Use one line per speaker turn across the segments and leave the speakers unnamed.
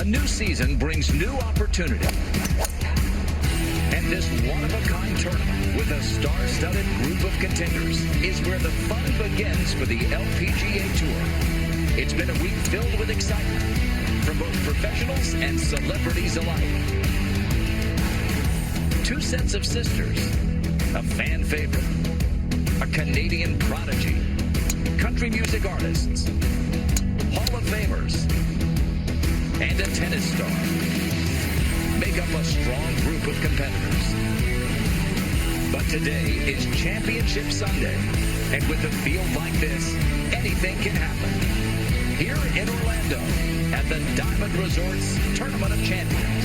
A new season brings new opportunity. And this one-of-a-kind tournament with a star-studded group of contenders is where the fun begins for the LPGA Tour. It's been a week filled with excitement from both professionals and celebrities alike. Two sets of sisters, a fan favorite, a Canadian prodigy, country music artists, Hall of Famers, and a tennis star make up a strong group of competitors. But today is Championship Sunday, and with a field like this, anything can happen. Here in Orlando at the Diamond Resorts Tournament of Champions.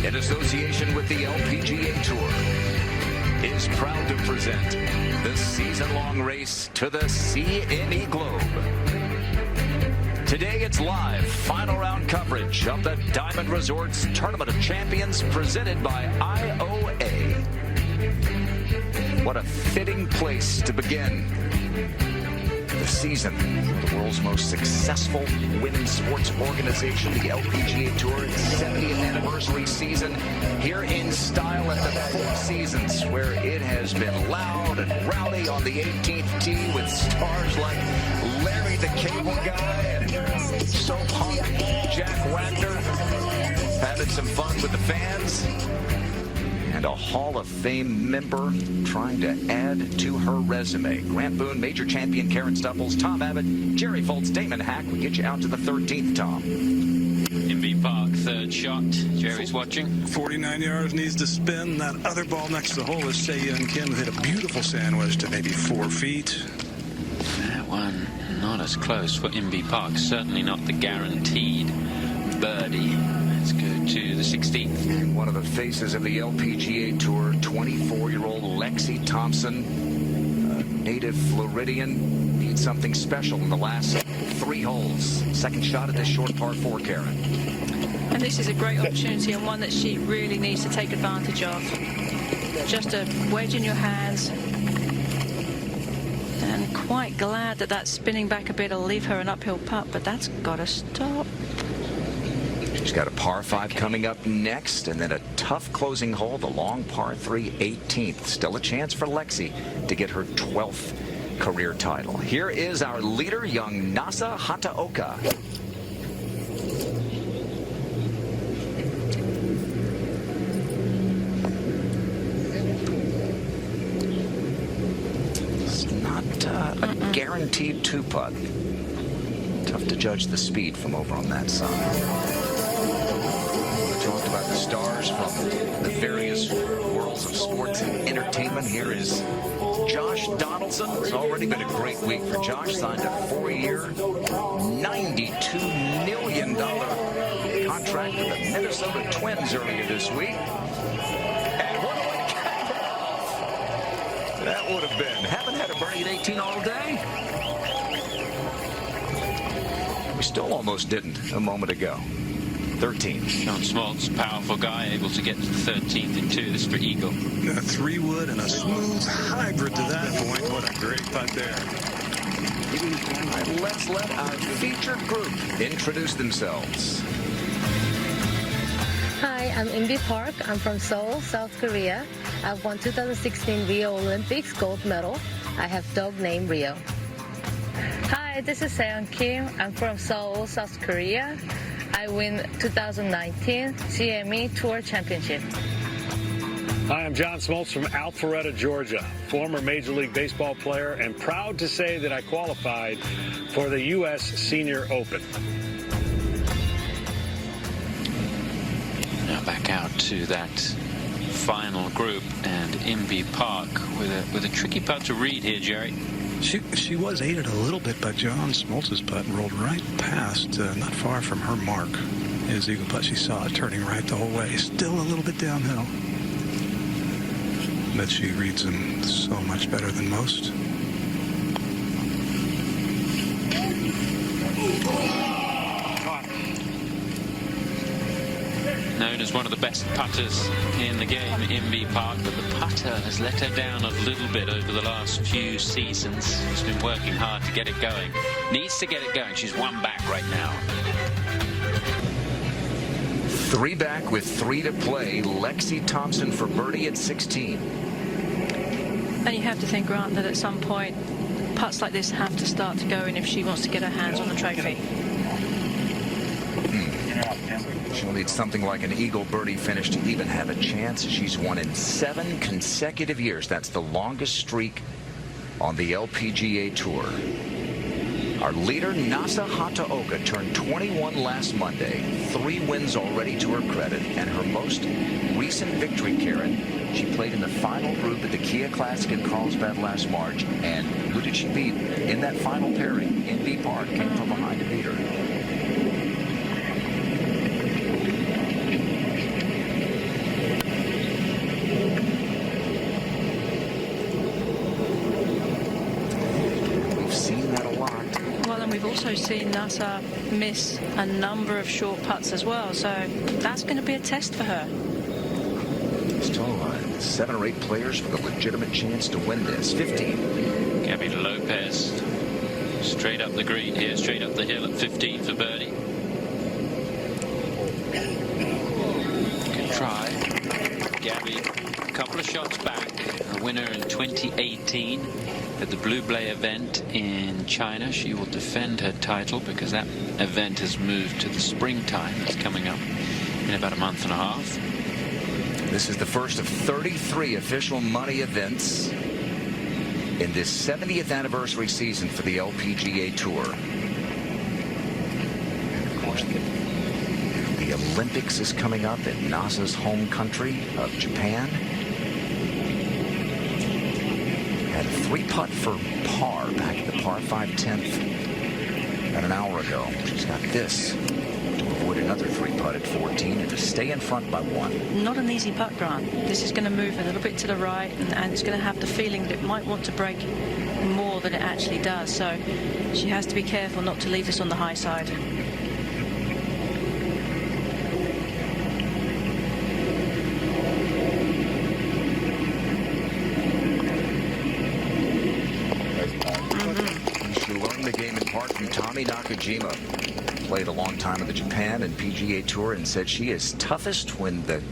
In association with the LPGA Tour, is proud to present the season-long race to the CME Globe. Today it's live final round coverage of the Diamond Resorts Tournament of Champions presented by IOA. What a fitting place to begin the season for the world's most successful women's sports organization, the LPGA Tour, its 70th anniversary season, here in style at the Four Seasons, where it has been loud and rowdy on the 18th tee with stars like Larry the Cable Guy and soap hunk Jack Wagner, having some fun with the fans. And a Hall of Fame member trying to add to her resume. Grant Boone, Major Champion Karen Stupples, Tom Abbott, Jerry Foltz, Damon Hack. We get you out to the 13th, Tom.
Inbee Park, third shot. Jerry's watching.
49 yards, needs to spin. That other ball next to the hole is Sei Young Kim, who hit a beautiful sandwich to maybe 4 feet.
That one not as close for Inbee Park. Certainly not the guaranteed birdie. Let's go to the 16th.
And one of the faces of the LPGA Tour, 24-year-old Lexi Thompson, native Floridian, needs something special in the last 3 holes. Second shot at this short par 4, Karen.
And this is a great opportunity and one that she really needs to take advantage of. Just a wedge in your hands. And quite glad that that spinning back a bit will leave her an uphill putt, but that's got to stop.
She's got a par 5 coming up next, and then a tough closing hole, the long par 3, 18th. Still a chance for Lexi to get her 12th career title. Here is our leader, young Nasa Hataoka. It's not a guaranteed 2-putt. Tough to judge the speed from over on that side. Talked about the stars from the various worlds of sports and entertainment. Here is Josh Donaldson. It's already been a great week for Josh. Signed a 4-year, $92 million contract with the Minnesota Twins earlier this week. And what a way to cap it off that would have been. Haven't had a birdie at 18 all day. We still almost didn't a moment ago. 13.
John Smoltz, powerful guy, able to get to the 13th in 2. This is for Eagle.
A 3-wood and a smooth hybrid to that point. What a great putt there.
Let's let our featured group introduce themselves.
Hi, I'm Inbee Park. I'm from Seoul, South Korea. I've won 2016 Rio Olympics gold medal. I have dog named Rio. Hi, this is Sei Young Kim. I'm from Seoul, South Korea. I win 2019 CME Tour Championship.
Hi, I'm John Smoltz from Alpharetta, Georgia, former Major League Baseball player, and proud to say that I qualified for the U.S. Senior Open.
Now back out to that final group, and Inbee Park with a tricky putt to read here, Jerry.
She was aided a little bit by John Smoltz's putt and rolled right past, not far from her mark. His eagle putt, she saw it turning right the whole way. Still a little bit downhill. But she reads him so much better than most.
known as one of the best putters in the game, Inbee Park, but the putter has let her down a little bit over the last few seasons. She's been working hard to get it going. Needs to get it going. She's one back right now.
3 back with 3 to play. Lexi Thompson for birdie at 16.
And you have to think, Grant, that at some point putts like this have to start to go in if she wants to get her hands on the trophy.
She'll need something like an eagle birdie finish to even have a chance. She's won in 7 consecutive years. That's the longest streak on the LPGA Tour. Our leader, Nasa Hataoka, turned 21 last Monday. 3 wins already to her credit. And her most recent victory, Karen, she played in the final group at the Kia Classic in Carlsbad last March. And who did she beat in that final pairing? Inbee Park came from behind to beat her.
We've also seen Nasa miss a number of short putts as well, so that's going to be a test for her.
Still 7 or 8 players with a legitimate chance to win this. 15.
Gabby Lopez straight up the green here, straight up the hill at 15 for birdie. Good try. Gabby, a couple of shots back. A winner in 2018. At the Blue Blay event in China. She will defend her title because that event has moved to the springtime. It's coming up in about a month and a half.
This is the first of 33 official money events in this 70th anniversary season for the LPGA Tour. And of course, the Olympics is coming up in Nasa's home country of Japan. Had a 3-putt for par back at the par 5 10th about an hour ago. She's got this to avoid another 3-putt at 14 and to stay in front by 1.
Not an easy putt, Grant. This is going to move a little bit to the right, and it's going to have the feeling that it might want to break more than it actually does. So she has to be careful not to leave this on the high side.
Nakajima played a long time in the Japan and PGA Tour and said she is toughest when the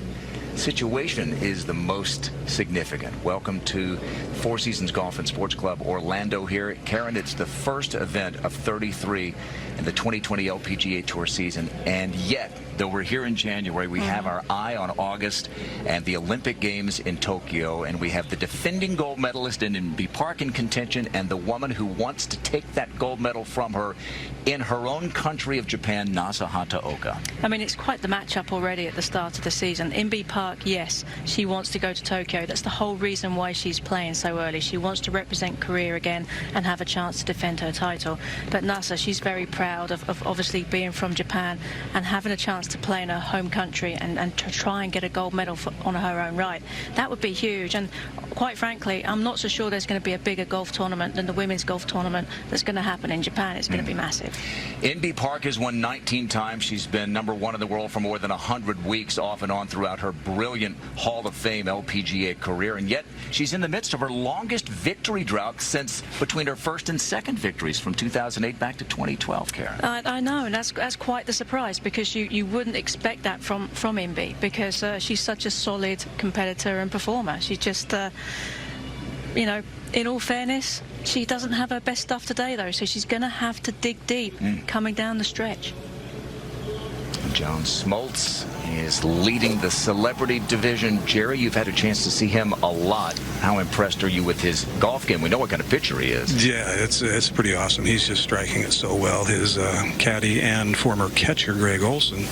situation is the most significant. Welcome to Four Seasons Golf and Sports Club Orlando here. Karen, it's the first event of 33 in the 2020 LPGA Tour season, and yet, though we're here in January, we have our eye on August and the Olympic Games in Tokyo, and we have the defending gold medalist in Inbee Park in contention and the woman who wants to take that gold medal from her in her own country of Japan, Nasa Hataoka.
I mean, it's quite the matchup already at the start of the season. Inbee Park, yes, she wants to go to Tokyo. That's the whole reason why she's playing so early. She wants to represent Korea again and have a chance to defend her title. But Nasa, she's very proud of obviously being from Japan and having a chance to play in her home country and to try and get a gold medal on her own right. That would be huge. And quite frankly, I'm not so sure there's going to be a bigger golf tournament than the women's golf tournament that's going to happen in Japan. It's going to be massive.
Inbee Park has won 19 times. She's been #1 in the world for more than 100 weeks off and on throughout her brilliant Hall of Fame LPGA career. And yet she's in the midst of her longest victory drought since between her first and second victories from 2008 back to 2012, Karen.
I know, and that's quite the surprise, because you wouldn't expect that from Inbee, because she's such a solid competitor and performer. She just, you know, in all fairness, she doesn't have her best stuff today, though, so she's going to have to dig deep coming down the stretch.
John Smoltz is leading the celebrity division. Jerry, you've had a chance to see him a lot. How impressed are you with his golf game? We know what kind of pitcher he is.
Yeah, it's pretty awesome. He's just striking it so well. His caddy and former catcher, Greg Olson,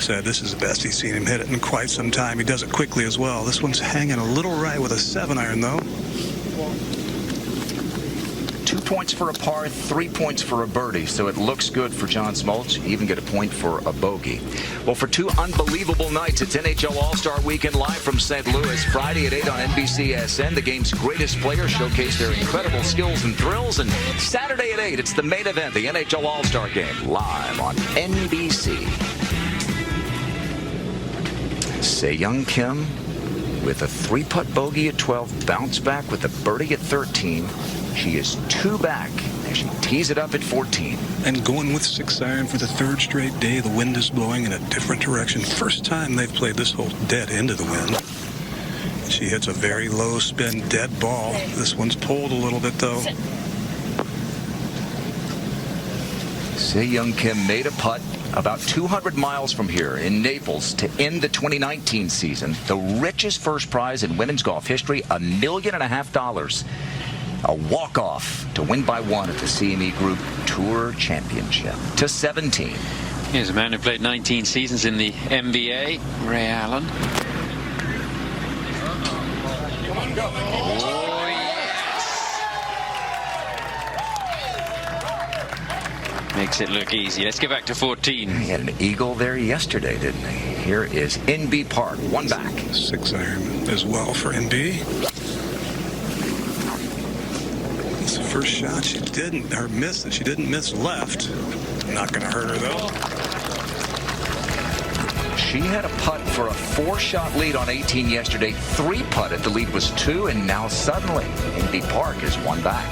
said this is the best he's seen him hit it in quite some time. He does it quickly as well. This one's hanging a little right with a 7-iron, though.
2 points for a par, 3 points for a birdie, so it looks good for John Smoltz. You even get a point for a bogey. Well, for 2 unbelievable nights, it's NHL All-Star Weekend live from St. Louis. Friday at 8 on NBCSN, the game's greatest players showcase their incredible skills and thrills. And Saturday at 8, it's the main event, the NHL All-Star Game, live on NBC. Se-Young Kim with a 3-putt bogey at 12, bounce back with a birdie at 13. She is 2 back as she tees it up at 14.
And going with 6-iron for the 3rd straight day. The wind is blowing in a different direction. First time they've played this hole dead into the wind. She hits a very low spin dead ball. This one's pulled a little bit though.
Se-Young Kim made a putt about 200 miles from here in Naples to end the 2019 season. The richest first prize in women's golf history, $1.5 million. A walk-off to win by 1 at the CME Group Tour Championship to 17.
Here's a man who played 19 seasons in the NBA, Ray Allen. Oh, yes! Makes it look easy. Let's get back to 14.
He had an eagle there yesterday, didn't he? Here is NB Park, 1 back.
6-iron as well for NB. It's the first shot she didn't, or miss that she didn't miss left. Not going to hurt her though.
She had a putt for a 4-shot lead on 18 yesterday. 3-putted. The lead was 2, and now suddenly NB Park is 1 back.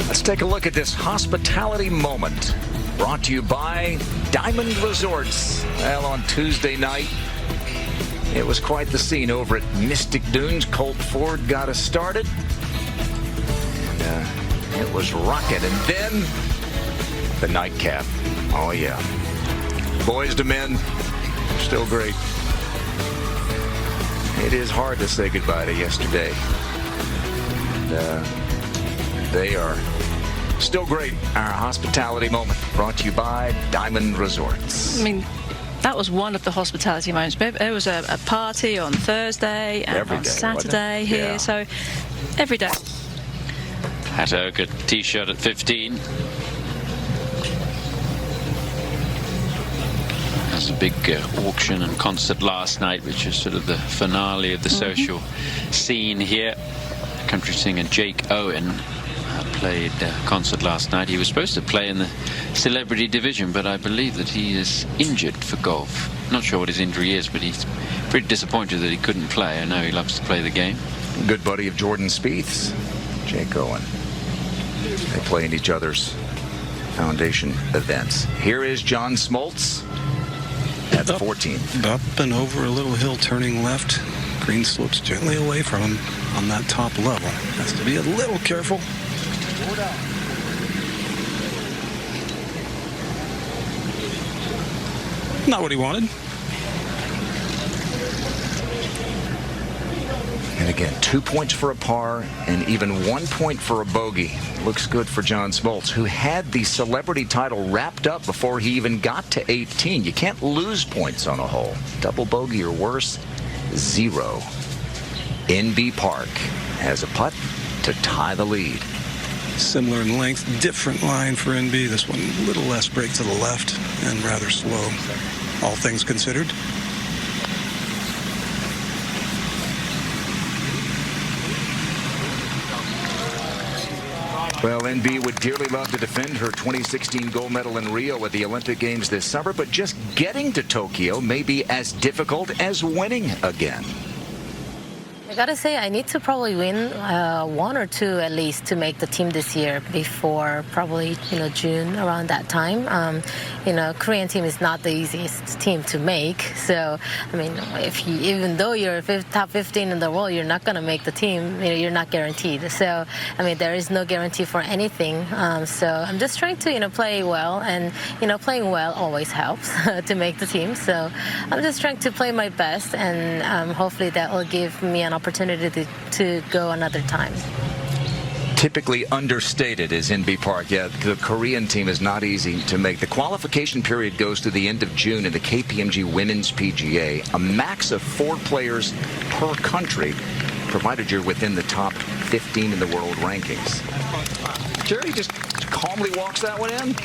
Let's take a look at this hospitality moment. Brought to you by Diamond Resorts. Well, on Tuesday night, it was quite the scene over at Mystic Dunes. Colt Ford got us started. And it was rocking. And then the nightcap. Oh, yeah. Boys to men, still great. It is hard to say goodbye to yesterday. They are still great. Our hospitality moment brought to you by Diamond Resorts.
I mean, that was one of the hospitality moments. There was a party on Thursday and
Every
on
day,
Saturday here.
Yeah.
So every day.
Had a good tee shot at 15. There's a big auction and concert last night, which is sort of the finale of the social scene here. Country singer Jake Owen played concert last night. He was supposed to play in the celebrity division, but I believe that he is injured for golf. Not sure what his injury is, but he's pretty disappointed that he couldn't play. I know he loves to play the game.
Good buddy of Jordan Spieth's, Jake Owen. They play in each other's foundation events. Here is John Smoltz at 14.
Up and over a little hill, turning left. Green slopes gently away from him on that top level. Has to be a little careful. Not what he wanted.
And again, 2 points for a par and even 1 point for a bogey. Looks good for John Smoltz, who had the celebrity title wrapped up before he even got to 18. You can't lose points on a hole. Double bogey or worse, 0. NB Park has a putt to tie the lead.
Similar in length, different line for NB. This one a little less break to the left and rather slow, all things considered.
Well, NB would dearly love to defend her 2016 gold medal in Rio at the Olympic Games this summer, but just getting to Tokyo may be as difficult as winning again.
I gotta say, I need to probably win 1 or 2 at least to make the team this year before probably, June, around that time. Korean team is not the easiest team to make. So, I mean, even though you're top 15 in the world, you're not gonna make the team. You're not guaranteed. So, I mean, there is no guarantee for anything. So I'm just trying to, play well, and playing well always helps to make the team. So I'm just trying to play my best, and hopefully that will give me an opportunity to go another time.
Typically understated is NB Park. Yeah, the Korean team is not easy to make. The qualification period goes to the end of June in the KPMG Women's PGA. A max of 4 players per country, provided you're within the top 15 in the world rankings. Jerry just calmly walks that one in.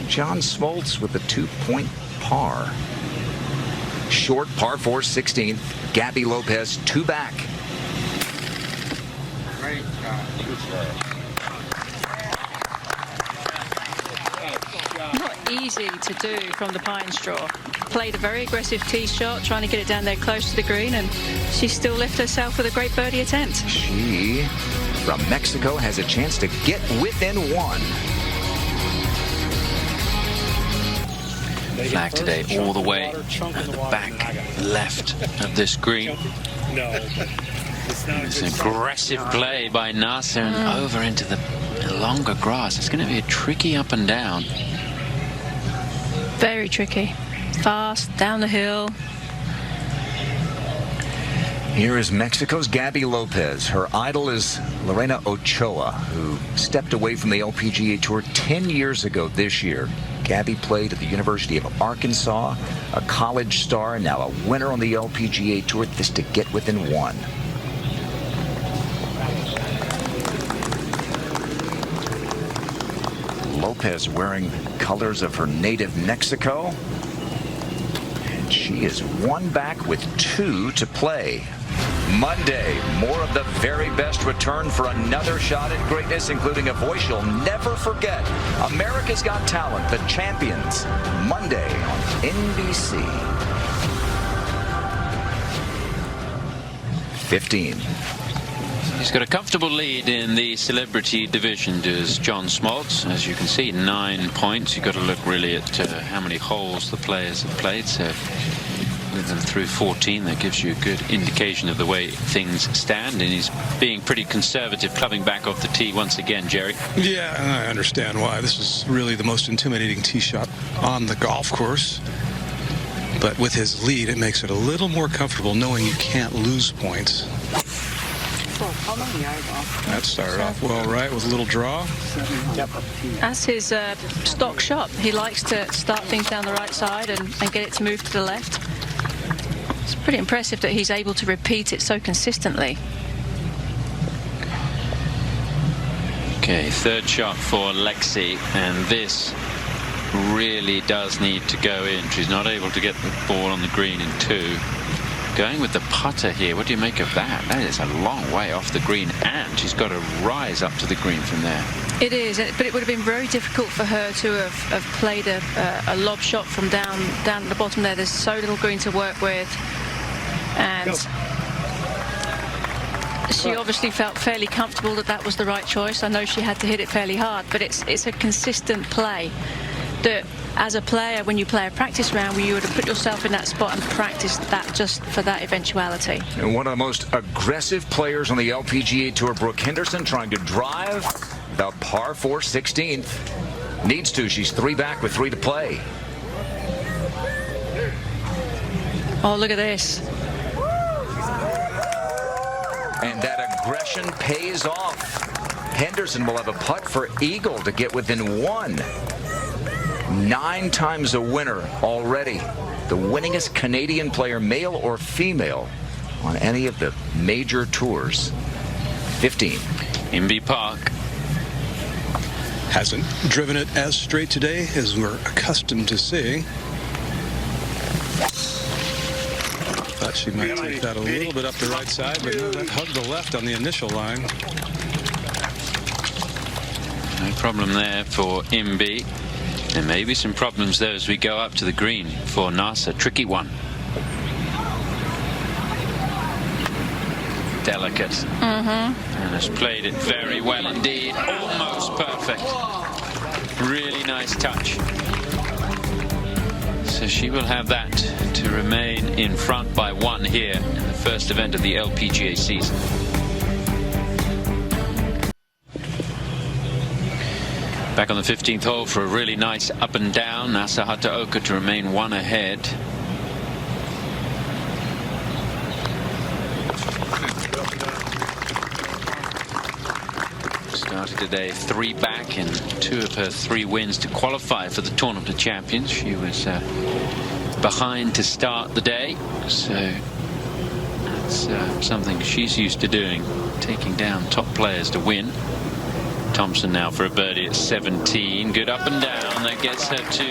John Smoltz with a 2-point par. Short par 4, 16th. Gabby Lopez 2 back.
easy to do from the pine straw. Played a very aggressive tee shot, trying to get it down there close to the green, and she still lifted herself with a great birdie attempt.
She, from Mexico, has a chance to get within one.
Flag today all the way at the back left of this green. It's an aggressive play by Nasser and over into the longer grass. It's going to be a tricky up and down.
Very tricky. Fast, down the hill.
Here is Mexico's Gabby Lopez. Her idol is Lorena Ochoa, who stepped away from the LPGA Tour 10 years ago this year. Gabby played at the University of Arkansas, a college star, now a winner on the LPGA Tour, this to get within one. Lopez wearing colors of her native Mexico. And she is one back with two to play. Monday, more of the very best return for another shot at greatness, including a voice you'll never forget. America's Got Talent, the champions, Monday on NBC. 15.
He's got a comfortable lead in the celebrity division, does John Smoltz. As you can see, 9 points. You've got to look really at how many holes the players have played. So with them through 14, that gives you a good indication of the way things stand. And he's being pretty conservative, clubbing back off the tee once again, Jerry.
Yeah, I understand why. This is really the most intimidating tee shot on the golf course. But with his lead, it makes it a little more comfortable knowing you can't lose points. That started off well, right, with a little draw.
That's his stock shot. He likes to start things down the right side and get it to move to the left. It's pretty impressive that he's able to repeat it so consistently.
Okay, third shot for Lexi, and this really does need to go in. She's not able to get the ball on the green in two. Going with the putter here, what do you make of that? That is a long way off the green, and she's got to rise up to the green from there.
It is, but it would have been very difficult for her to have played a lob shot from down at the bottom there. There's so little green to work with, and she obviously felt fairly comfortable that that was the right choice. I know she had to hit it fairly hard, but it's a consistent play that, as a player, when you play a practice round, where you would have put yourself in that spot and practiced that just for that eventuality.
And one of the most aggressive players on the LPGA Tour, Brooke Henderson, trying to drive the par 4 16th. Needs to. She's 3 back with 3 to play.
Oh, look at this.
And that aggression pays off. Henderson will have a putt for eagle to get within one. 9 times a winner already. The winningest Canadian player, male or female, on any of the major tours. 15.
Inbee Park.
Hasn't driven it as straight today as we're accustomed to seeing. Thought she might take that a little bit up the right side, but no, that hugged the left on the initial line.
No problem there for Inbee. There may be some problems though as we go up to the green for Nasser. Tricky one. Delicate. And has played it very well indeed. Almost perfect. Really nice touch. So she will have that to remain in front by 1 here in the first event of the LPGA season. Back on the 15th hole for a really nice up and down. Nasser Hataoka to remain 1 ahead. Started today 3 back in 2 of her 3 wins to qualify for the Tournament of Champions. She was behind to start the day, so that's something she's used to doing, taking down top players to win. Thompson now for a birdie at 17. Good up and down. That gets her to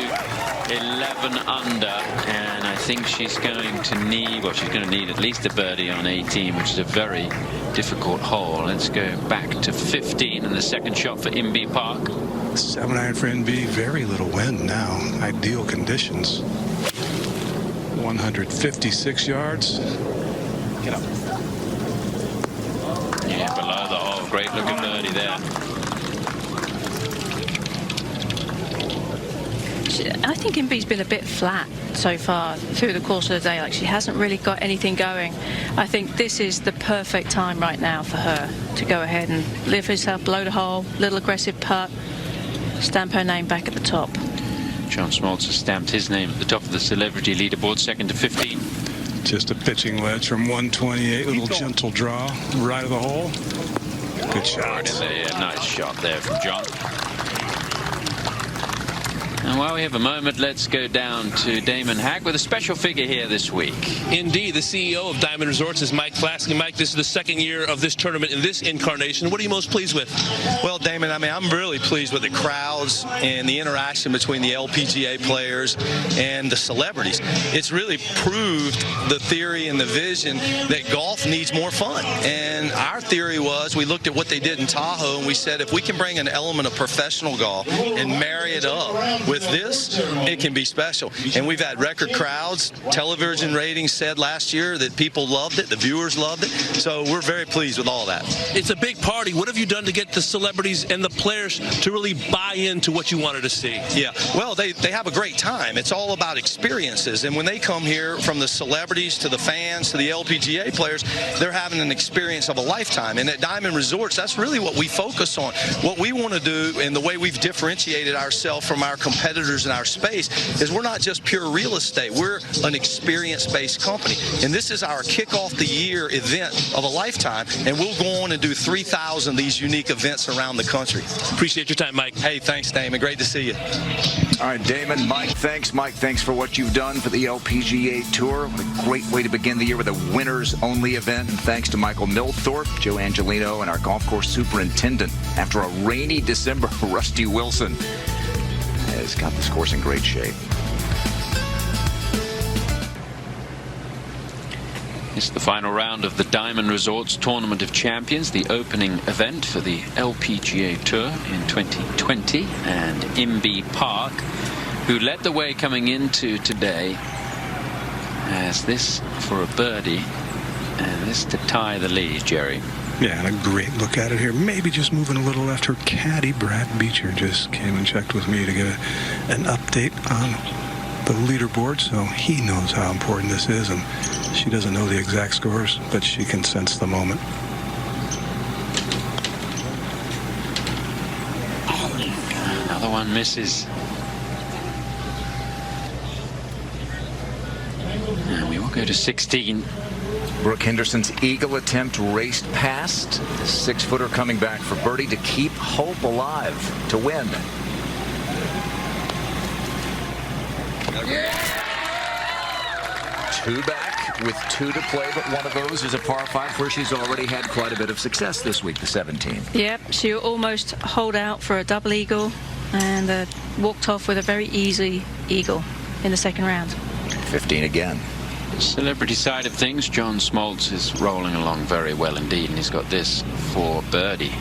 11 under. And I think she's going to need, well, she's going to need at least a birdie on 18, which is a very difficult hole. Let's go back to 15 and the second shot for Inbee Park.
7-iron for NB, very little wind now. Ideal conditions. 156 yards. Get up.
Yeah, below the hole. Great looking birdie there.
I think NB's been a bit flat so far through the course of the day. Like, she hasn't really got anything going. I think this is the perfect time right now for her to go ahead and live herself below the hole, little aggressive putt, stamp her name back at the top.
John Smoltz has stamped his name at the top of the celebrity leaderboard, second to 15.
Just a pitching wedge from 128. Little gentle draw, right of the hole. Good shot.
Nice shot there from John. And while we have a moment, let's go down to Damon Hack with a special figure here this week.
Indeed, the CEO of Diamond Resorts is Mike Klasky. Mike, this is the second year of this tournament in this incarnation. What are you most pleased with?
Well, Damon, I mean, I'm really pleased with the crowds and the interaction between the LPGA players and the celebrities. It's really proved the theory and the vision that golf needs more fun. And our theory was, we looked at what they did in Tahoe, and we said, if we can bring an element of professional golf and marry it up with this, it can be special. And we've had record crowds. Television ratings said last year that people loved it, the viewers loved it. So we're very pleased with all that.
It's a big party. What have you done to get the celebrities and the players to really buy into what you wanted to see?
Yeah, well, they have a great time. It's all about experiences. And when they come here, from the celebrities to the fans to the LPGA players, they're having an experience of a lifetime. And at Diamond Resorts, that's really what we focus on. What we want to do, and the way we've differentiated ourselves from our competitors in our space, is we're not just pure real estate. We're an experience-based company. And this is our kickoff the year event of a lifetime. And we'll go on and do 3,000 of these unique events around the country.
Appreciate your time, Mike.
Hey, thanks, Damon. Great to see you.
All right, Damon, Mike, thanks. Mike, thanks for what you've done for the LPGA Tour. What a great way to begin the year with a winners-only event. And thanks to Michael Milthorpe, Joe Angelino, and our golf course superintendent. After a rainy December, Rusty Wilson has got this course in great shape.
It's the final round of the Diamond Resorts Tournament of Champions, the opening event for the LPGA Tour in 2020. And Imby Park, who led the way coming into today, has this for a birdie and this to tie the lead, Jerry.
Yeah, and a great look at it here. Maybe just moving a little left. Her caddy, Brad Beecher, just came and checked with me to get an update on the leaderboard, so he knows how important this is, and she doesn't know the exact scores, but she can sense the moment.
Another one misses. And we will go to 16.
Brooke Henderson's eagle attempt raced past. The 6-footer coming back for birdie to keep hope alive to win. Two back with 2 to play, but one of those is a par 5 where she's already had quite a bit of success this week, the 17.
Yep, she almost holed out for a double eagle and walked off with a very easy eagle in the second round.
15 again.
Celebrity side of things, John Smoltz is rolling along very well indeed, and he's got this for birdie.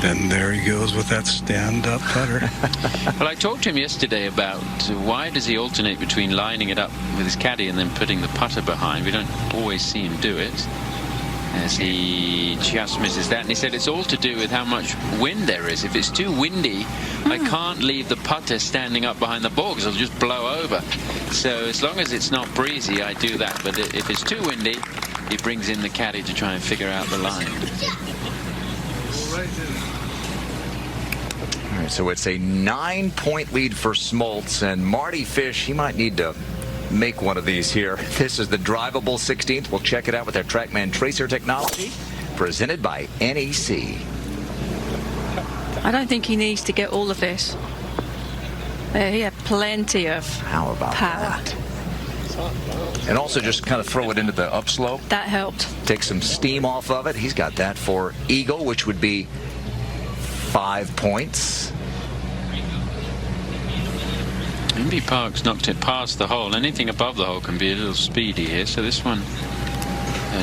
And there he goes with that stand-up putter.
Well, I talked to him yesterday about why does he alternate between lining it up with his caddy and then putting the putter behind. We don't always see him do it, as he just misses that. And he said it's all to do with how much wind there is. If it's too windy, I can't leave the putter standing up behind the ball because it'll just blow over. So as long as it's not breezy, I do that. But if it's too windy, he brings in the caddy to try and figure out the line.
All right, so it's a 9-point lead for Smoltz, and Marty Fish, he might need to make one of these here. This is the drivable 16th. We'll check it out with our TrackMan Tracer technology, presented by NEC.
I don't think he needs to get all of this. He had plenty of
How about
power.
that? And also just kind of throw it into the upslope.
That helped.
Take some steam off of it. He's got that for eagle, which would be 5 points.
Imby Park's knocked it past the hole. Anything above the hole can be a little speedy here. So this one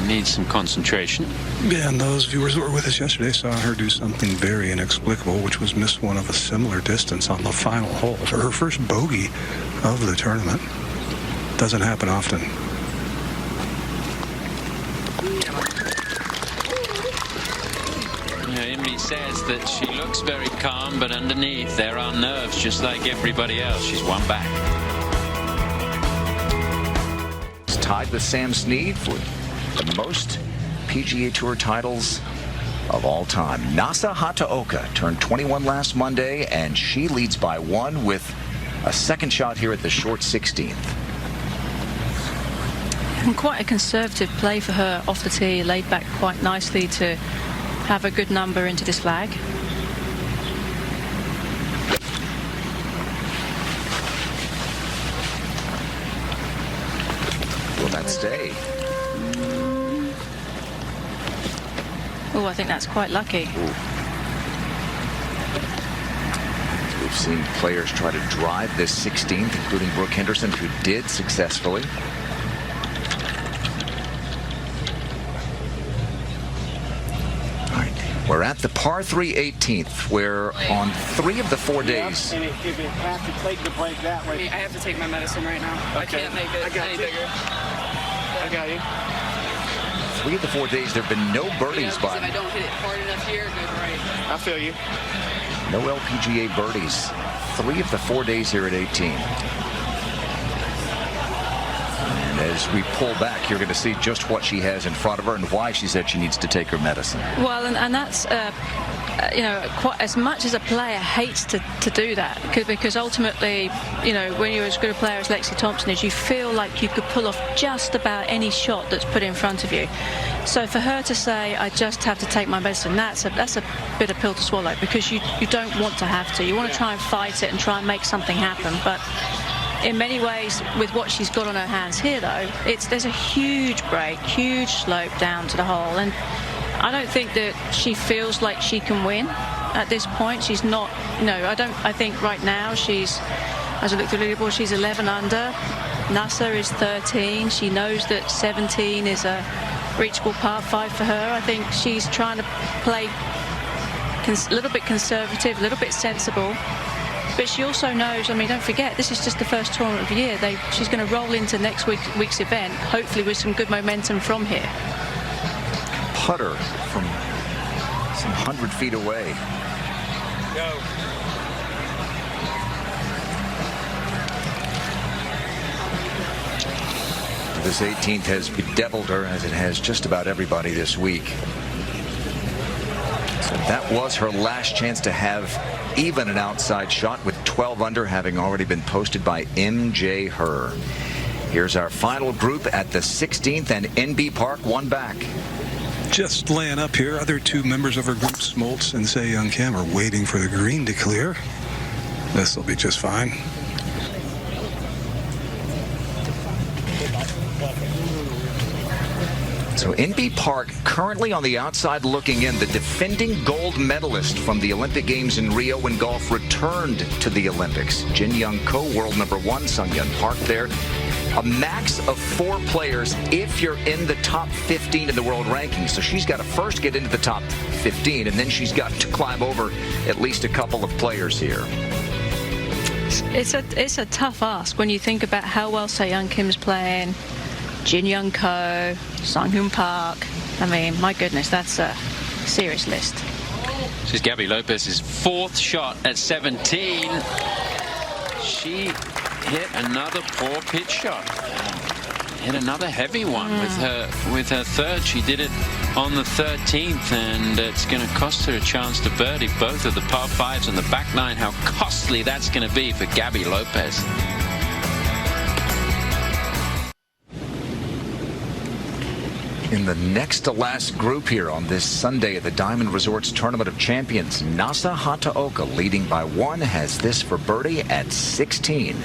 needs some concentration.
Yeah, and those viewers who were with us yesterday saw her do something very inexplicable, which was miss one of a similar distance on the final hole for her first bogey of the tournament. Doesn't happen often.
Imby says that she looks very calm, but underneath there are nerves, just like everybody else. She's one back.
It's tied with Sam Snead for the most PGA Tour titles of all time. Nasa Hataoka turned 21 last Monday, and she leads by 1 with a second shot here at the short 16th.
And quite a conservative play for her off the tee, laid back quite nicely to have a good number into this flag.
Will that stay?
Oh, I think that's quite lucky.
Ooh. We've seen players try to drive this 16th, including Brooke Henderson, who did successfully. We're at the par 3 18th, where on 3 of the 4 days.
And if it has to take the break that way.
I have to take my medicine right now. Okay. I can't make it any bigger.
I got you.
3 of the 4 days, there have been no birdies by.
If I don't hit it hard enough here, it goes right.
I feel you.
No LPGA birdies. 3 of the 4 days here at 18. And as we pull back, you're going to see just what she has in front of her and why she said she needs to take her medicine.
Well, and that's, you know, quite as much as a player hates to do that, because ultimately, you know, when you're as good a player as Lexi Thompson is, you feel like you could pull off just about any shot that's put in front of you. So for her to say, I just have to take my medicine, that's a bitter pill to swallow, because you don't want to have to. You want to try and fight it and try and make something happen. But in many ways, with what she's got on her hands here, though, there's a huge break, huge slope down to the hole, and I don't think that she feels like she can win at this point. She's not. No, I think right now she's, as I look through the leaderboard, she's 11 under. Nasa is 13. She knows that 17 is a reachable par 5 for her. I think she's trying to play a little bit conservative, a little bit sensible. But she also knows, I mean, don't forget, this is just the first tournament of the year. She's going to roll into next week's event, hopefully with some good momentum from here.
Putter from some 100 feet away.
Go.
This 18th has bedeviled her, as it has just about everybody this week. So that was her last chance to have even an outside shot, with 12 under having already been posted by MJ Herr. Here's our final group at the 16th, and NB Park, 1 back.
Just laying up here, other 2 members of our group, Smoltz and Se Young Kim, are waiting for the green to clear. This will be just fine.
So NB Park currently on the outside looking in. The defending gold medalist from the Olympic Games in Rio when golf returned to the Olympics. Jin Young Ko, world #1, Sung Yun Park there. A max of 4 players if you're in the top 15 in the world rankings. So she's got to first get into the top 15, and then she's got to climb over at least a couple of players here.
It's a tough ask when you think about how well Se Young Kim's playing, Jin Young Ko, Sung Hyun Park. I mean, my goodness, that's a serious list.
This is Gabby Lopez's 4th shot at 17. She hit another poor pitch shot. Hit another heavy one with her 3rd. She did it on the 13th, and it's going to cost her a chance to birdie both of the par 5s and the back 9. How costly that's going to be for Gabby Lopez.
In the next to last group here on this Sunday at the Diamond Resorts Tournament of Champions, Nasa Hataoka, leading by 1, has this for birdie at 16.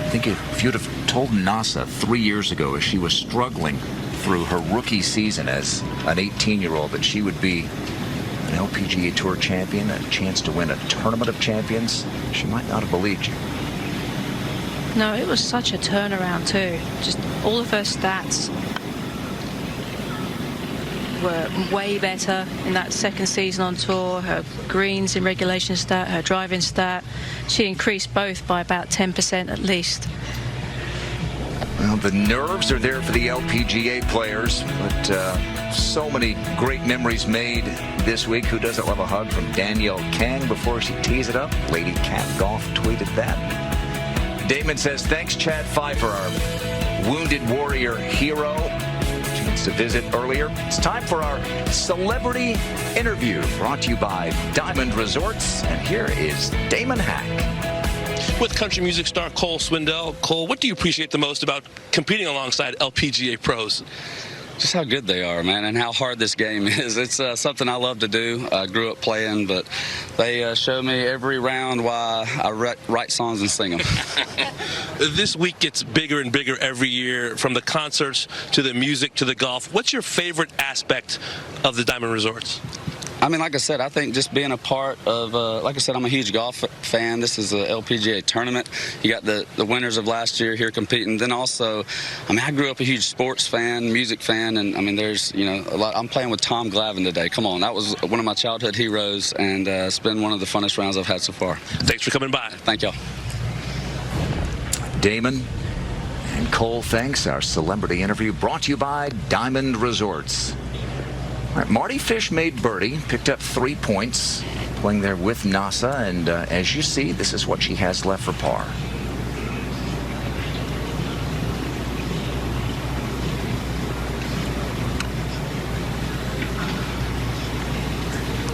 I think if you'd have told Nasa 3 years ago, as she was struggling through her rookie season as an 18-year-old, that she would be an LPGA Tour champion, a chance to win a Tournament of Champions, she might not have believed you.
No, it was such a turnaround too. Just all of her stats were way better in that second season on tour. Her greens in regulation stat, her driving stat, she increased both by about 10% at least.
Well, the nerves are there for the LPGA players, but so many great memories made this week. Who doesn't love a hug from Danielle Kang before she tees it up? Lady Cat Golf tweeted that. Damon says, thanks, Chad Pfeiffer, our wounded warrior hero. Chance to visit earlier. It's time for our celebrity interview, brought to you by Diamond Resorts. And here is Damon Hack.
With country music star Cole Swindell. Cole, what do you appreciate the most about competing alongside LPGA pros?
Just how good they are, man, and how hard this game is. It's something I love to do. I grew up playing, but they show me every round why I write songs and sing them.
This week gets bigger and bigger every year, from the concerts to the music to the golf. What's your favorite aspect of the Diamond Resorts?
I mean, like I said, I think just being a part of, like I said, I'm a huge golf fan. This is a LPGA tournament. You got the winners of last year here competing. Then also, I mean, I grew up a huge sports fan, music fan, and I mean, there's, you know, a lot. I'm playing with Tom Glavine today. Come on, that was one of my childhood heroes, and it's been one of the funnest rounds I've had so far.
Thanks for coming by.
Thank y'all.
Damon and Cole, thanks. Our celebrity interview brought to you by Diamond Resorts. All right, Marty Fish made birdie, picked up 3 points, playing there with NASA, and as you see, this is what she has left for par.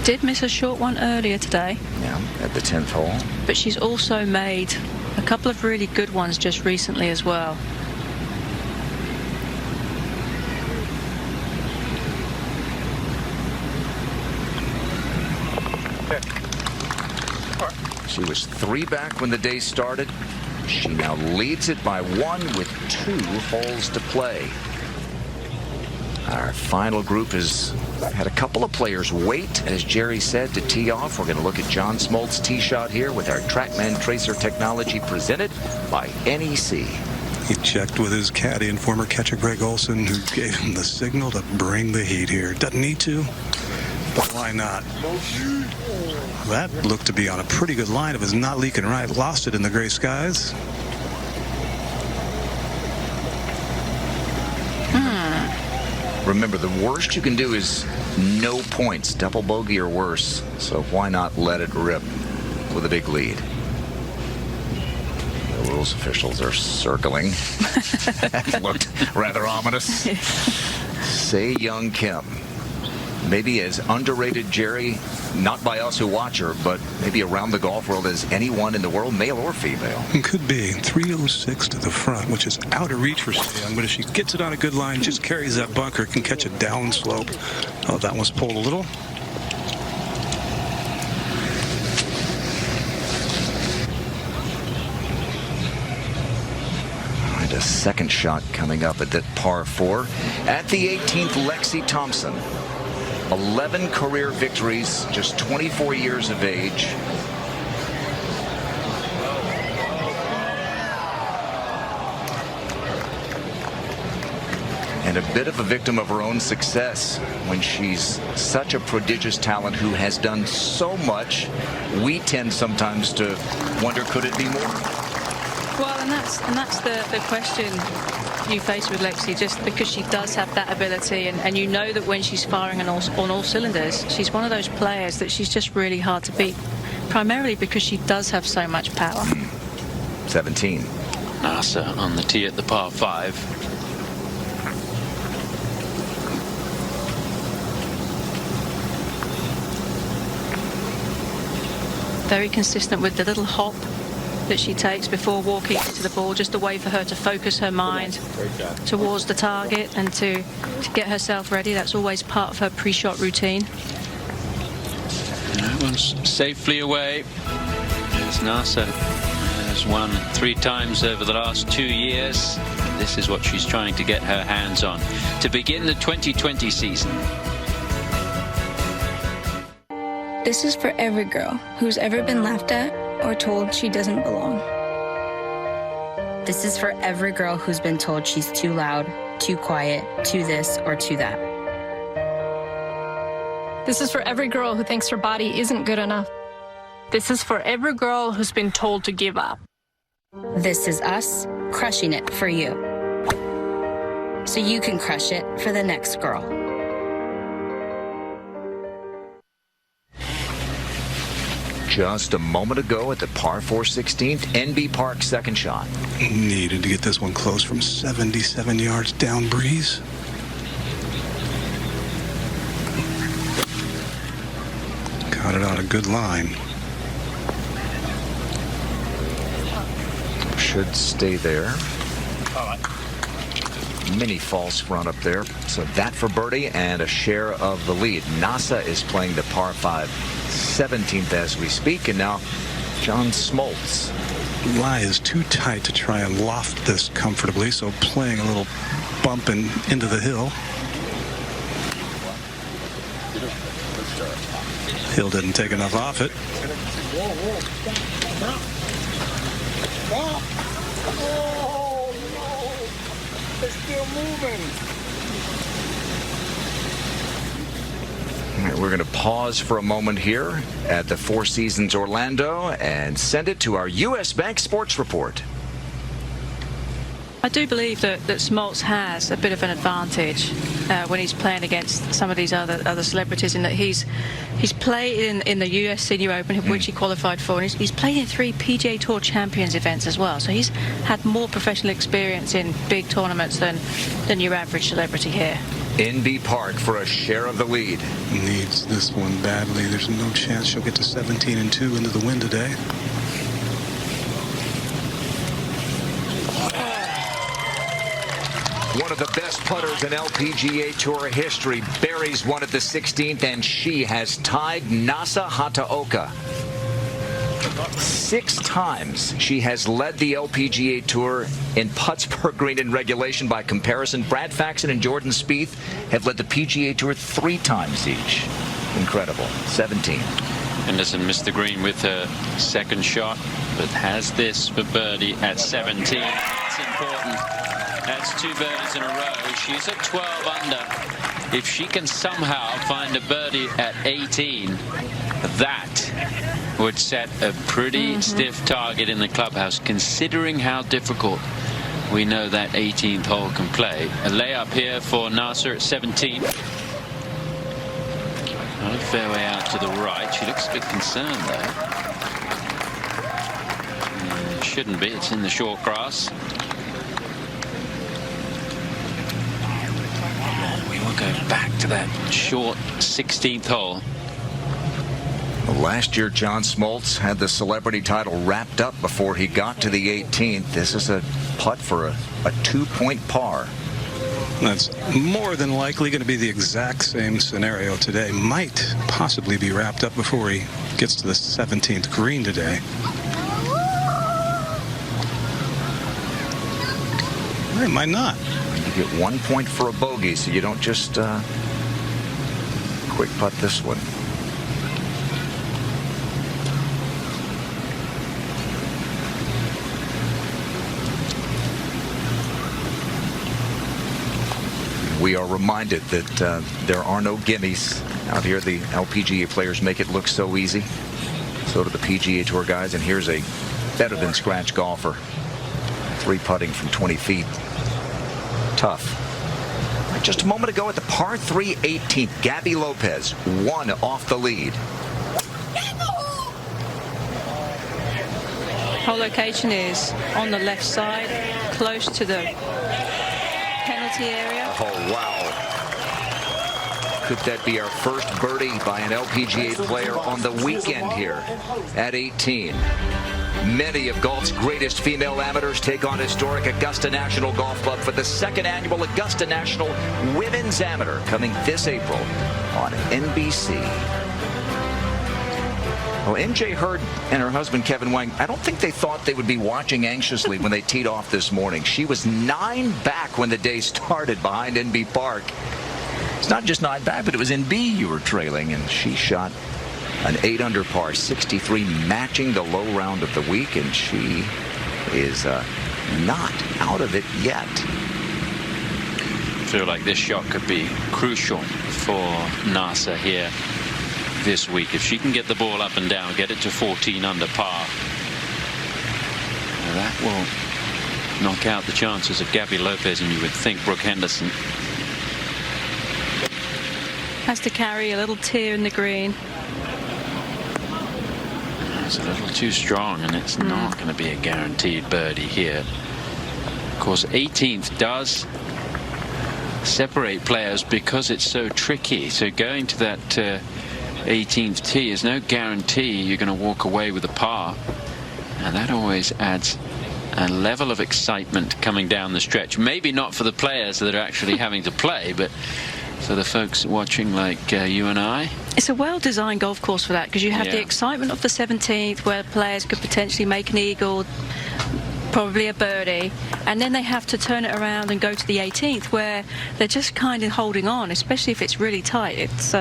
Did miss a short one earlier today.
Yeah, at the 10th hole.
But she's also made a couple of really good ones just recently as well.
She was 3 back when the day started. She now leads it by 1 with 2 holes to play. Our final group has had a couple of players wait, as Jerry said, to tee off. We're going to look at John Smoltz's tee shot here with our TrackMan Tracer technology presented by NEC.
He checked with his caddy and former catcher Greg Olson, who gave him the signal to bring the heat here. Doesn't need to, but why not? That looked to be on a pretty good line. It was not leaking right. Lost it in the gray skies.
Remember, the worst you can do is no points, double bogey or worse. So why not let it rip with a big lead? The rules officials are circling. That looked rather ominous. Say Young Kim. Maybe as underrated, Jerry, not by us who watch her, but maybe around the golf world as anyone in the world, male or female.
It could be 306 to the front, which is out of reach for Say Young, but if she gets it on a good line, just carries that bunker, can catch a down slope. Oh, that one's pulled a little.
All right, a second shot coming up at that par 4. At the 18th, Lexi Thompson. 11 career victories, just 24 years of age. And a bit of a victim of her own success when she's such a prodigious talent who has done so much. We tend sometimes to wonder, could it be more?
Well, and that's the question you face with Lexi, just because she does have that ability, and you know that when she's firing on all cylinders, she's one of those players that she's just really hard to beat, primarily because she does have so much power.
17.
NASA on the tee at the par 5.
Very consistent with the little hop that she takes before walking into the ball, just a way for her to focus her mind towards the target and to get herself ready. That's always part of her pre-shot routine.
That one's safely away. As NASA has won 3 times over the last 2 years. This is what she's trying to get her hands on to begin the 2020 season.
This is for every girl who's ever been laughed at or told she doesn't belong.
This is for every girl who's been told she's too loud, too quiet, too this or too that.
This is for every girl who thinks her body isn't good enough. This is for every girl who's been told to give up.
This is us crushing it for you. So you can crush it for the next girl.
Just a moment ago at the par 4 16th, NB Park second shot.
Needed to get this one close from 77 yards down breeze. Got it on a good line.
Should stay there. Mini false front up there. So that for birdie and a share of the lead. NASA is playing the par 5 17th as we speak, and now John Smoltz.
Lie is too tight to try and loft this comfortably, so playing a little bump into the hill. Hill didn't take enough off it.
Oh, no. It's still moving.
All right, we're going to pause for a moment here at the Four Seasons Orlando and send it to our U.S. Bank Sports Report.
I do believe that Smoltz has a bit of an advantage when he's playing against some of these other celebrities, in that he's played in the US Senior Open, which he qualified for, and he's played in 3 PGA Tour Champions events as well. So he's had more professional experience in big tournaments than your average celebrity here.
NB Park for a share of the lead.
Needs this one badly. There's no chance she'll get to 17 and 2 into the wind today.
One of the best putters in LPGA Tour history buries one at the 16th, and she has tied Nasa Hataoka. 6 times she has led the LPGA Tour in putts per green in regulation. By comparison, Brad Faxon and Jordan Spieth have led the PGA Tour 3 times each. Incredible. 17.
Henderson missed the green with her second shot, but has this for birdie at 17. It's important. That's 2 birdies in a row. She's at 12 under. If she can somehow find a birdie at 18, that would set a pretty stiff target in the clubhouse, considering how difficult we know that 18th hole can play. A layup here for Nasser at 17. Not a fairway out to the right. She looks a bit concerned though. Shouldn't be. It's in the short grass. We will go back to that short 16th hole.
Last year, John Smoltz had the celebrity title wrapped up before he got to the 18th. This is a putt for a 2-point par.
That's more than likely going to be the exact same scenario today. Might possibly be wrapped up before he gets to the 17th green today. It might not.
You get 1 point for a bogey, so you don't just quick putt this one. We are reminded that there are no gimmies out here. The LPGA players make it look so easy. So do the PGA Tour guys. And here's a better than scratch golfer. 3 putting from 20 feet. Tough. Just a moment ago at the par 3 18th, Gabby Lopez 1 off the lead.
Hole location is on the left side, close to the penalty area.
Oh, wow. Could that be our first birdie by an LPGA player on the weekend here at 18? Many of golf's greatest female amateurs take on historic Augusta National Golf Club for the 2nd annual Augusta National Women's Amateur, coming this April on NBC. Well, MJ Hurd and her husband Kevin Wang, I don't think they thought they would be watching anxiously when they teed off this morning. She was 9 back when the day started behind NB Park. It's not just 9 back, but it was NB you were trailing, and she shot an 8 under par 63, matching the low round of the week, and she is not out of it yet.
I feel like this shot could be crucial for NASA here this week. If she can get the ball up and down, get it to 14 under par, that will knock out the chances of Gabby Lopez, and you would think Brooke Henderson
has to carry a little tear in the green.
It's a little too strong, and it's not going to be a guaranteed birdie here. Of course, 18th does separate players because it's so tricky. So going to that 18th tee is no guarantee you're going to walk away with a par, and that always adds a level of excitement coming down the stretch. Maybe not for the players that are actually having to play, but for the folks watching like you and I.
It's a well-designed golf course for that, because you have the excitement of the 17th where players could potentially make an eagle, probably a birdie, and then they have to turn it around and go to the 18th where they're just kind of holding on, especially if it's really tight. It's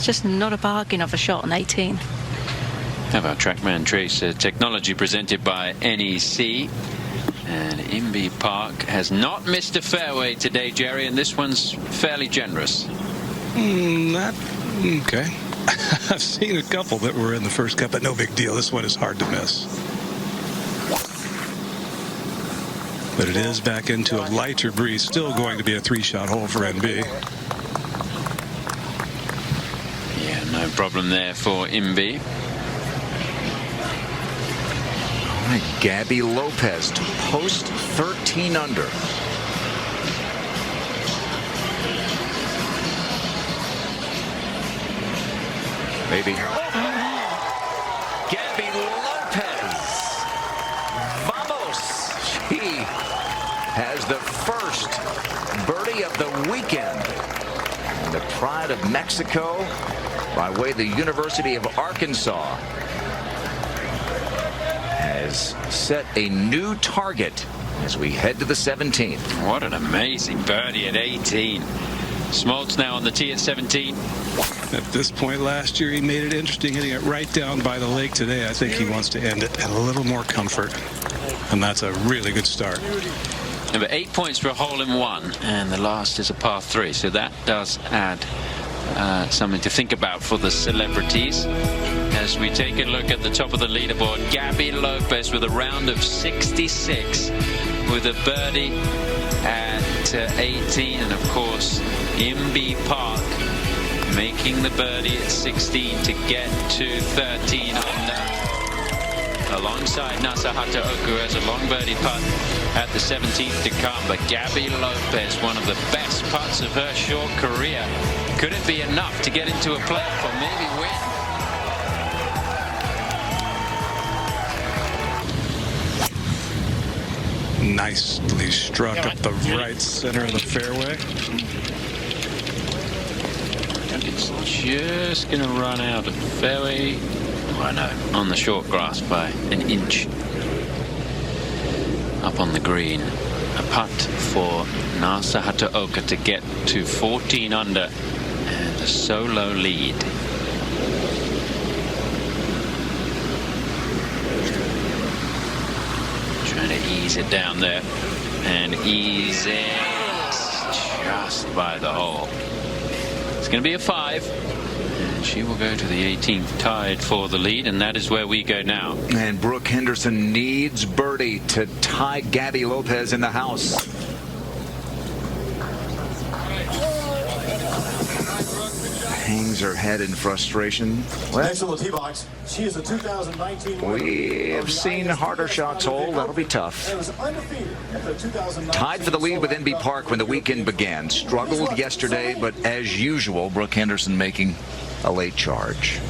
just not a bargain of a shot on 18.
How about TrackMan Trace technology presented by NEC? And Inbee Park has not missed a fairway today, Jerry, and this one's fairly generous.
Okay. I've seen a couple that were in the first cut, but no big deal. This one is hard to miss. But it is back into a lighter breeze. Still going to be a 3-shot hole for NB.
Yeah, no problem there for Inbee.
Gabby Lopez to post 13 under. Maybe. Gabby Lopez. Vamos. She has the first birdie of the weekend. And the pride of Mexico by way of the University of Arkansas has set a new target as we head to the 17th.
What an amazing birdie at 18. Smoltz now on the tee at 17.
At this point last year, he made it interesting, hitting it right down by the lake. Today, I think he wants to end it at a little more comfort, and that's a really good start.
Number 8 points for a hole-in-one, and the last is a par 3, so that does add something to think about for the celebrities. As we take a look at the top of the leaderboard, Gabby Lopez with a round of 66 with a birdie at 18, and of course Inbee Park making the birdie at 16 to get to 13 under. Alongside Nasa Hataoku has a long birdie putt at the 17th to come, but Gabby Lopez, one of the best putts of her short career. Could it be enough to get into a playoff or maybe win?
Nicely struck up the right center of the fairway.
It's just going to run out of fairway. Oh no, on the short grass by an inch. Up on the green. A putt for Nasa Hataoka to get to 14 under and a solo lead. Trying to ease it down there and ease it just by the hole. It's going to be a 5. And she will go to the 18th tied for the lead, and that is where we go now.
And Brooke Henderson needs birdie to tie Gabby Lopez in the house. Hangs her head in frustration.
Next on the tee box, she is a 2019
We have seen harder shots hole. That'll be tough. Tied for the lead with Inbee Park when the weekend began. Struggled yesterday, but as usual, Brooke Henderson making a late charge.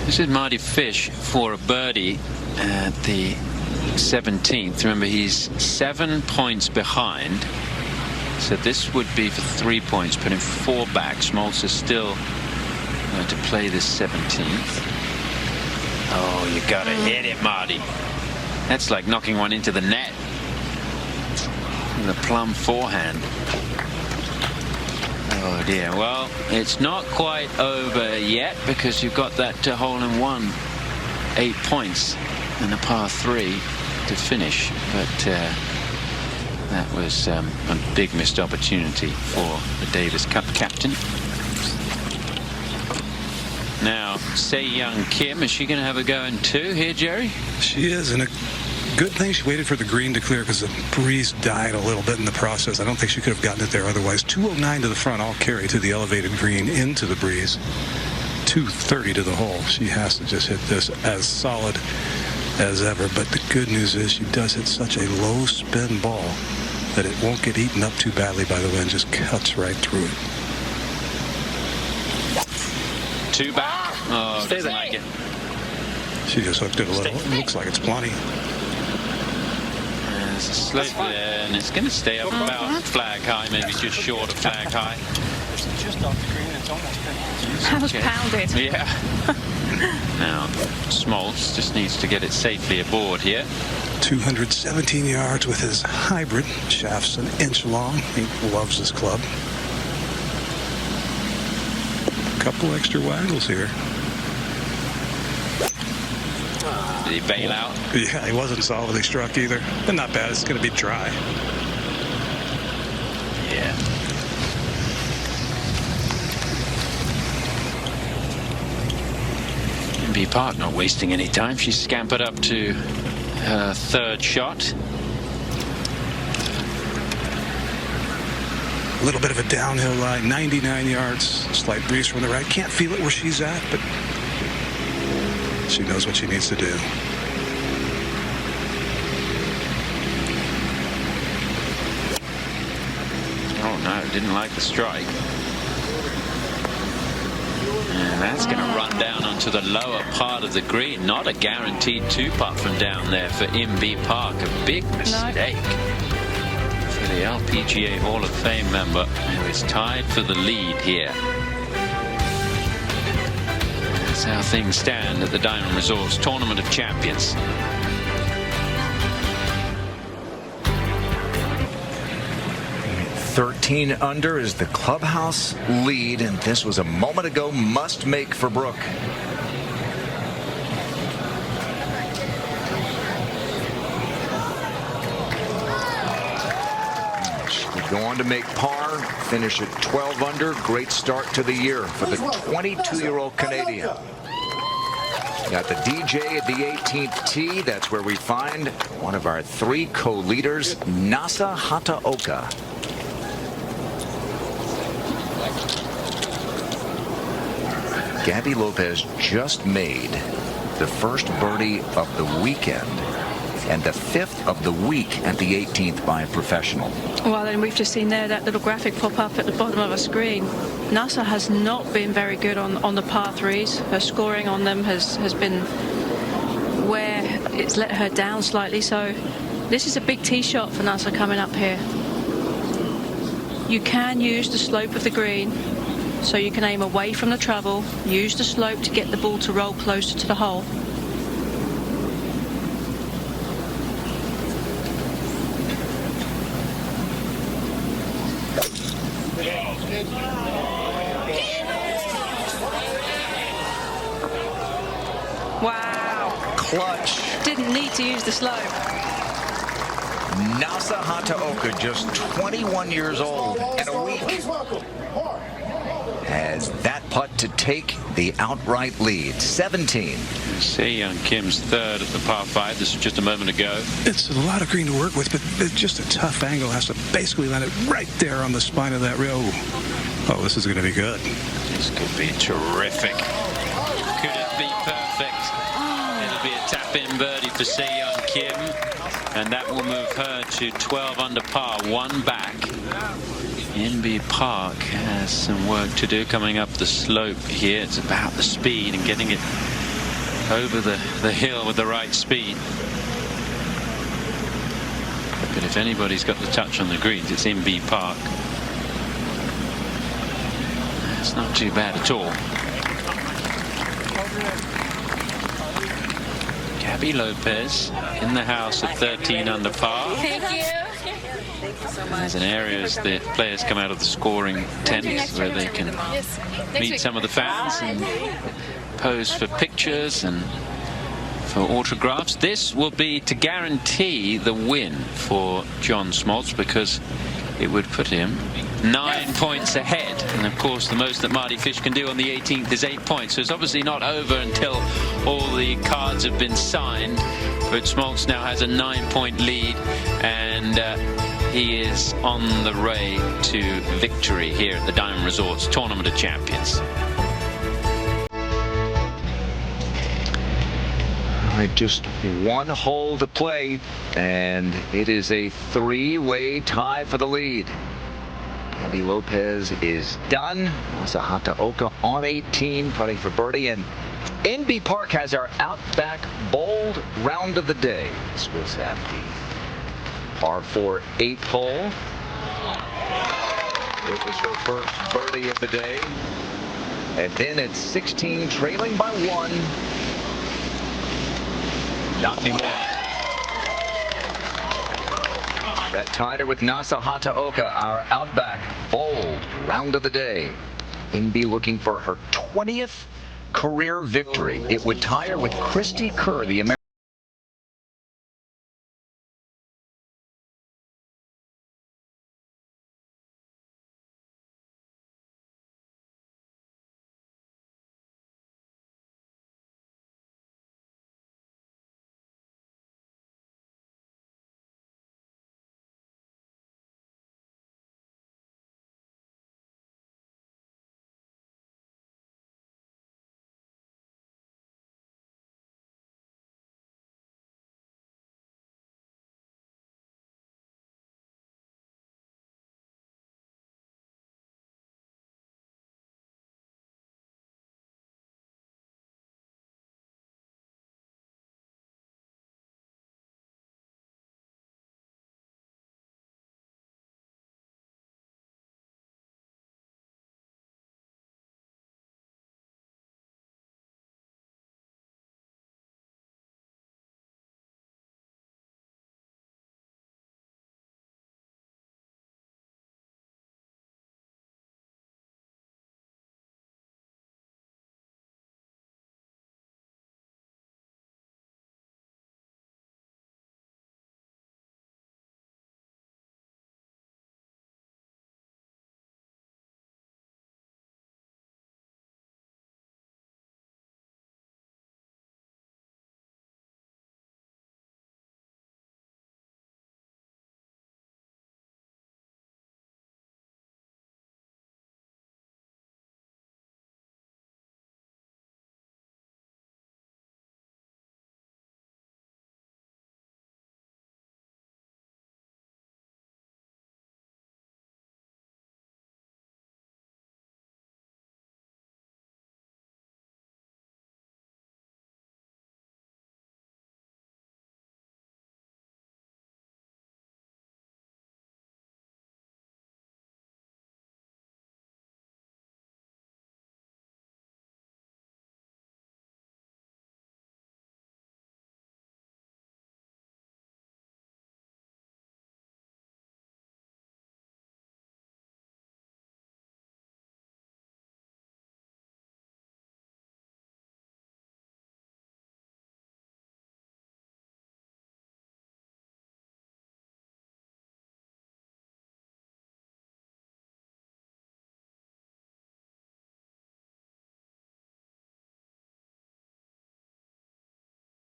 This is Marty Fish for a birdie at the 17th. Remember, he's 7 points behind. So this would be for 3 points, putting 4 back. Smoltz is still going to play this 17th. Oh, you got to hit it, Marty. That's like knocking one into the net. The plumb forehand. Oh dear. Well, it's not quite over yet because you've got that hole-in-one, 8 points and a par 3. to finish, but that was a big missed opportunity for the Davis Cup captain. Now, Se-Young Kim, is she going to have a go in two here, Jerry?
She is, and a good thing she waited for the green to clear because the breeze died a little bit in the process. I don't think she could have gotten it there otherwise. 209 to the front, all carry to the elevated green into the breeze. 230 to the hole. She has to just hit this as solid as ever. But the good news is she does hit such a low spin ball that it won't get eaten up too badly by the wind. Just cuts right through it.
Two back. Oh,
Stay
doesn't
there.
like it.
She just hooked it a little. It looks like it's plenty.
There's a slope there, and it's going to stay up about flag high, maybe just short of flag high.
It's just off the green. It's almost finished.
That was pounded.
Yeah. Now, Smoltz just needs to get it safely aboard here.
217 yards with his hybrid. Shaft's an inch long. He loves this club. Couple extra waggles here.
Did he bail out?
Yeah, he wasn't solidly struck either. But not bad. It's going to be dry.
Yeah. B Park not wasting any time. She's scampered up to her third shot.
A little bit of a downhill lie, 99 yards. Slight breeze from the right. Can't feel it where she's at, but she knows what she needs to do.
Oh no, didn't like the strike. And that's going to run down onto the lower part of the green. Not a guaranteed two-putt from down there for MB Park. A big mistake for the LPGA Hall of Fame member, who is tied for the lead here. That's how things stand at the Diamond Resorts Tournament of Champions.
Thirteen under is the clubhouse lead, and this was a moment ago must make for Brooke. She would go on to make par, finish at 12 under. Great start to the year for the 22-year-old Canadian. Got the DJ at the 18th tee. That's where we find one of our three co-leaders, Nasa Hataoka. Gabby Lopez just made the first birdie of the weekend and the fifth of the week at the 18th by a professional.
Well, then we've just seen there that little graphic pop up at the bottom of our screen. NASA has not been very good on the par threes. Her scoring on them has been where it's let her down slightly. So this is a big tee shot for NASA coming up here. You can use the slope of the green, so you can aim away from the trouble, use the slope to get the ball to roll closer to the hole. Wow.
Clutch.
Didn't need to use the slope.
Nasa Hataoka, just 21 years old and a week, has that putt to take the outright lead. 17.
Se-Young Kim's third at the par 5. This was just a moment ago.
It's a lot of green to work with, but it's just a tough angle. Has to basically land it right there on the spine of that rail. Oh, this is going to be good.
This could be terrific. Could it be perfect? It'll be a tap-in birdie for Se-Young Kim, and that will move her to 12 under par, one back. MB Park has some work to do coming up the slope here. It's about the speed and getting it over the hill with the right speed. But if anybody's got the touch on the greens, it's MB Park. It's not too bad at all. Gabby Lopez in the house at 13 under par.
Thank you.
There's an area as the players come out of the scoring tents where they can meet some of the fans and pose for pictures and for autographs. This will be to guarantee the win for John Smoltz, because it would put him 9 points ahead. And of course, the most that Marty Fish can do on the 18th is 8 points. So it's obviously not over until all the cards have been signed. But Smoltz now has a 9-point lead, and he is on the way to victory here at the Diamond Resorts Tournament of Champions.
All right, just one hole to play, and it is a three-way tie for the lead. Andy Lopez is done. Masahata Oka on 18, putting for birdie, and NB Park has our Outback Bold round of the day. This was at the par 4 8th hole. It was her first birdie of the day. And then at 16, trailing by 1. Not anymore. That tied her with Masahata Oka, our Outback Bold round of the day. NB looking for her 20th career victory. It would tie her with Christy Kerr, the American.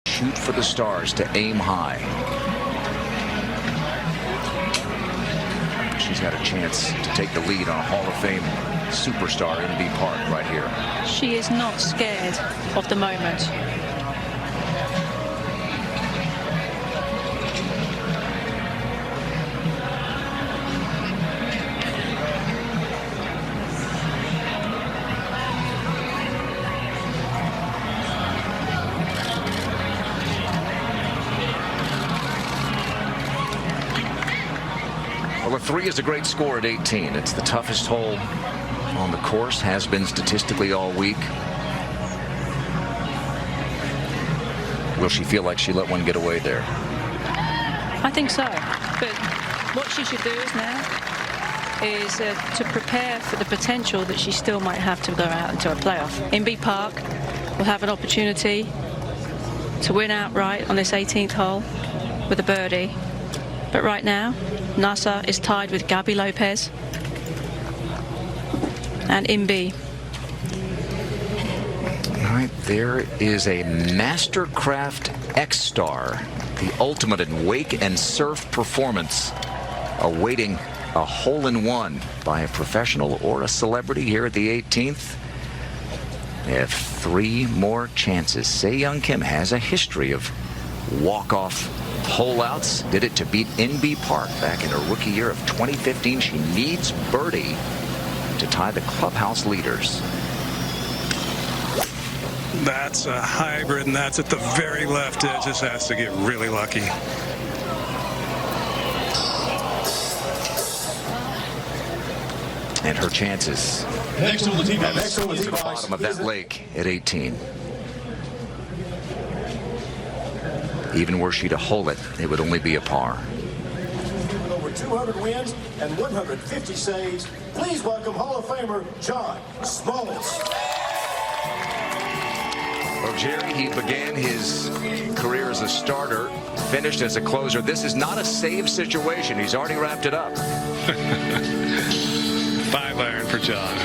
Shoot for the stars to aim high. She's got a chance to take the lead on a Hall of Fame superstar NB Park right here.
She is not scared of the moment.
Well, a 3 is a great score at 18. It's the toughest hole on the course, has been statistically all week. Will she feel like she let one get away there?
I think so. But what she should do now is to prepare for the potential that she still might have to go out into a playoff. NB Park will have an opportunity to win outright on this 18th hole with a birdie. But right now, Nasa is tied with Gabi Lopez and Imbi.
All right, there is a Mastercraft X-Star, the ultimate in wake and surf performance, awaiting a hole-in-one by a professional or a celebrity here at the 18th. They have 3 more chances. Se-Young Kim has a history of walk-off hole-outs. Did it to beat Inbee Park back in her rookie year of 2015. She needs birdie to tie the clubhouse leaders.
That's a hybrid, and that's at the very left edge. This has to get really lucky.
And her chances
Next on the tee box.
at the bottom of that lake at 18. Even were she to hole it, it would only be a par.
With over 200 wins and 150 saves, please welcome Hall of Famer John Smoltz.
Well, Jerry, he began his career as a starter, finished as a closer. This is not a save situation. He's already wrapped it up.
5-iron for John.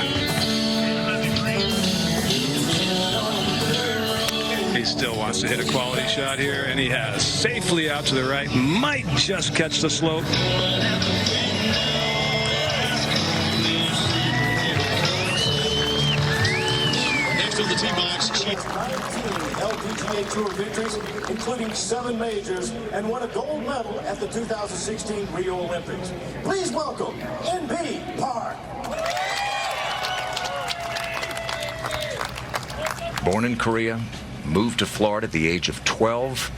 He still wants to hit a quality shot here, and he has. Safely out to the right. Might just catch the slope.
Next on the tee box, 19 LPGA Tour victories, including 7 majors, and won a gold medal at the 2016 Rio Olympics. Please welcome Inbee Park.
Born in Korea, moved to Florida at the age of 12,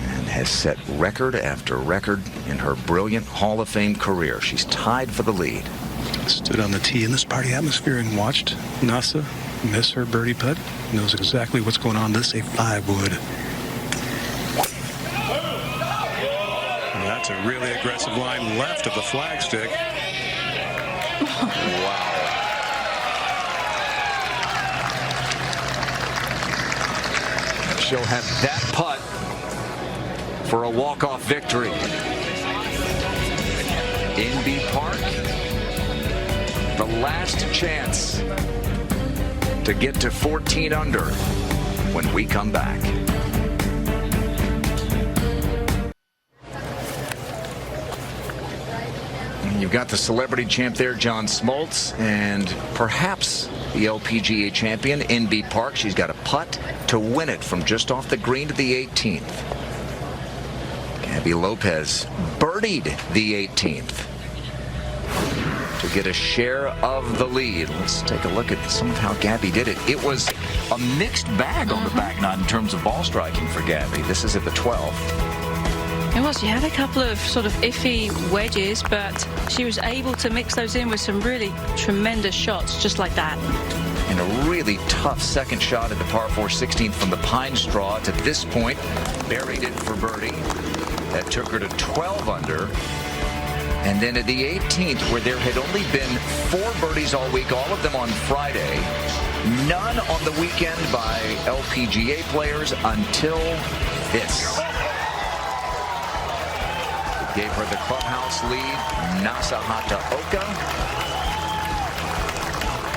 and has set record after record in her brilliant Hall of Fame career. She's tied for the lead.
Stood on the tee in this party atmosphere and watched Nasa miss her birdie putt. Knows exactly what's going on. This is a 5-wood. And that's a really aggressive line left of the flagstick.
Wow. She'll have that putt for a walk-off victory. Inbee Park, the last chance to get to 14 under when we come back. You've got the celebrity champ there, John Smoltz, and perhaps the LPGA champion, Inbee Park. She's got a putt to win it from just off the green to the 18th. Gabi Lopez birdied the 18th to get a share of the lead. Let's take a look at some of how Gabi did it. It was a mixed bag on the back nine in terms of ball striking for Gabi. This is at the 12th.
It was. She had a couple of sort of iffy wedges, but she was able to mix those in with some really tremendous shots, just like that.
And a really tough second shot at the par 4 16th from the pine straw. To this point, buried it for birdie. That took her to 12 under. And then at the 18th, where there had only been 4 birdies all week, all of them on Friday, none on the weekend by LPGA players until this. Gave her the clubhouse lead. Nasa Hataoka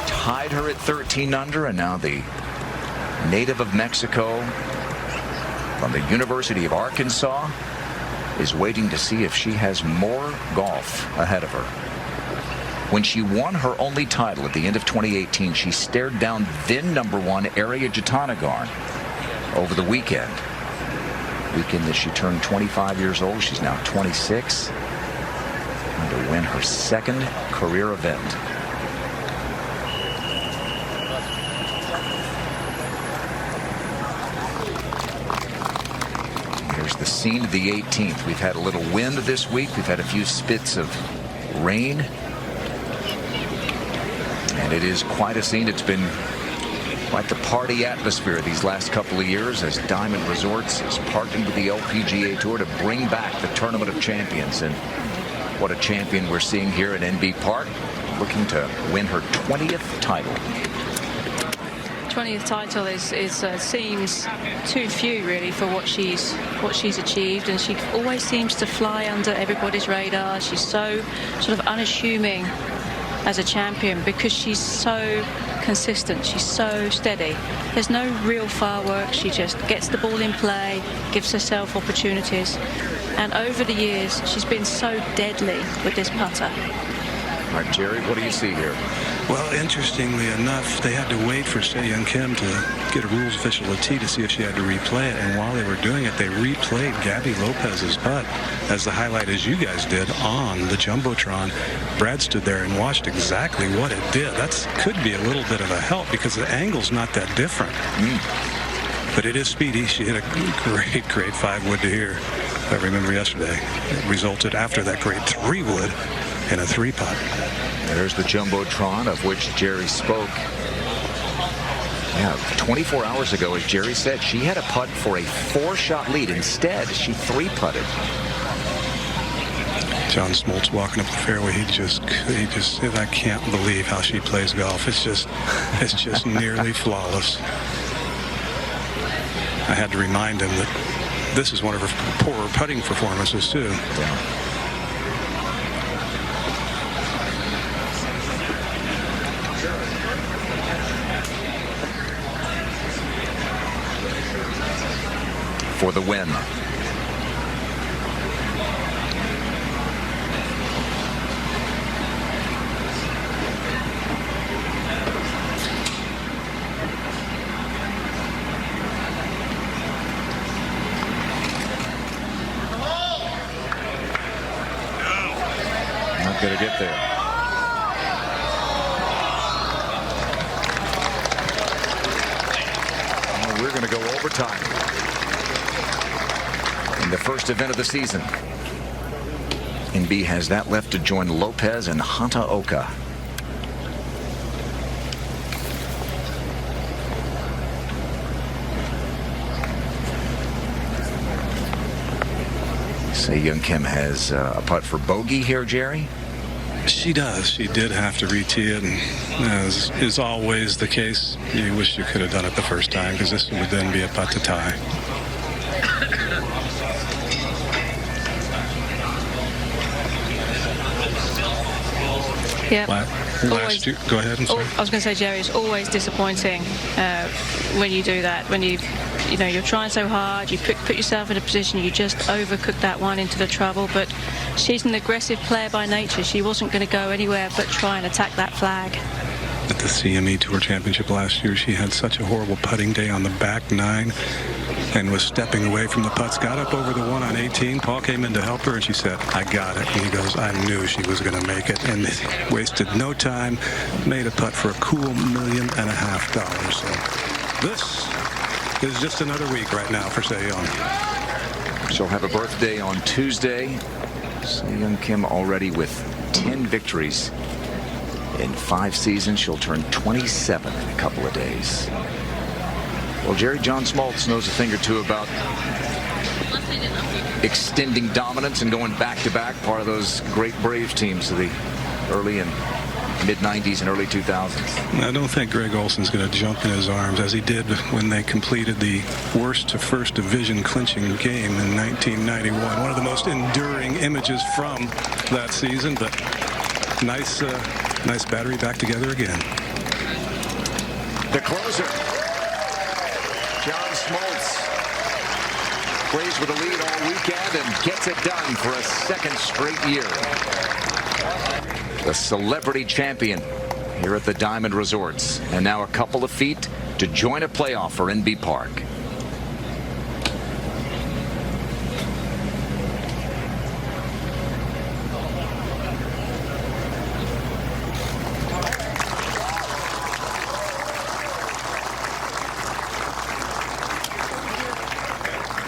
tied her at 13 under, and now the native of Mexico from the University of Arkansas is waiting to see if she has more golf ahead of her. When she won her only title at the end of 2018, she stared down then #1 Ariya Jutanugarn over the weekend that she turned 25 years old. She's now 26, and to win her 2nd career event. Here's the scene of the 18th. We've had a little wind this week. We've had a few spits of rain, and it is quite a scene. It's been quite the party atmosphere these last couple of years as Diamond Resorts has partnered with the LPGA Tour to bring back the Tournament of Champions. And what a champion we're seeing here at Inbee Park, looking to win her 20th title.
20th title seems too few really for what she's achieved, and she always seems to fly under everybody's radar. She's so sort of unassuming as a champion because she's so consistent, she's so steady. There's no real fireworks. She just gets the ball in play, gives herself opportunities, and over the years she's been so deadly with this putter.
All right, Jerry, what do you see here?
Well, interestingly enough, they had to wait for Se-Young Kim to get a rules official a tee to see if she had to replay it. And while they were doing it, they replayed Gabby Lopez's putt as the highlight, as you guys did, on the Jumbotron. Brad stood there and watched exactly what it did. That could be a little bit of a help because the angle's not that different. But it is speedy. She hit a great 5-wood to here. I remember yesterday. It resulted after that great 3-wood in a 3-putt.
There's the Jumbotron of which Jerry spoke. Yeah, 24 hours ago, as Jerry said, she had a putt for a 4-shot lead. Instead, she 3-putted.
John Smoltz walking up the fairway, he just said, I can't believe how she plays golf. It's just nearly flawless. I had to remind him that this is one of her poorer putting performances too.
Yeah. For the win. Not going to get there. Well, we're going to go overtime. The first event of the season. NB has that left to join Lopez and Hataoka. Se-Young Kim has a putt for bogey here, Jerry.
She does. She did have to re-tee it, and as is always the case, you wish you could have done it the first time because this would then be a putt to tie.
Yeah.
Go ahead. I'm sorry.
I was going to say, Jerry, it's always disappointing when you do that. When you're trying so hard, you put yourself in a position, you just overcook that one into the trouble. But she's an aggressive player by nature. She wasn't going to go anywhere but try and attack that flag.
At the CME Tour Championship last year, she had such a horrible putting day on the back 9 and was stepping away from the putts, got up over the one on 18. Paul came in to help her, and she said, I got it. And he goes, I knew she was going to make it. And wasted no time, made a putt for a cool $1.5 million. So this is just another week right now for Se-Young.
She'll have a birthday on Tuesday. Se-Young Kim already with 10 victories. In 5 seasons, she'll turn 27 in a couple of days. Well, Jerry, John Smoltz knows a thing or two about extending dominance and going back-to-back, part of those great Braves teams of the early and mid-90s and early 2000s.
I don't think Greg Olson's going to jump in his arms as he did when they completed the worst to first division clinching game in 1991. One of the most enduring images from that season, but nice battery back together again.
The closer, John Smoltz, plays with a lead all weekend and gets it done for a second straight year. The celebrity champion here at the Diamond Resorts, and now a couple of feet to join a playoff for NB Park.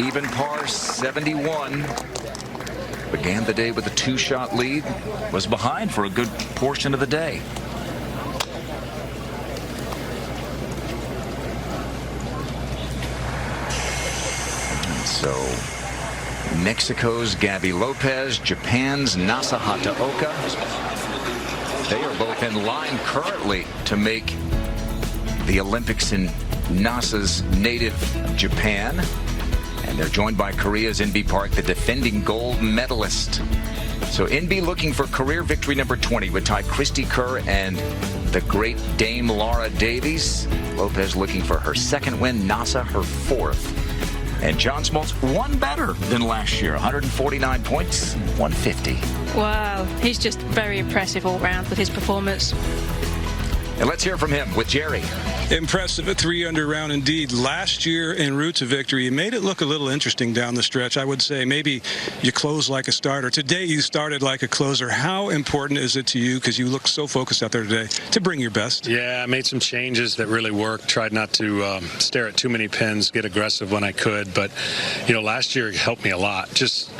Even par 71. Began the day with a 2-shot lead. Was behind for a good portion of the day. And so Mexico's Gabby Lopez, Japan's Nasa Hataoka. They are both in line currently to make the Olympics in NASA's native Japan. And they're joined by Korea's In-B Park, the defending gold medalist. So In-B looking for career victory number 20 would tie Christy Kerr and the great Dame Laura Davies. Lopez looking for her second win, NASA her fourth. And John Smoltz one better than last year, 149 points, 150.
Wow, he's just very impressive all round with his performance.
And let's hear from him with Jerry.
Impressive, a 3-under round indeed. Last year en route to victory, you made it look a little interesting down the stretch. I would say maybe you closed like a starter. Today you started like a closer. How important is it to you, because you look so focused out there today, to bring your best?
Yeah, I made some changes that really worked. Tried not to stare at too many pins, get aggressive when I could. But, you know, last year helped me a lot. Just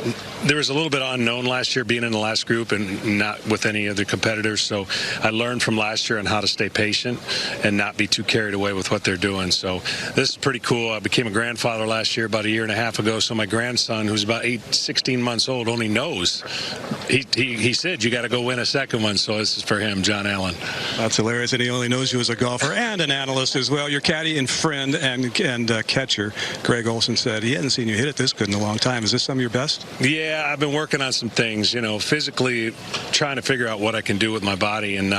there was a little bit of unknown last year being in the last group and not with any other competitors. So I learned from last year on how to stay patient and not be too carried away with what they're doing. So this is pretty cool. I became a grandfather last year, about a year and a half ago. So my grandson, who's about 16 months old, only knows. He said, you got to go win a second one. So this is for him, John Allen.
That's hilarious. And he only knows you as a golfer and an analyst as well. Your caddy and friend and catcher, Greg Olson, said he hadn't seen you hit it this good in a long time. Is this some of your best?
Yeah, I've been working on some things, you know, physically trying to figure out what I can do with my body. And,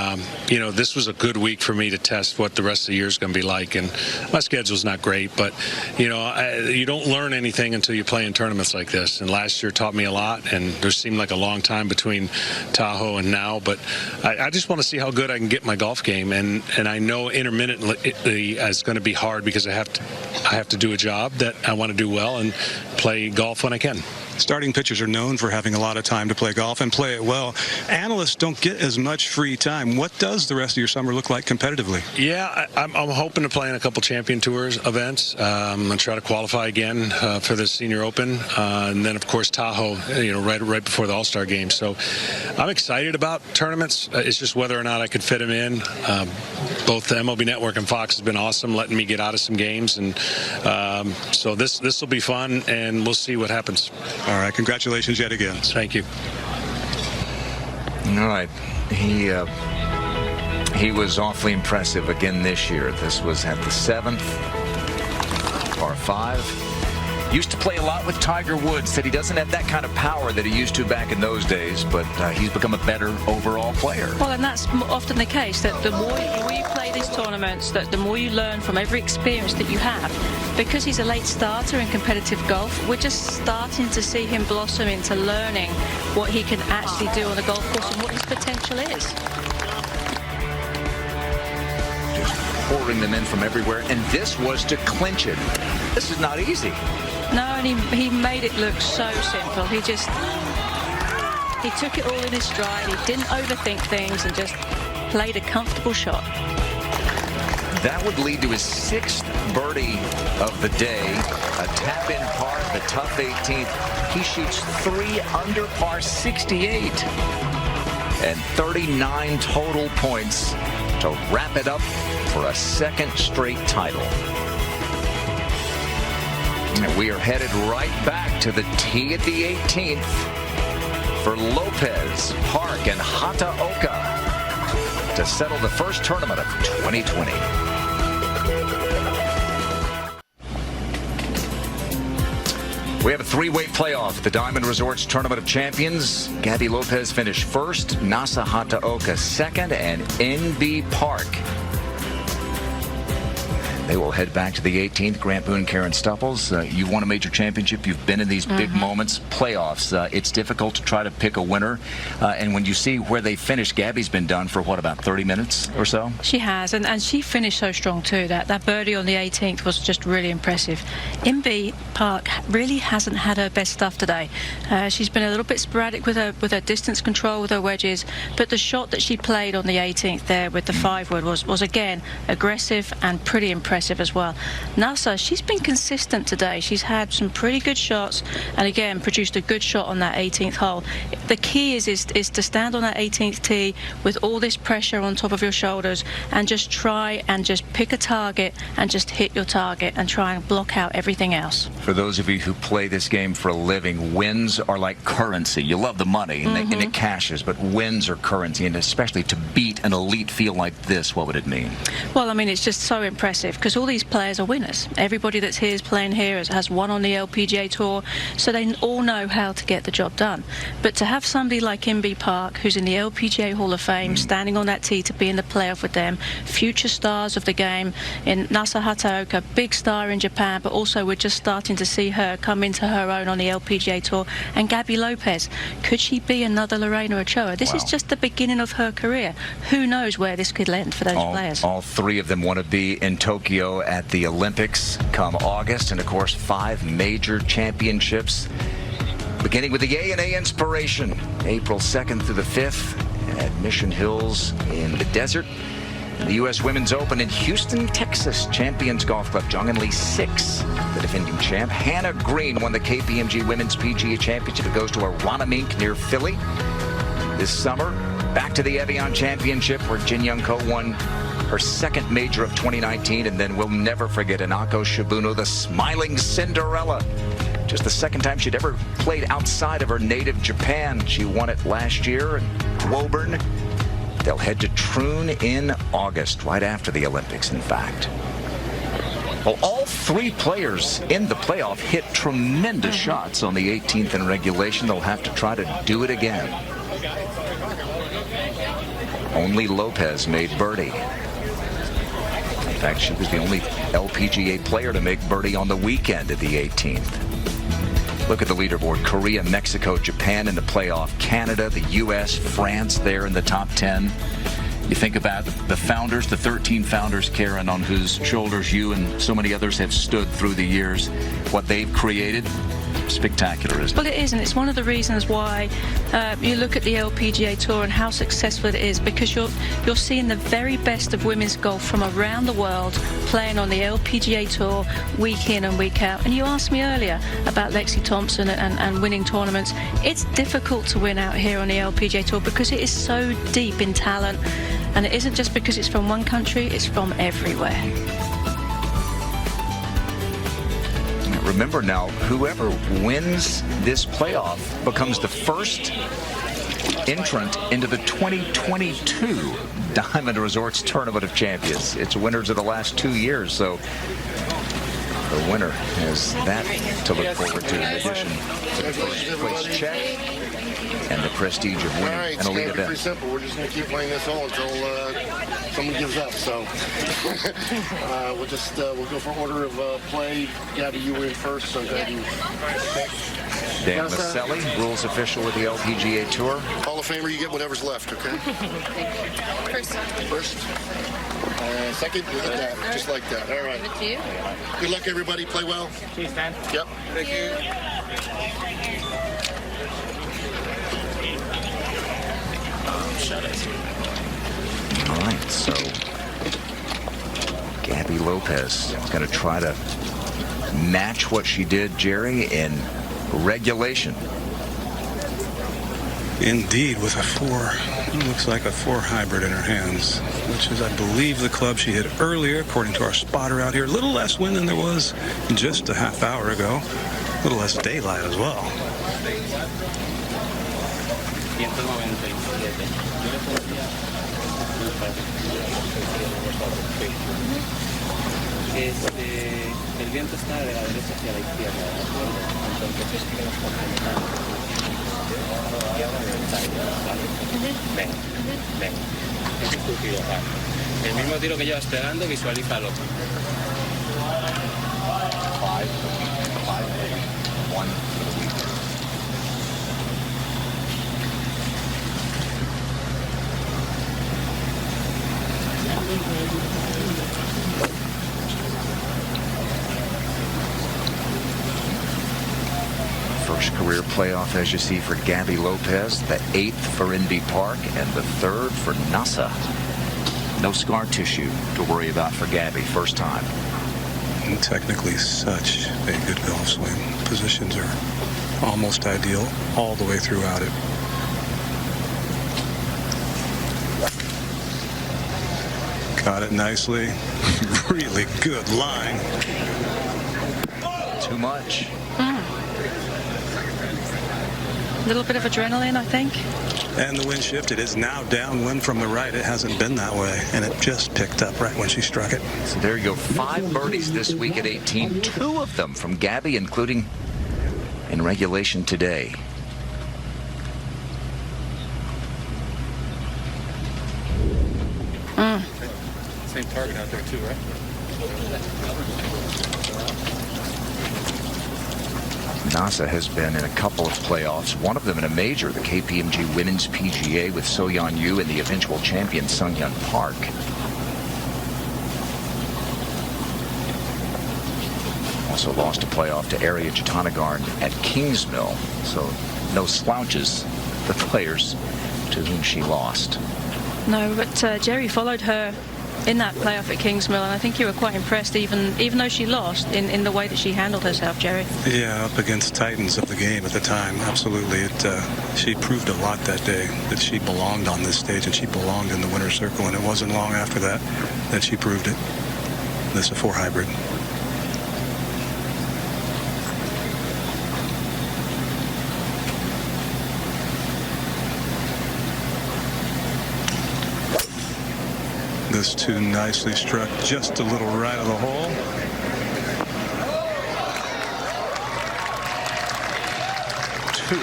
you know, this was a good week for me to test what the rest of the year is going to be like. And my schedule's not great, but, you know, you don't learn anything until you play in tournaments like this. And last year taught me a lot, and there seemed like a long time between Tahoe and now. But I just want to see how good I can get my golf game. And I know intermittently it's going to be hard because I have to do a job that I want to do well and play golf when I can.
Starting pitchers are known for having a lot of time to play golf and play it well. Analysts don't get as much free time. What does the rest of your summer look like competitively?
Yeah, I'm hoping to play in a couple Champion Tours events. I'm going to try to qualify again for the Senior Open. And then, of course, Tahoe, you know, right before the All-Star game. So I'm excited about tournaments. It's just whether or not I could fit them in. Both the MLB Network and Fox has been awesome letting me get out of some games. And so this will be fun, and we'll see what happens.
All right, congratulations yet again.
Thank you.
All right, he was awfully impressive again this year. This was at the 7th, par 5. Used to play a lot with Tiger Woods. Said he doesn't have that kind of power that he used to back in those days, but he's become a better overall player.
Well, and that's often the case, that the more you play these tournaments, that the more you learn from every experience that you have. Because he's a late starter in competitive golf, we're just starting to see him blossom into learning what he can actually do on the golf course and what his potential is.
Just pouring them in from everywhere, and this was to clinch it. This is not easy.
No, and he made it look so simple. He took it all in his stride. He didn't overthink things and just played a comfortable shot.
That would lead to his 6th birdie of the day, a tap-in par, the tough 18th. He shoots 3 under par 68 and 39 total points to wrap it up for a 2nd straight title. And we are headed right back to the tee at the 18th for Lopez, Park, and Hataoka to settle the first tournament of 2020. We have a 3-way playoff. The Diamond Resorts Tournament of Champions. Gabby Lopez finished first, Nasa Hataoka second, and In-B Park. They will head back to the 18th. Grant Boone, Karen Stupples, you've won a major championship. You've been in these big moments, playoffs. It's difficult to try to pick a winner. And when you see where they finished, Gabby's been done for, what, about 30 minutes or so?
She has, and she finished so strong too. That birdie on the 18th was just really impressive. In-B Park really hasn't had her best stuff today. She's been a little bit sporadic with her distance control, with her wedges, but the shot that she played on the 18th there with the 5-wood was again aggressive and pretty impressive. impressive as well. Nasa, she's been consistent today. She's had some pretty good shots, and again produced a good shot on that 18th hole. The key is to stand on that 18th tee with all this pressure on top of your shoulders and just try and just pick a target and just hit your target and try and block out everything else.
For those of you who play this game for a living, wins are like currency. You love the money and it cashes, but wins are currency, and especially to beat an elite field like this, what would it mean?
Well, I mean, it's just so impressive because all these players are winners. Everybody that's here is playing here has won on the LPGA Tour, so they all know how to get the job done. But to have somebody like Inbee Park, who's in the LPGA Hall of Fame, standing on that tee to be in the playoff with them, future stars of the game in Nasa Hataoka, big star in Japan, but also we're just starting to see her come into her own on the LPGA Tour. And Gabby Lopez, could she be another Lorena Ochoa? This is just the beginning of her career. Who knows where this could land for those players?
All three of them want to be in Tokyo at the Olympics come August, and of course 5 major championships, beginning with the A&A Inspiration, April 2nd through the 5th at Mission Hills in the desert. The U.S. Women's Open in Houston, Texas. Champions Golf Club, Jong In-lee 6, the defending champ. Hannah Green won the KPMG Women's PGA Championship. It goes to Aronimink near Philly. This summer, back to the Evian Championship, where Jin Young Ko won her 2nd major of 2019. And then we'll never forget Inako Shibuno, the smiling Cinderella. Just the 2nd time she'd ever played outside of her native Japan. She won it last year in Woburn. They'll head to Troon in August, right after the Olympics, in fact. Well, all 3 players in the playoff hit tremendous shots on the 18th in regulation. They'll have to try to do it again. Only Lopez made birdie. In fact, she was the only LPGA player to make birdie on the weekend at the 18th. Look at the leaderboard. Korea, Mexico, Japan in the playoff. Canada, the U.S., France there in the top 10. You think about the founders, the 13 founders, Karen, on whose shoulders you and so many others have stood through the years. What they've created, spectacular, isn't it?
Well, it is, and it's one of the reasons why you look at the LPGA Tour and how successful it is, because you're seeing the very best of women's golf from around the world playing on the LPGA Tour week in and week out. And you asked me earlier about Lexi Thompson and winning tournaments. It's difficult to win out here on the LPGA Tour because it is so deep in talent, and it isn't just because it's from one country, it's from everywhere.
Remember now, whoever wins this playoff becomes the first entrant into the 2022 Diamond Resorts Tournament of Champions. It's winners of the last 2 years, so the winner has that to look forward to, in addition to the first place check and the prestige of winning an elite event.
Pretty simple. We're just going to keep playing this hole until someone gives up. So we'll go for order of play. Gabby, you were in first, so Gabby.
Dan Maselli, rules official with the LPGA Tour.
Hall of Famer, you get whatever's left, okay? First. Second, like that, just like that. All right. Good luck, everybody. Play well.
Cheers, Dan.
Yep.
Thank you.
All right, so Gabby Lopez is going to try to match what she did, Jerry, in regulation.
Indeed, with a 4. It looks like a 4 hybrid in her hands, which is, I believe, the club she hit earlier, according to our spotter out here. A little less wind than there was just a half hour ago. A little less daylight as well.
El viento está de la derecha hacia la izquierda, ¿de acuerdo? Entonces es que nos complementamos. Y ahora ¿vale? Venga, venga. Ese es tu tiro, vale. El mismo tiro que llevas pegando, visualízalo. 5,
1. First career playoff, as you see, for Gabby Lopez, the 8th for Inbee Park, and the 3rd for Nasa. No scar tissue to worry about for Gabby, first time.
And technically such a good golf swing. Positions are almost ideal all the way throughout it. Got it nicely. Really good line.
Too much.
A little bit of adrenaline, I think.
And the wind shifted. It's now downwind from the right. It hasn't been that way. And it just picked up right when she struck it.
So there you go. 5 birdies this week at 18. 2 of them from Gabby, including in regulation today.
Same target out there too, right?
Nasa has been in a couple of playoffs, one of them in a major, the KPMG Women's PGA with So-Yeon Yu and the eventual champion Sunghyun Park. Also lost a playoff to Arya Jatanagarn at Kingsmill, so no slouches, the players to whom she lost.
No, but Jerry followed her in that playoff at Kingsmill, and I think you were quite impressed, even though she lost, in the way that she handled herself, Jerry.
Yeah, up against titans of the game at the time. Absolutely. She proved a lot that day that she belonged on this stage and she belonged in the winner's circle, and it wasn't long after that she proved it. This is a 4 hybrid. This 2 nicely struck just a little right of the hole.
Two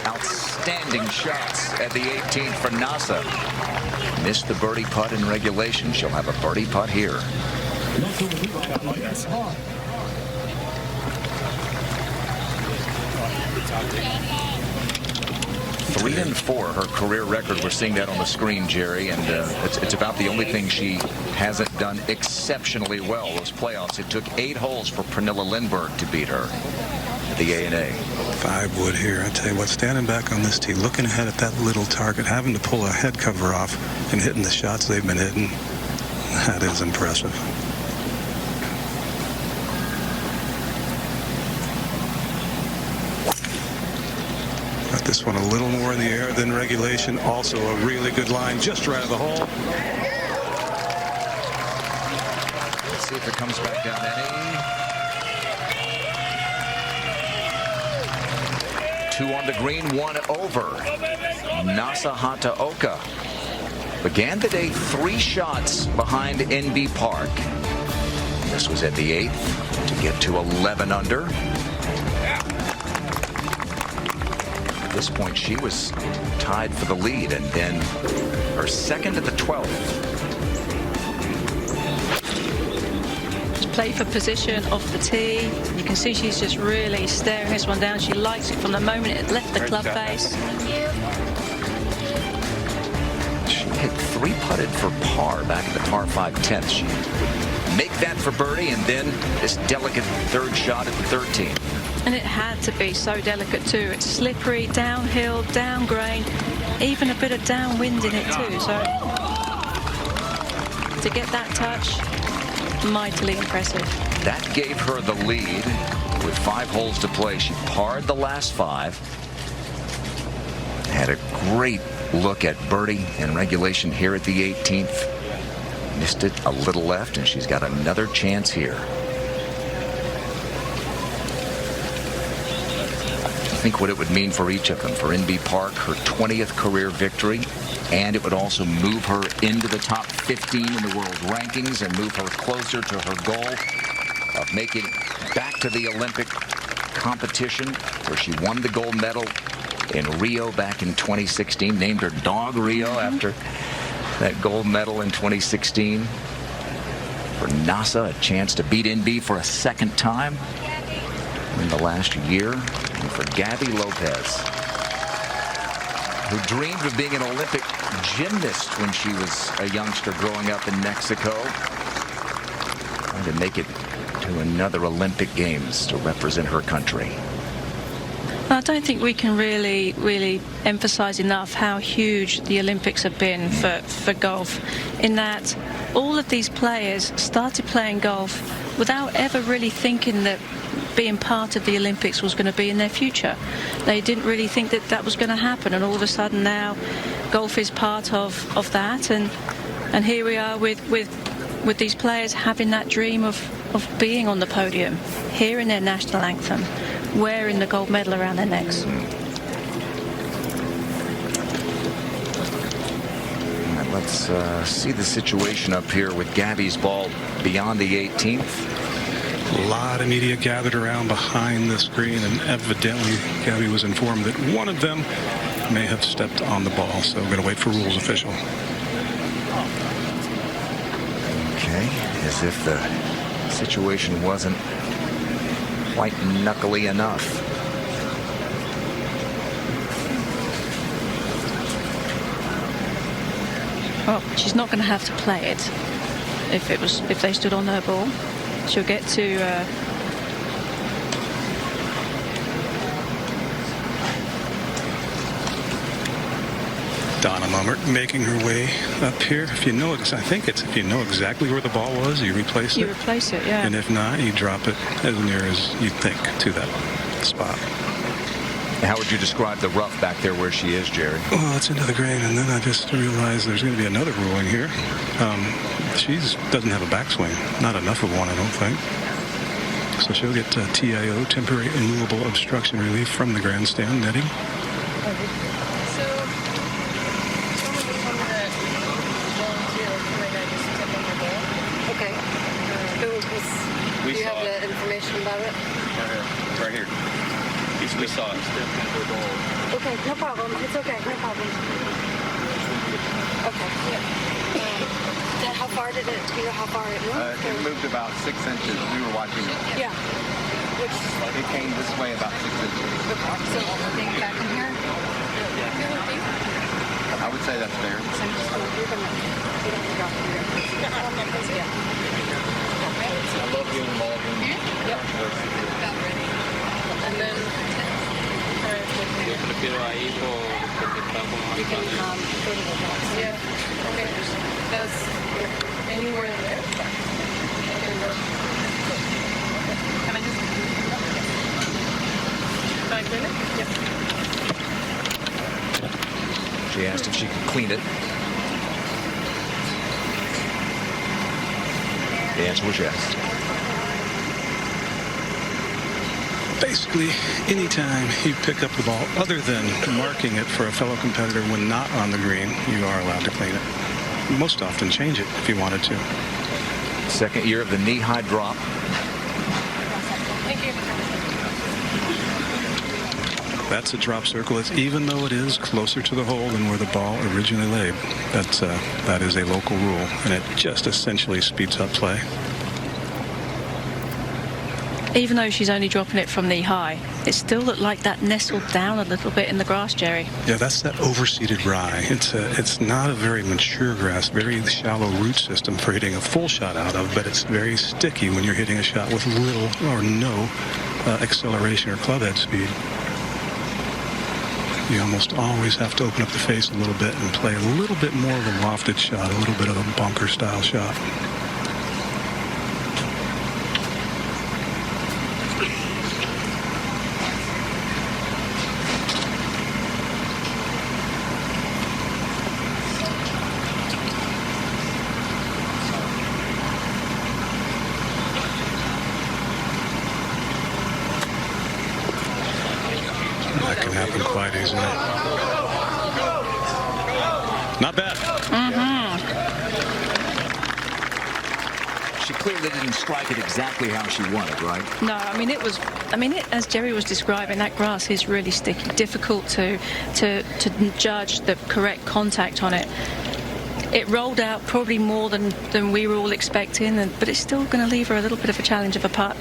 outstanding shots at the 18th for Nasa. Missed the birdie putt in regulation. She'll have a birdie putt here. 3 and 4, her career record. We're seeing that on the screen, Jerry, and it's about the only thing she hasn't done exceptionally well. Those playoffs, it took 8 holes for Pernilla Lindbergh to beat her at the A&A.
5 wood here. I tell you what, standing back on this tee, looking ahead at that little target, having to pull a head cover off and hitting the shots they've been hitting, that is impressive. This one a little more in the air than regulation. Also a really good line just right of the hole.
Let's see if it comes back down any. 2 on the green, 1 over. Nasa Hataoka began the day 3 shots behind NB Park. This was at the 8th to get to 11 under. At this point, she was tied for the lead, and then her second at the 12th.
Just play for position off the tee. You can see she's just really staring this one down. She likes it from the moment it left the club face.
She hit 3 putted for par back at the par 5 10th. She would make that for birdie, and then this delicate 3rd shot at the 13th.
And it had to be so delicate too. It's slippery, downhill, down grain, even a bit of downwind in it too. So to get that touch, mightily impressive.
That gave her the lead with 5 holes to play. She parred the last 5. Had a great look at birdie in regulation here at the 18th. Missed it a little left, and she's got another chance here. Think what it would mean for each of them. For NB Park, her 20th career victory, and it would also move her into the top 15 in the world rankings and move her closer to her goal of making back to the Olympic competition, where she won the gold medal in Rio back in 2016, named her dog Rio after that gold medal in 2016. For Nasa, a chance to beat NB for a 2nd time in the last year. And for Gabby Lopez, who dreamed of being an Olympic gymnast when she was a youngster growing up in Mexico, trying to make it to another Olympic Games to represent her country.
I don't think we can really emphasize enough how huge the Olympics have been for golf, in that all of these players started playing golf without ever really thinking that being part of the Olympics was going to be in their future. They didn't really think that that was going to happen, and all of a sudden now golf is part of that, and here we are with these players having that dream of being on the podium, hearing their national anthem, wearing the gold medal around their necks.
Let's see the situation up here with Gabby's ball beyond the 18th.
A lot of media gathered around behind the screen, and evidently Gabby was informed that one of them may have stepped on the ball, so we're going to wait for rules official.
Okay, as if the situation wasn't quite knuckly enough.
Well, she's not going to have to play it if they stood on her ball. She'll get to
Donna Mummert making her way up here. If you know, I think it's if you know exactly where the ball was, you replace it.
You replace it, yeah.
And if not, you drop it as near as you think to that spot.
How would you describe the rough back there where she is, Jerry?
Well, it's into the grain, and then I just realized there's going to be another ruling here. She doesn't have a backswing. Not enough of one, I don't think. So she'll get TIO, temporary immovable obstruction relief from the grandstand netting.
Okay. Do you have the information about it?
Right here. We saw it.
Okay, no problem. It's okay, no problem. Okay. How far did it? Do you know how far it moved?
It moved about 6 inches. We were watching it.
Yeah.
It came this way about 6 inches.
So everything back in here?
I would say that's fair.
I love being involved in.
Yep. And then.
Yo prefiero ahí porque está como más fácil.
Yeah. Okay. Does anywhere in there? Can I just? 5 minutes? Yep.
She asked if she could clean it. The answer was yes.
Basically, anytime you pick up the ball, other than marking it for a fellow competitor when not on the green, you are allowed to clean it. Most often change it if you wanted to.
Second year of the knee-high drop.
Thank you.
That's a drop circle. It's, even though it is closer to the hole than where the ball originally laid, that is a local rule, and it just essentially speeds up play.
Even though she's only dropping it from knee high, it still looked like that nestled down a little bit in the grass, Jerry.
Yeah, that's that overseeded rye. It's not a very mature grass, very shallow root system for hitting a full shot out of, but it's very sticky when you're hitting a shot with little or no acceleration or club head speed. You almost always have to open up the face a little bit and play a little bit more of a lofted shot, a little bit of a bunker style shot. That can happen quite easily. Not bad.
She clearly didn't strike it exactly how she wanted, right?
No, as Jerry was describing, that grass is really sticky, difficult to judge the correct contact on it. It rolled out probably more than we were all expecting, but it's still going to leave her a little bit of a challenge of a putt.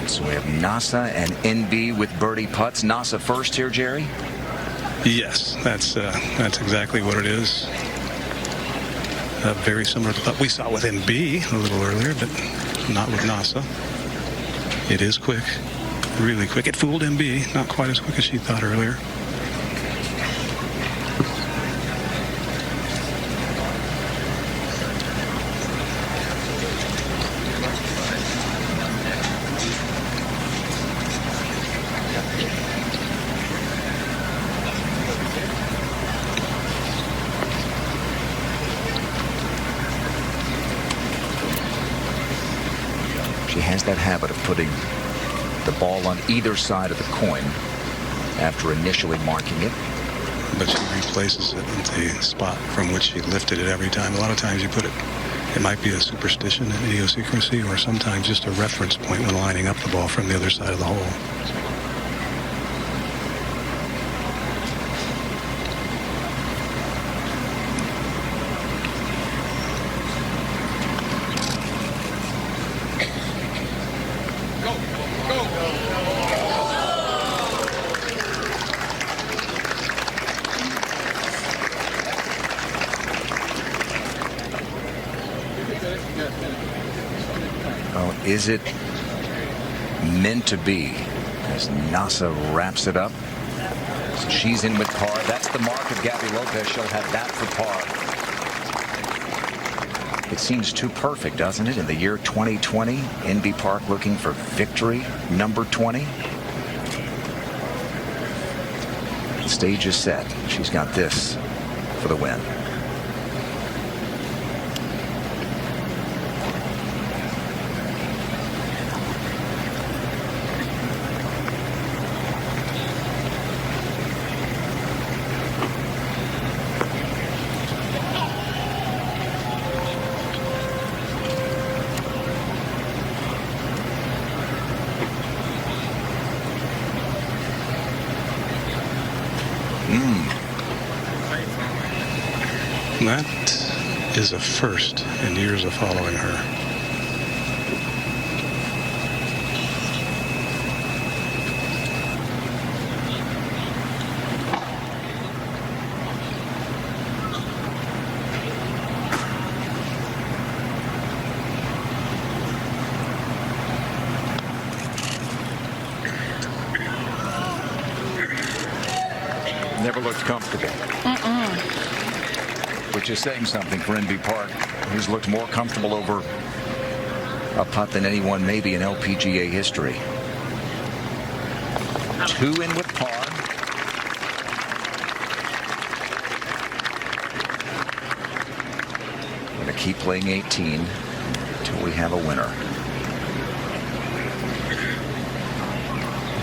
So we have NASA and NB with birdie putts. NASA first here, Jerry?
Yes, that's exactly what it is. Very similar to what we saw with NB a little earlier, but not with NASA. It is quick, really quick. It fooled NB, not quite as quick as she thought earlier.
has that habit of putting the ball on either side of the coin after initially marking it.
But she replaces it at the spot from which she lifted it every time. A lot of times you put it, it might be a superstition, an idiosyncrasy, or sometimes just a reference point when lining up the ball from the other side of the hole.
Is it meant to be as Nasa wraps it up? So she's in with par. That's the mark of Gabby Lopez. She'll have that for par. It seems too perfect, doesn't it? In the year 2020, Inbee Park looking for victory number 20. The stage is set. She's got this for the win.
That is a first in years of following her.
Never looked comfortable. Which is saying something for Inbee Park, who's looked more comfortable over a putt than anyone maybe in LPGA history. 2 in with par. Going to keep playing 18 until we have a winner.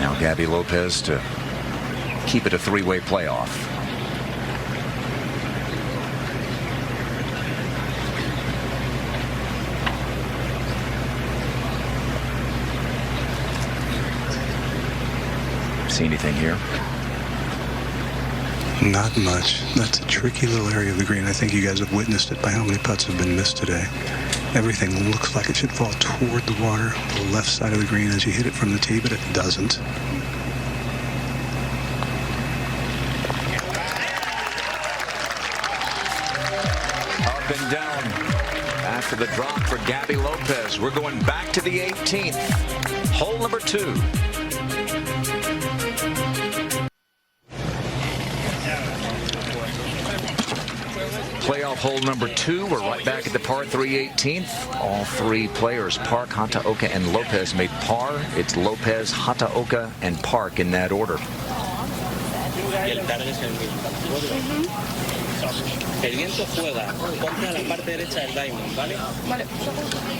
Now Gabby Lopez to keep it a 3-way playoff. See anything here?
Not much. That's a tricky little area of the green. I think you guys have witnessed it by how many putts have been missed today. Everything looks like it should fall toward the water, the left side of the green as you hit it from the tee, but it doesn't.
Up and down after the drop for Gabby Lopez. We're going back to the 18th. Hole number 2. Playoff hole number 2. We're right back at the par 3 18th. All 3 players, Park, Hataoka, and Lopez, made par. It's Lopez, Hataoka, and Park in that order.
El viento juega, ponte a la parte derecha del diamond, ¿vale? Vale.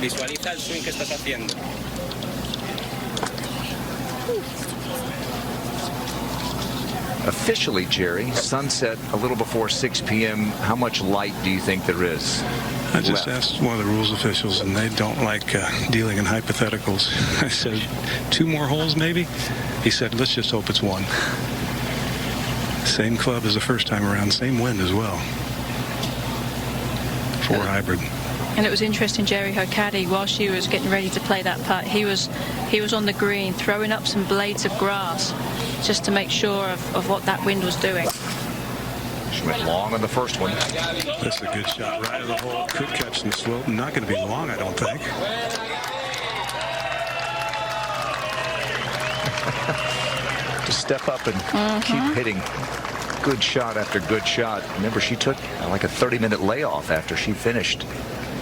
Visualiza el swing que estás haciendo.
Officially, Jerry, sunset a little before 6 p.m. How much light do you think there is?
I just asked one of the rules officials, and they don't like dealing in hypotheticals. I said, 2 more holes maybe? He said, let's just hope it's 1. Same club as the first time around, same wind as well. 4 hybrid.
And it was interesting, Jerry, her caddy, while she was getting ready to play that putt, he was on the green throwing up some blades of grass just to make sure of what that wind was doing.
She went long on the first one.
That's a good shot right of the hole. Could catch some slope. Not going to be long, I don't think.
To step up and keep hitting good shot after good shot. Remember, she took like a 30-minute layoff after she finished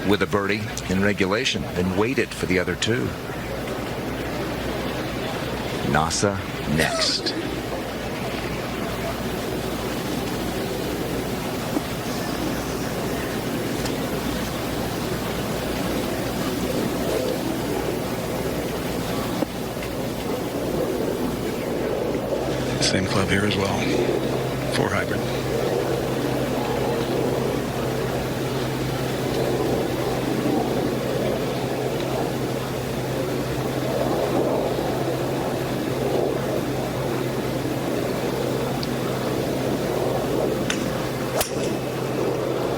with a birdie in regulation, then waited for the other 2. Nasa next.
Same club here as well. 4 hybrid.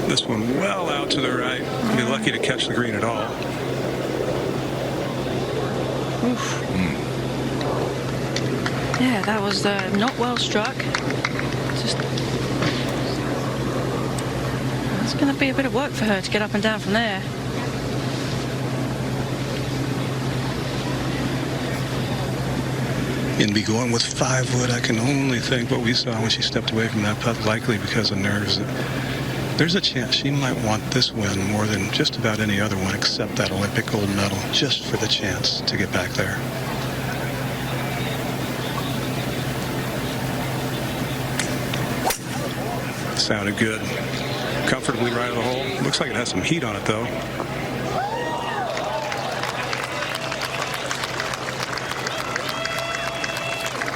This one well out to the right. Be lucky to catch the green at all.
Oof. Yeah, that was not well struck. Just it's going to be a bit of work for her to get up and down from there.
And be going with 5 wood. I can only think what we saw when she stepped away from that putt, likely because of nerves. There's a chance she might want this win more than just about any other one except that Olympic gold medal, just for the chance to get back there. Sounded good. Comfortably right of the hole. Looks like it has some heat on it, though.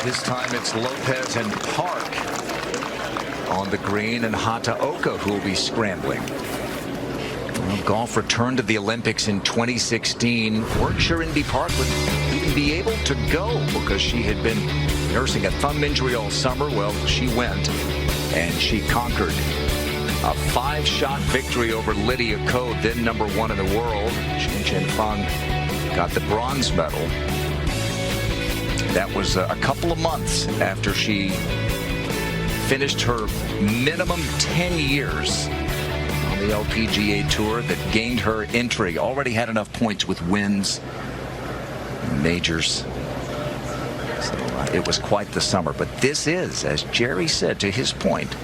This time it's Lopez and Park on the green, and Hataoka who will be scrambling. Well, golf returned to the Olympics in 2016. Weren't sure Indy Park would even be able to go because she had been nursing a thumb injury all summer. Well, she went, and she conquered. A 5-shot victory over Lydia Ko, then #1 in the world. Chen Chen-Feng got the bronze medal. That was a couple of months after she finished her minimum 10 years on the LPGA Tour that gained her entry. Already had enough points with wins and majors. So it was quite the summer. But this is, as Jerry said, to his point,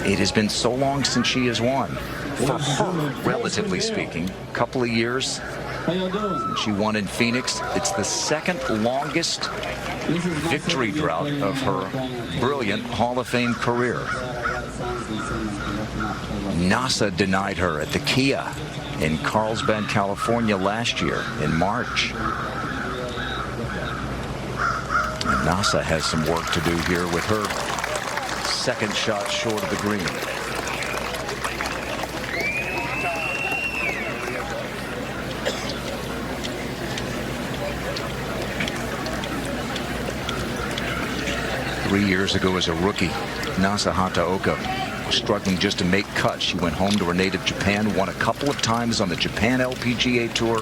it has been so long since she has won. For her, relatively speaking, a couple of years. She won in Phoenix. It's the second longest victory drought of her brilliant Hall of Fame career. NASA denied her at the Kia in Carlsbad, California last year in March. And NASA has some work to do here with her second shot short of the green. Three years ago as a rookie, Nasa Hataoka was struggling just to make cuts. She went home to her native Japan, won a couple of times on the Japan LPGA Tour,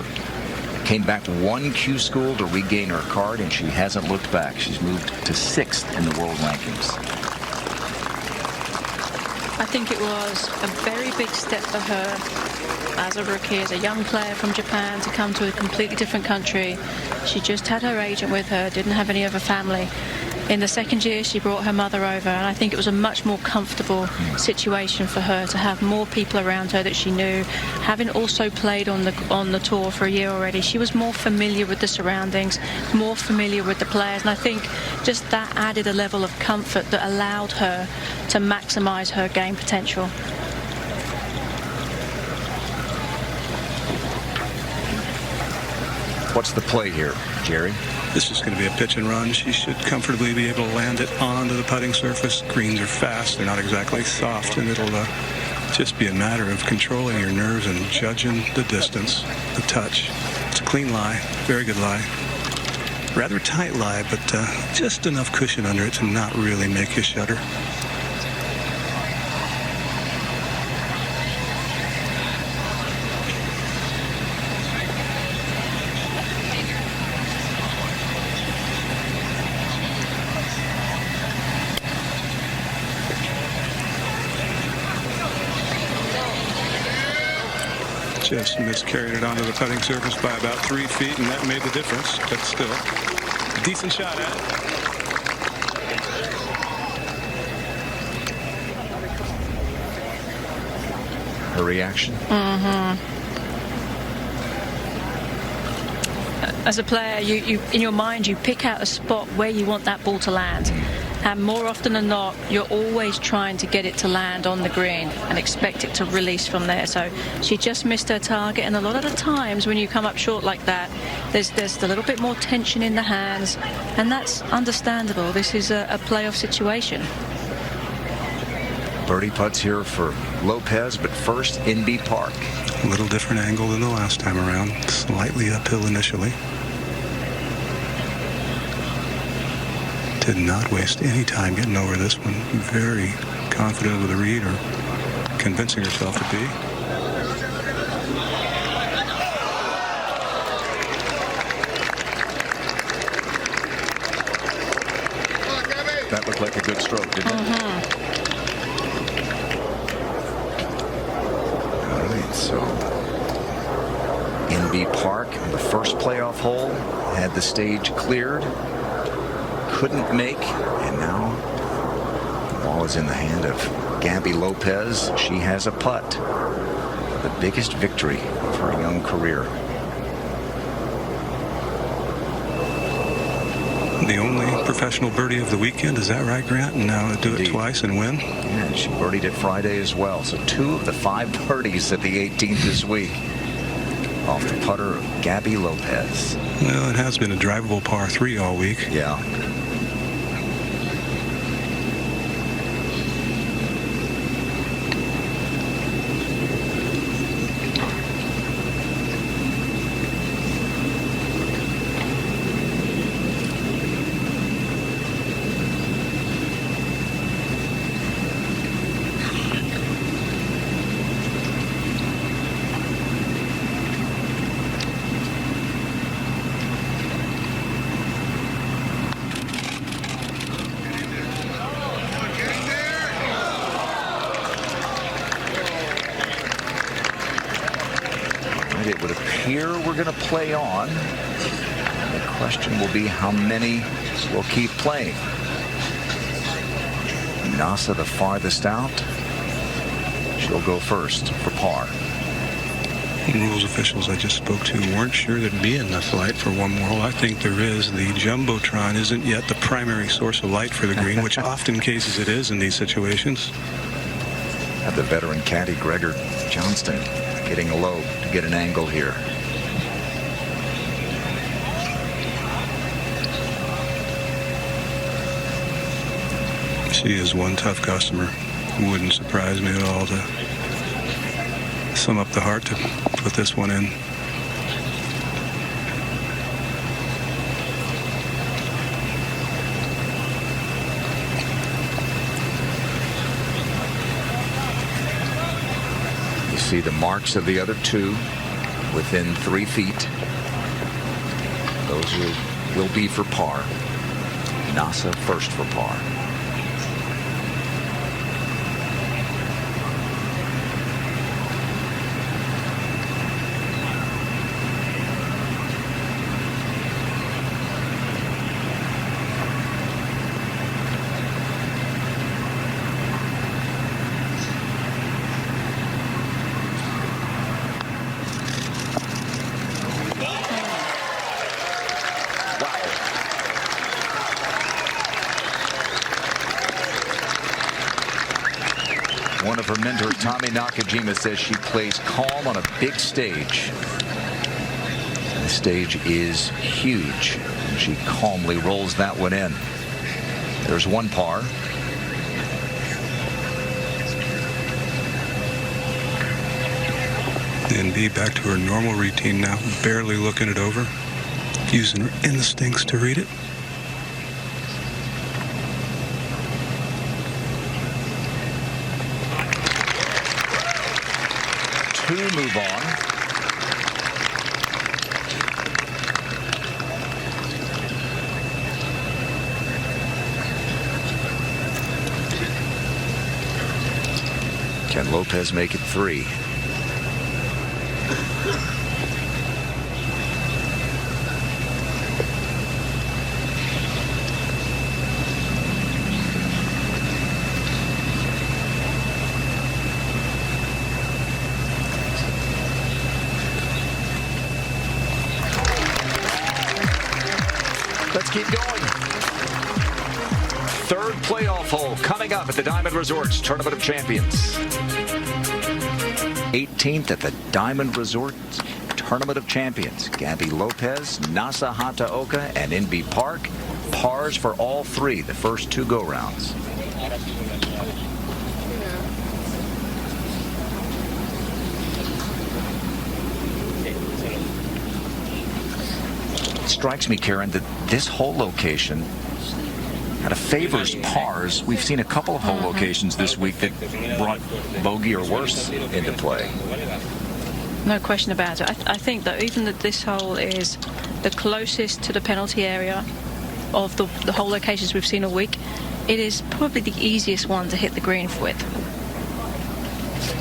came back to one Q school to regain her card, and she hasn't looked back. She's moved to 6th in the world rankings.
I think it was a very big step for her as a rookie, as a young player from Japan, to come to a completely different country. She just had her agent with her, didn't have any other family. In the second year, she brought her mother over, and I think it was a much more comfortable situation for her to have more people around her that she knew. Having also played on the tour for a year already, she was more familiar with the surroundings, more familiar with the players, and I think just that added a level of comfort that allowed her to maximize her game potential.
What's the play here, Jerry?
This is going to be a pitch and run. She should comfortably be able to land it onto the putting surface. Greens are fast. They're not exactly soft, and it'll just be a matter of controlling your nerves and judging the distance, the touch. It's a clean lie, very good lie. Rather tight lie, but just enough cushion under it to not really make you shudder. Just miscarried it onto the putting surface by about 3 feet, and that made the difference. But still, a decent shot at it.
Her reaction?
As a player, you in your mind, you pick out a spot where you want that ball to land. And more often than not, you're always trying to get it to land on the green and expect it to release from there. So she just missed her target, and a lot of the times when you come up short like that, there's a little bit more tension in the hands, and that's understandable. This is a playoff situation.
Birdie putts here for Lopez, but first Inbee Park.
A little different angle than the last time around. Slightly uphill initially. Did not waste any time getting over this one. Very confident with the read, or convincing herself to be.
That looked like a good stroke, didn't it? All right, so Inbee Park, the first playoff hole, had the stage cleared. Couldn't make, and now the ball is in the hand of Gabby Lopez. She has a putt. The biggest victory of her young career.
The only professional birdie of the weekend, is that right, Grant? And now do it twice and win?
Yeah, she birdied it Friday as well. So 2 of the 5 birdies at the 18th this week. Off the putter of Gabby Lopez.
Well, it has been a drivable par 3 all week.
Yeah. It would appear we're going to play on. The question will be how many will keep playing. Nasa, the farthest out. She'll go first for par.
Rules officials I just spoke to weren't sure there'd be enough light for one more hole. I think there is. The Jumbotron isn't yet the primary source of light for the green, which often cases it is in these situations.
Have the veteran caddy Gregor Johnston getting low to get an angle here.
She is one tough customer. Wouldn't surprise me at all to sum up the heart to put this one in.
See the marks of the other 2 within 3 feet. Those will be for par. Nasa first for par. One of her mentors, Tommy Nakajima, says she plays calm on a big stage. The stage is huge, and she calmly rolls that one in. There's 1 par.
Inbee back to her normal routine now, barely looking it over, using her instincts to read it.
Move on. Can Lopez make it 3? Let's keep going. 3rd playoff hole coming up at the Diamond Resorts Tournament of Champions. 18th at the Diamond Resorts Tournament of Champions. Gabby Lopez, Nasa Hataoka, and Inbee Park. Pars for all three, the first two go-rounds. It strikes me, Karen, that this hole location kind of favors pars. We've seen a couple of hole locations this week that brought bogey or worse into play.
No question about it. I think that even that this hole is the closest to the penalty area of the hole locations we've seen all week, it is probably the easiest one to hit the green with.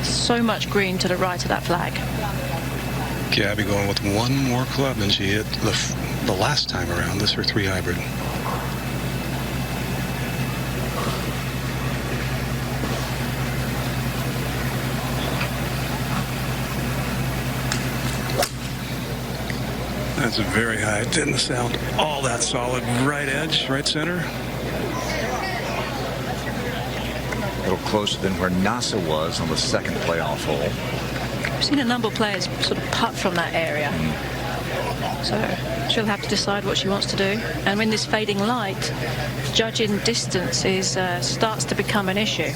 So much green to the right of that flag.
Gabby going with one more club than she hit the last time around. This is her 3 hybrid. That's very high. It didn't sound all that solid. Right edge, right center.
A little closer than where Nasa was on the second playoff hole.
I've seen a number of players sort of putt from that area. So she'll have to decide what she wants to do. And when this fading light, judging distance is starts to become an issue.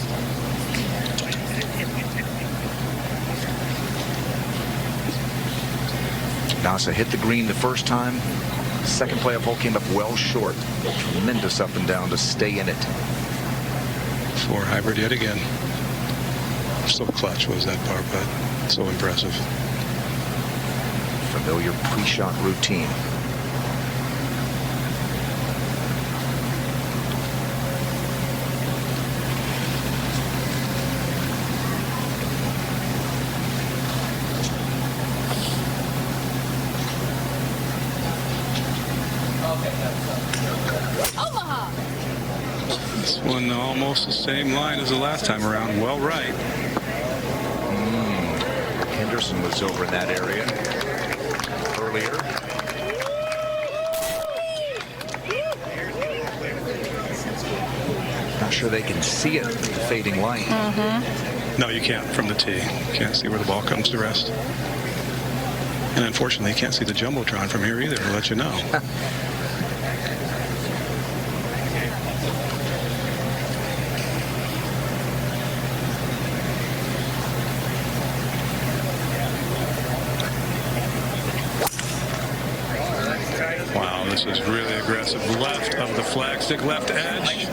Nasa hit the green the first time. Second playoff hole came up well short. Tremendous up and down to stay in it.
4 hybrid yet again. So clutch was that par putt. So impressive.
Familiar pre-shot routine.
This one almost the same line as the last time around. Well right.
Henderson was over in that area earlier. Not sure they can see it with the fading light.
No, you can't from the tee. You can't see where the ball comes to rest. And unfortunately, you can't see the Jumbotron from here either, to let you know. Wow, this is really aggressive. Left of the flagstick, left edge.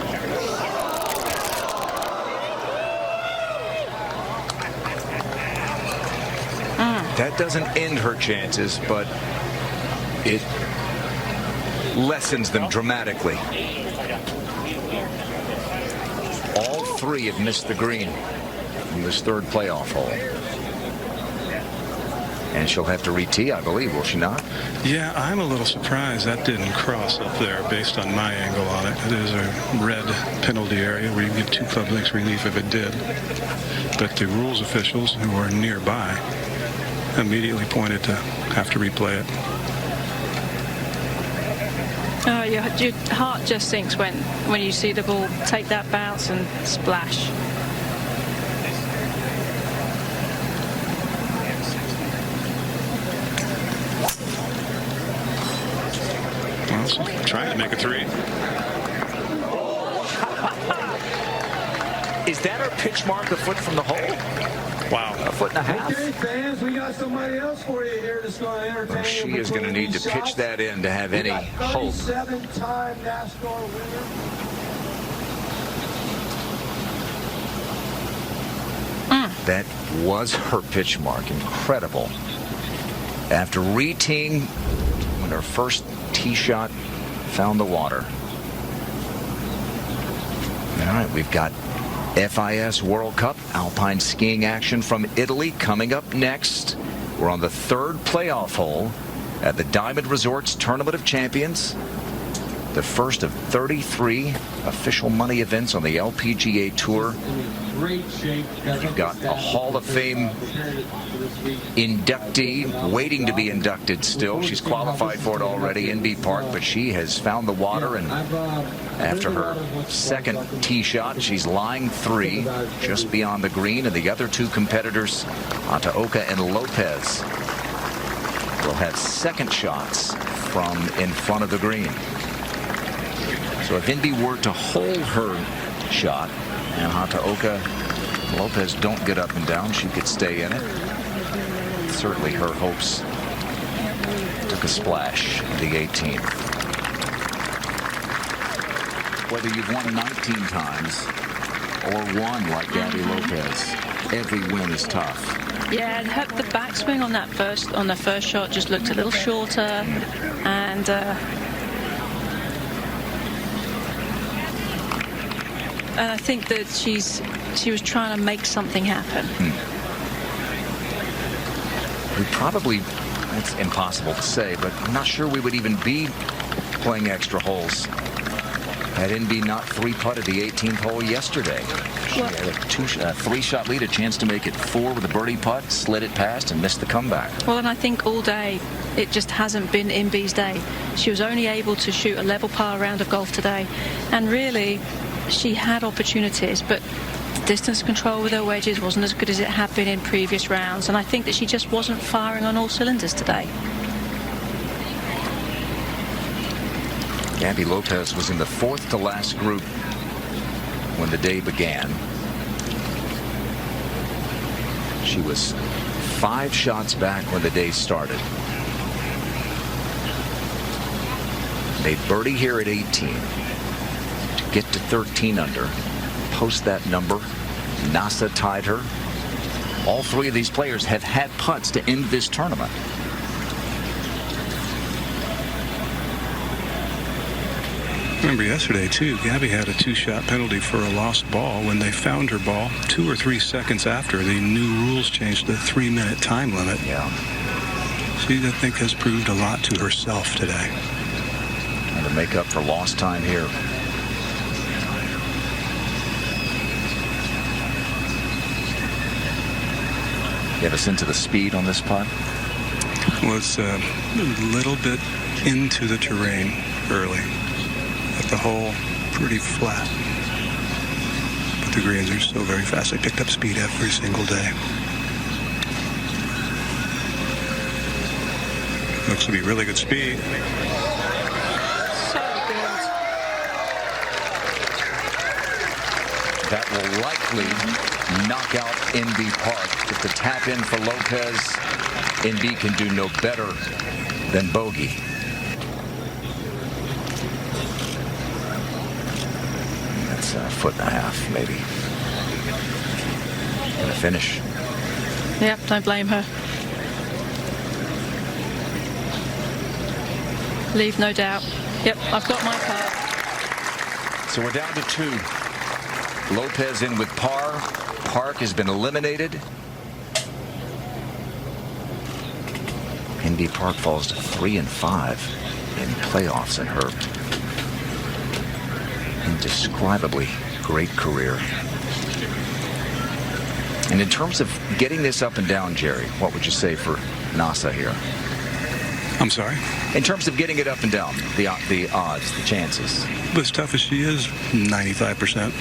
That doesn't end her chances, but it lessens them dramatically. All three have missed the green from this third playoff hole. And she'll have to re-tee, I believe, will she not?
Yeah, I'm a little surprised that didn't cross up there based on my angle on it. It is a red penalty area where you can get 2 club lengths relief if it did. But the rules officials who are nearby immediately pointed to have to replay it.
Your heart just sinks when you see the ball take that bounce and splash.
Well, she's trying to make a 3.
Is that her pitch mark a foot from the hole?
Wow.
A foot and a half.
Okay, fans, we got somebody else for you here that's going to entertain you.
She is going to need to pitch that in to have any hope.
37-time NASCAR winner.
That was her pitch mark. Incredible. After re-teeing when her first tee shot found the water. All right, we've got FIS World Cup alpine skiing action from Italy coming up next. We're on the third playoff hole at the Diamond Resorts Tournament of Champions. The first of 33 official money events on the LPGA Tour. You've got a Hall of Fame inductee waiting to be inducted still. She's qualified for it already in B Park, but she has found the water, and after her second tee shot, she's lying 3 just beyond the green, and the other 2 competitors, Hataoka and Lopez, will have second shots from in front of the green. So if Indy were to hold her shot and Hataoka and Lopez don't get up and down, she could stay in it. Certainly her hopes took a splash in the 18th. Whether you've won 19 times or won like Gabby Lopez, every win is tough.
Yeah, the backswing on the first shot just looked a little shorter, and I think that she was trying to make something happen.
We probably, it's impossible to say, but I'm not sure we would even be playing extra holes had Indy not 3-putted the 18th hole yesterday. She had a 3-shot lead, a chance to make it 4 with a birdie putt, slid it past, and missed the comeback.
Well, and I think all day it just hasn't been Inby's day. She was only able to shoot a level par round of golf today, and really she had opportunities, but distance control with her wedges wasn't as good as it had been in previous rounds, and I think that she just wasn't firing on all cylinders today.
Gabby Lopez was in the 4th to last group when the day began. She was 5 shots back when the day started. Made birdie here at 18 to get to 13 under, post that number. Nasa tied her. All 3 of these players have had putts to end this tournament.
Remember yesterday, too, Gabby had a 2-shot penalty for a lost ball when they found her ball 2 or 3 seconds after the new rules changed the 3-minute time limit.
Yeah.
She, I think, has proved a lot to herself today.
And to make up for lost time here. You have a sense of the speed on this putt?
Well, it's a little bit into the terrain early. But the hole pretty flat. But the greens are so very fast. They picked up speed every single day. Looks to be really good speed.
So good.
That will likely knock out NB Park. If the tap in for Lopez, NB can do no better than bogey. That's a 1.5 foot, maybe. Gonna finish.
Yep, don't blame her. Leave no doubt. Yep, I've got my part.
So we're down to 2. Lopez in with par. Park has been eliminated. NB Park falls to 3 and 5 in playoffs in her indescribably great career. And in terms of getting this up and down, Jerry, what would you say for Nasa here?
I'm sorry?
In terms of getting it up and down, the odds, the chances.
But as tough as she is, 95%.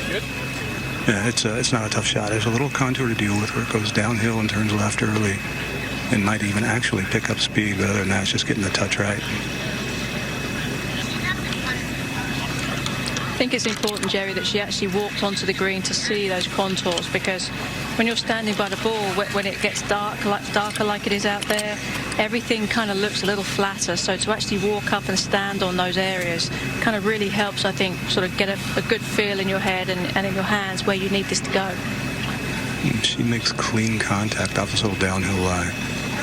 Yeah, it's not a tough shot. There's a little contour to deal with where it goes downhill and turns left early and might even actually pick up speed, but other than that, it's just getting the touch right.
I think it's important, Jerry, that she actually walked onto the green to see those contours, because when you're standing by the ball, when it gets darker like it is out there, everything kind of looks a little flatter. So to actually walk up and stand on those areas kind of really helps, I think, sort of get a good feel in your head and in your hands where you need this to go.
She makes clean contact off this little downhill line.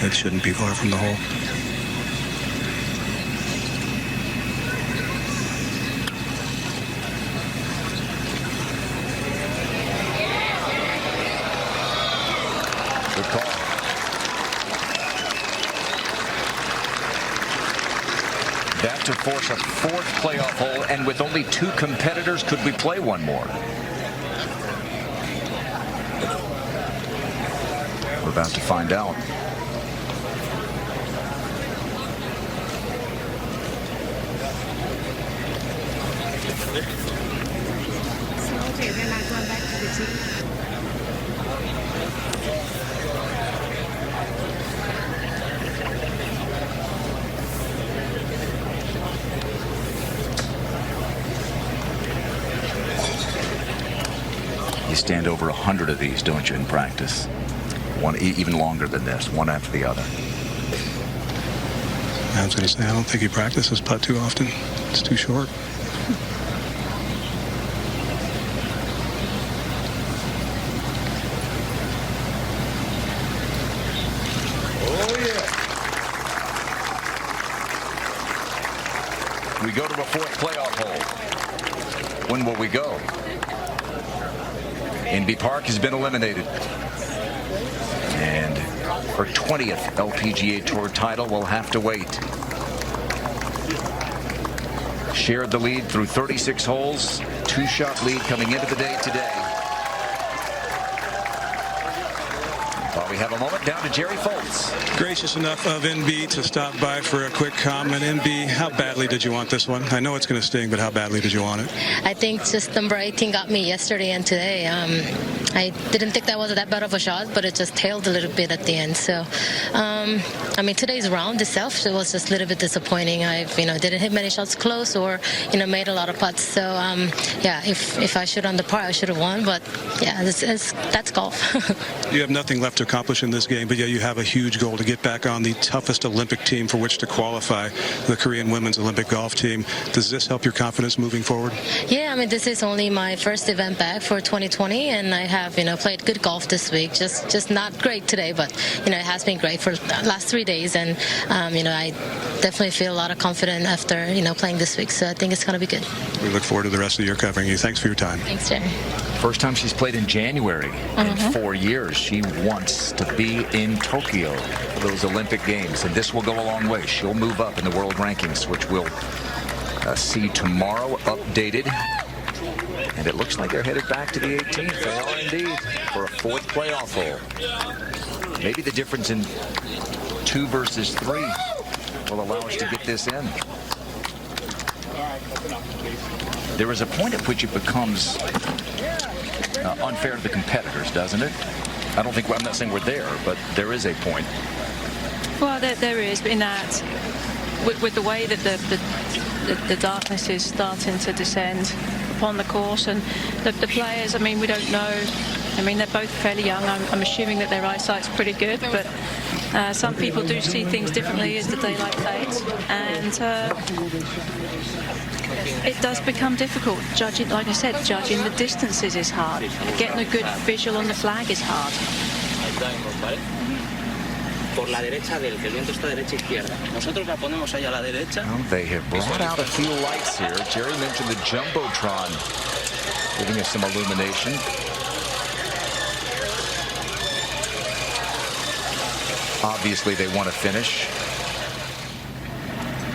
It shouldn't be far from the hole.
Good call. That to force a fourth playoff hole, and with only 2 competitors, could we play one more? We're about to find out. You stand over 100 of these, don't you, in practice? One even longer than this, one after the other.
I was going to say, I don't think he practices putt too often. It's too short.
Oh, yeah. We go to a fourth playoff hole. When will we go? Inbee Park has been eliminated. And her 20th LPGA Tour title will have to wait. Shared the lead through 36 holes. 2-shot lead coming into the day today. While we have a moment, down to Jerry Foltz.
Gracious enough of Inbee to stop by for a quick comment. Inbee, how badly did you want this one? I know it's going to sting, but how badly did you want it?
I think just number 18 got me yesterday and today. I didn't think that was that bad of a shot, but it just tailed a little bit at the end. So, I mean, today's round itself, it was just a little bit disappointing. I, didn't hit many shots close or, made a lot of putts. So, yeah, if I shoot on the par, I should have won. But, yeah, that's golf.
You have nothing left to accomplish in this game, but yeah, you have a huge goal to get back on the toughest Olympic team for which to qualify, the Korean women's Olympic golf team. Does this help your confidence moving forward?
Yeah, I mean, this is only my first event back for 2020, and I have, played good golf this week. Just not great today, but, it has been great for the last 3 days, and, I definitely feel a lot of confidence after, playing this week, so I think it's going to be good.
We look forward to the rest of the year covering you. Thanks for your time.
Thanks, Jerry.
First time she's played in January in 4 years. She wants to be in Tokyo for those Olympic Games, and this will go a long way. She'll move up in the world rankings, which we'll see tomorrow updated. And it looks like they're headed back to the 18th. They are indeed, for a fourth playoff hole. Maybe the difference in 2 versus 3 will allow us to get this in. There is a point at which it becomes unfair to the competitors, doesn't it? I'm not saying we're there, but there is a point.
Well, there is, in that with the way that the darkness is starting to descend upon the course, and the players, I mean, we don't know. I mean, they're both fairly young. I'm assuming that their eyesight's pretty good, but some people do see things differently as the daylight fades, and it does become difficult. Judging, like I said, judging the distances is hard. Getting a good visual on the flag is hard.
Por la derecha del que el viento está derecha izquierda. Nosotros la ponemos ahí a la derecha.
Well, they have brought out a few lights here. Jerry mentioned the Jumbotron giving us some illumination. Obviously, they want to finish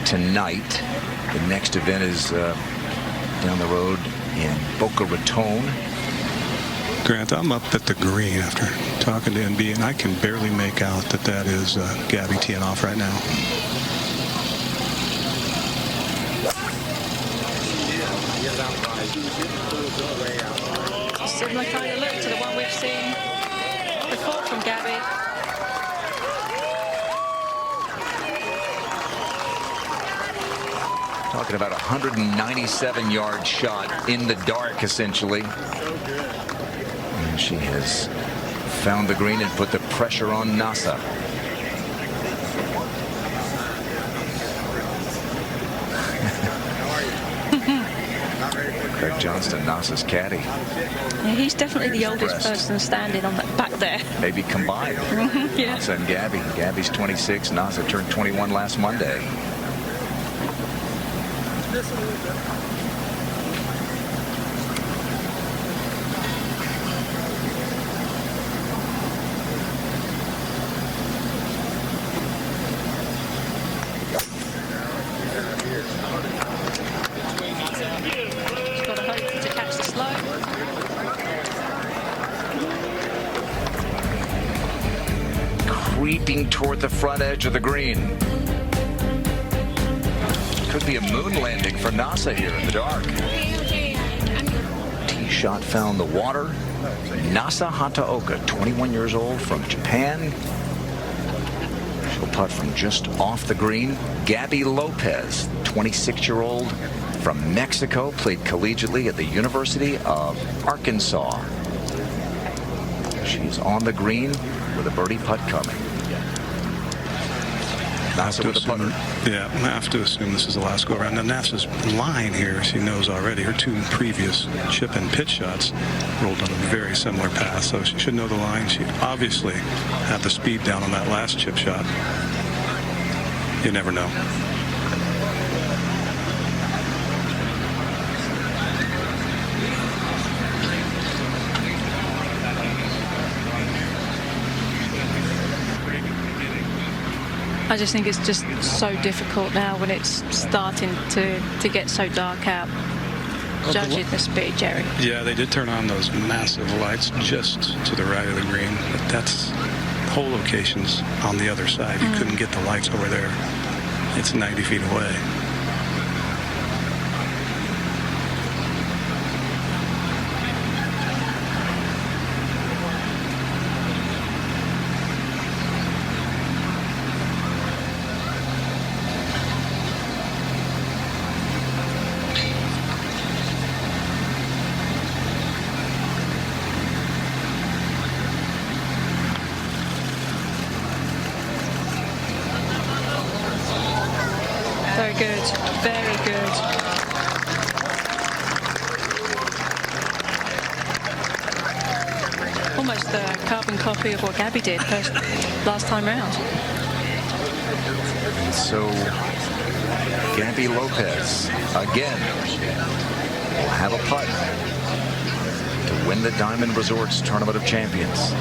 tonight. The next event is down the road in Boca Raton.
Grant, I'm up at the green after talking to Inbee, and I can barely make out that is Gabby teeing off right now.
Similar kind of look to the one we've seen before from Gabby.
Talking about a 197-yard shot in the dark, essentially. And she has found the green and put the pressure on NASA. Craig Johnston, NASA's caddy.
Yeah, he's definitely the oldest person standing on that back there.
Maybe combined.
Yeah.
NASA and Gabby. Gabby's 26. NASA turned 21 last Monday. creeping toward the front edge of the green. Could be a moon landing for NASA here in the dark. Tee shot found the water. Nasa Hataoka, 21 years old, from Japan. She'll putt from just off the green. Gabby Lopez, 26-year-old from Mexico, played collegiately at the University of Arkansas. She's on the green with a birdie putt coming. NASA with a putter.
Yeah, I have to assume this is the last go around. Now NASA's line here, she knows already. Her 2 previous chip and pitch shots rolled on a very similar path, so she should know the line. She obviously had the speed down on that last chip shot. You never know.
I just think it's just so difficult now when it's starting to get so dark out. Judging the speed, Jerry.
Yeah, they did turn on those massive lights just to the right of the green, but that's whole location's on the other side. You couldn't get the lights over there. It's 90 feet away.
Very good, very good. Almost a carbon copy of what Gabby did last time round.
So Gabby Lopez again will have a putt to win the Diamond Resorts Tournament of Champions.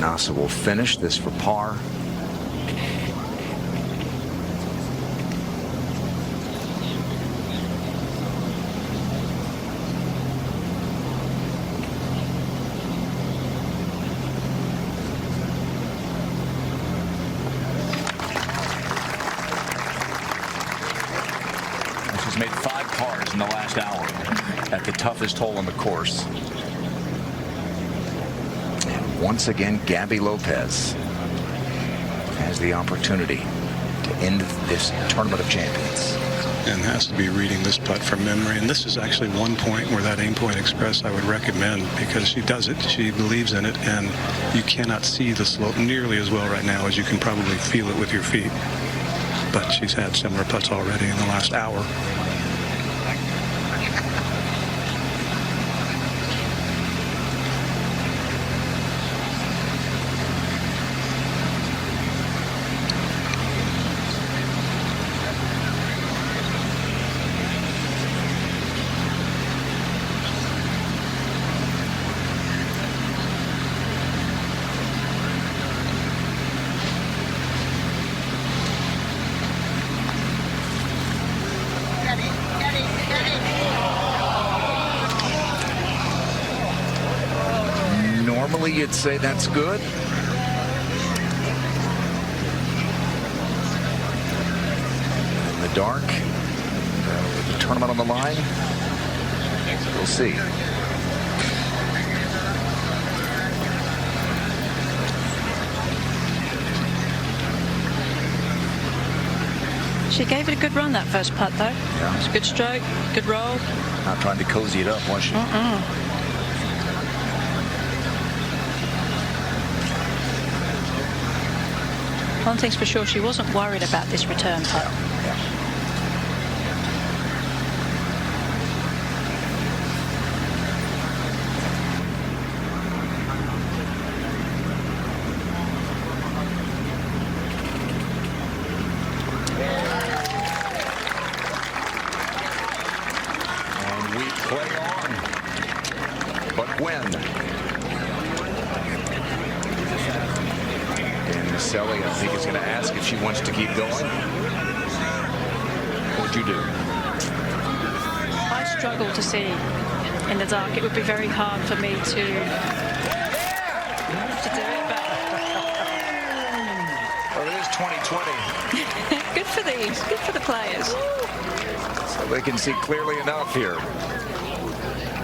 NASA will finish this for par. She's made 5 pars in the last hour at the toughest hole on the course. Once again, Gabby Lopez has the opportunity to end this Tournament of Champions.
And has to be reading this putt from memory. And this is actually one point where that Aim Point Express I would recommend, because she does it, she believes in it, and you cannot see the slope nearly as well right now as you can probably feel it with your feet. But she's had similar putts already in the last hour.
Normally you'd say that's good. In the dark, with the tournament on the line, we'll see.
She gave it a good run, that first putt, though.
Yeah.
It's a good stroke, good roll.
Not trying to cozy it up, was she?
One thing's for sure, she wasn't worried about this return putt.
And we play on. But when? Selly, I think, is going to ask if she wants to keep going. What would you do?
I struggle to see in the dark. It would be very hard for me to do it, but
well, it is 2020.
good for these, good for the players.
So they can see clearly enough here.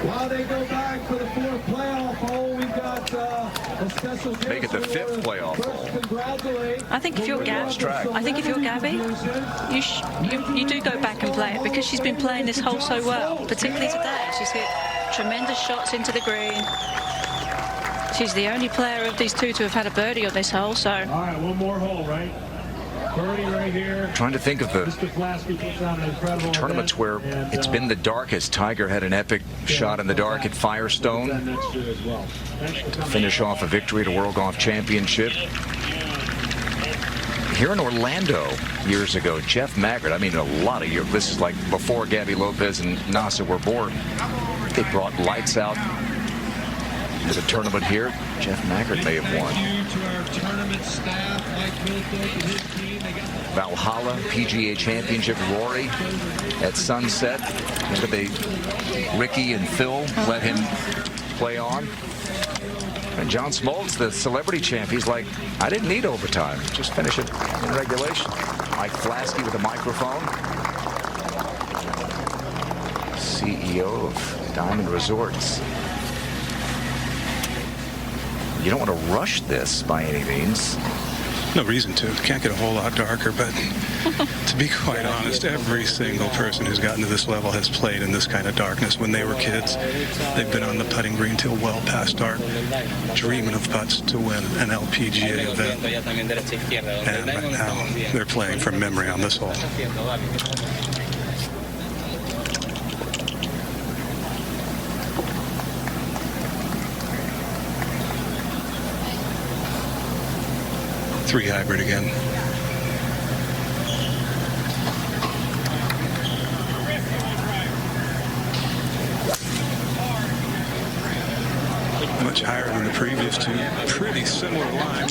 While they go back for the 4th playoff hole, we've got a special guest.
Make it the 5th playoff hole.
I think if you're Gabby, you do go back and play it, because she's been playing this hole so well, particularly today. She's hit tremendous shots into the green. She's the only player of these two to have had a birdie on this hole. So.
All right, one more hole, right? Birdie right here.
Trying to think of the tournaments where it's been the darkest. Tiger had an epic shot in the dark at Firestone to finish off a victory at a World Golf Championship. Here in Orlando years ago, Jeff Maggard, I mean a lot of years, this is like before Gabby Lopez and Nasa were born. They brought lights out to the tournament here. Jeff Maggard may have won.
Thank you to our tournament staff, Mike Milfield and his team.
Valhalla PGA Championship, Rory at sunset. Look at Ricky and Phil let him play on. And John Smoltz, the celebrity champ, he's like, I didn't need overtime. Just finish it in regulation. Mike Flaskey with a microphone. CEO of Diamond Resorts. You don't want to rush this by any means.
No reason to. Can't get a whole lot darker, but to be quite honest, every single person who's gotten to this level has played in this kind of darkness. When they were kids, they've been on the putting green till well past dark, dreaming of putts to win an LPGA event. And now they're playing from memory on this hole. 3 hybrid again. Much higher than the previous two. Pretty similar line.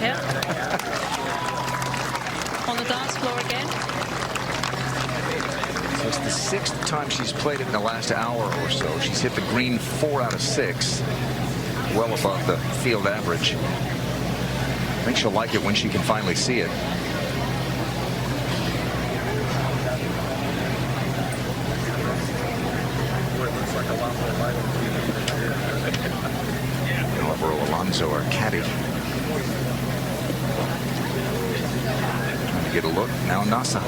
Yeah. On the dance floor again.
So it's the 6th time she's played it in the last hour or so. She's hit the green 4 out of 6. Well above the field average. I think she'll like it when she can finally see it. Alvaro Alonso, our caddy. Trying to get a look. Now Nasa.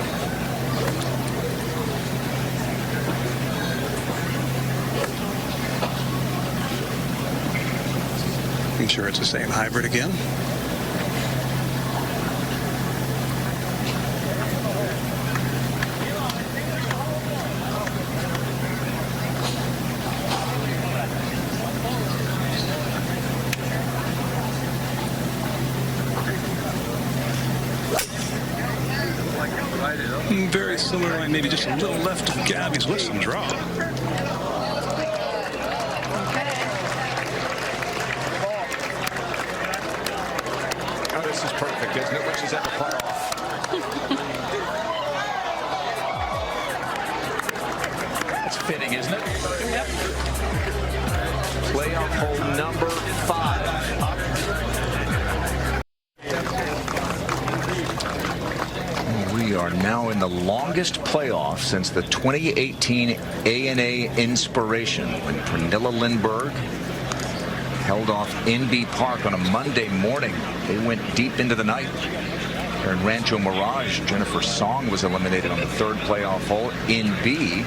I'm sure it's the same hybrid again. Very similar line, maybe just a little left of Gabby's with some draw.
Oh, this is perfect, isn't it? When she's at the playoff. That's fitting, isn't it?
Yep.
Playoff hole number 5. We are now in the longest playoff since the 2018 ANA Inspiration, when Pernilla Lindbergh held off NB Park on a Monday morning. They went deep into the night. Here in Rancho Mirage, Jennifer Song was eliminated on the 3rd playoff hole. NB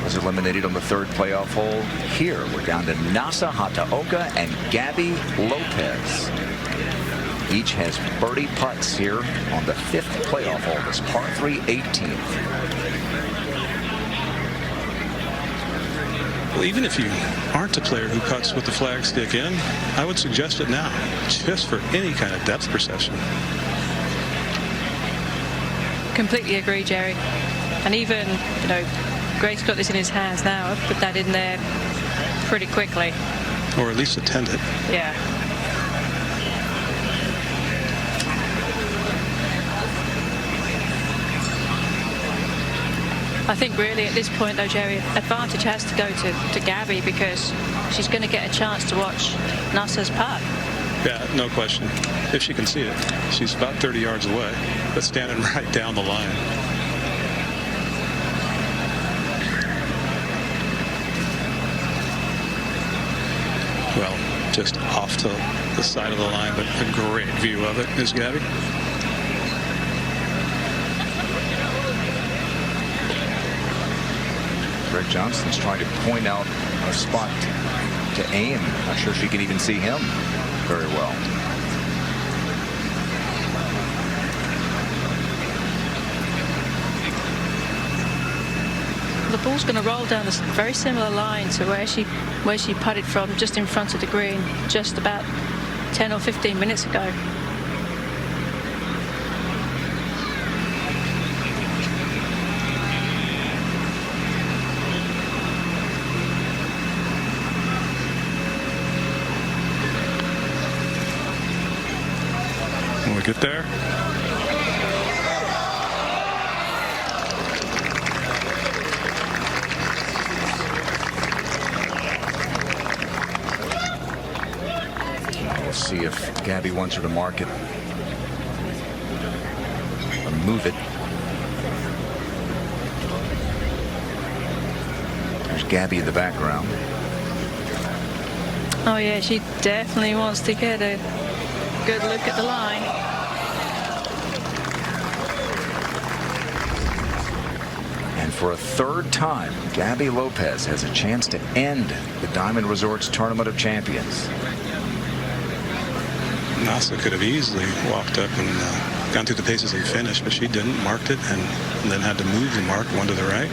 was eliminated on the 3rd playoff hole. Here, we're down to Nasa Hataoka and Gabby Lopez. Each has birdie putts here on the 5th playoff hole, this par 3 18th.
Well, even if you aren't a player who putts with the flag stick in, I would suggest it now, just for any kind of depth perception.
Completely agree, Jerry. And even, you know, Greg's got this in his hands now. I've put that in there pretty quickly.
Or at least attend it.
Yeah. I think really at this point, though, Jerry, advantage has to go to Gabby, because she's going to get a chance to watch Nasser's putt.
Yeah, no question. If she can see it. She's about 30 yards away, but standing right down the line. Well, just off to the side of the line, but a great view of it is Gabby.
Greg Johnston's trying to point out a spot to aim. Not sure she can even see him very well.
The ball's going to roll down this very similar line to where she putted from, just in front of the green, just about 10 or 15 minutes ago.
When we get there.
We'll see if Gabby wants her to mark it or move it. There's Gabby in the background.
Oh yeah, she definitely wants to get a good look at the line.
And for a third time, Gabby Lopez has a chance to end the Diamond Resorts Tournament of Champions.
Nasa could have easily walked up and gone through the paces and finished, but she didn't, marked it, and then had to move the mark one to the right.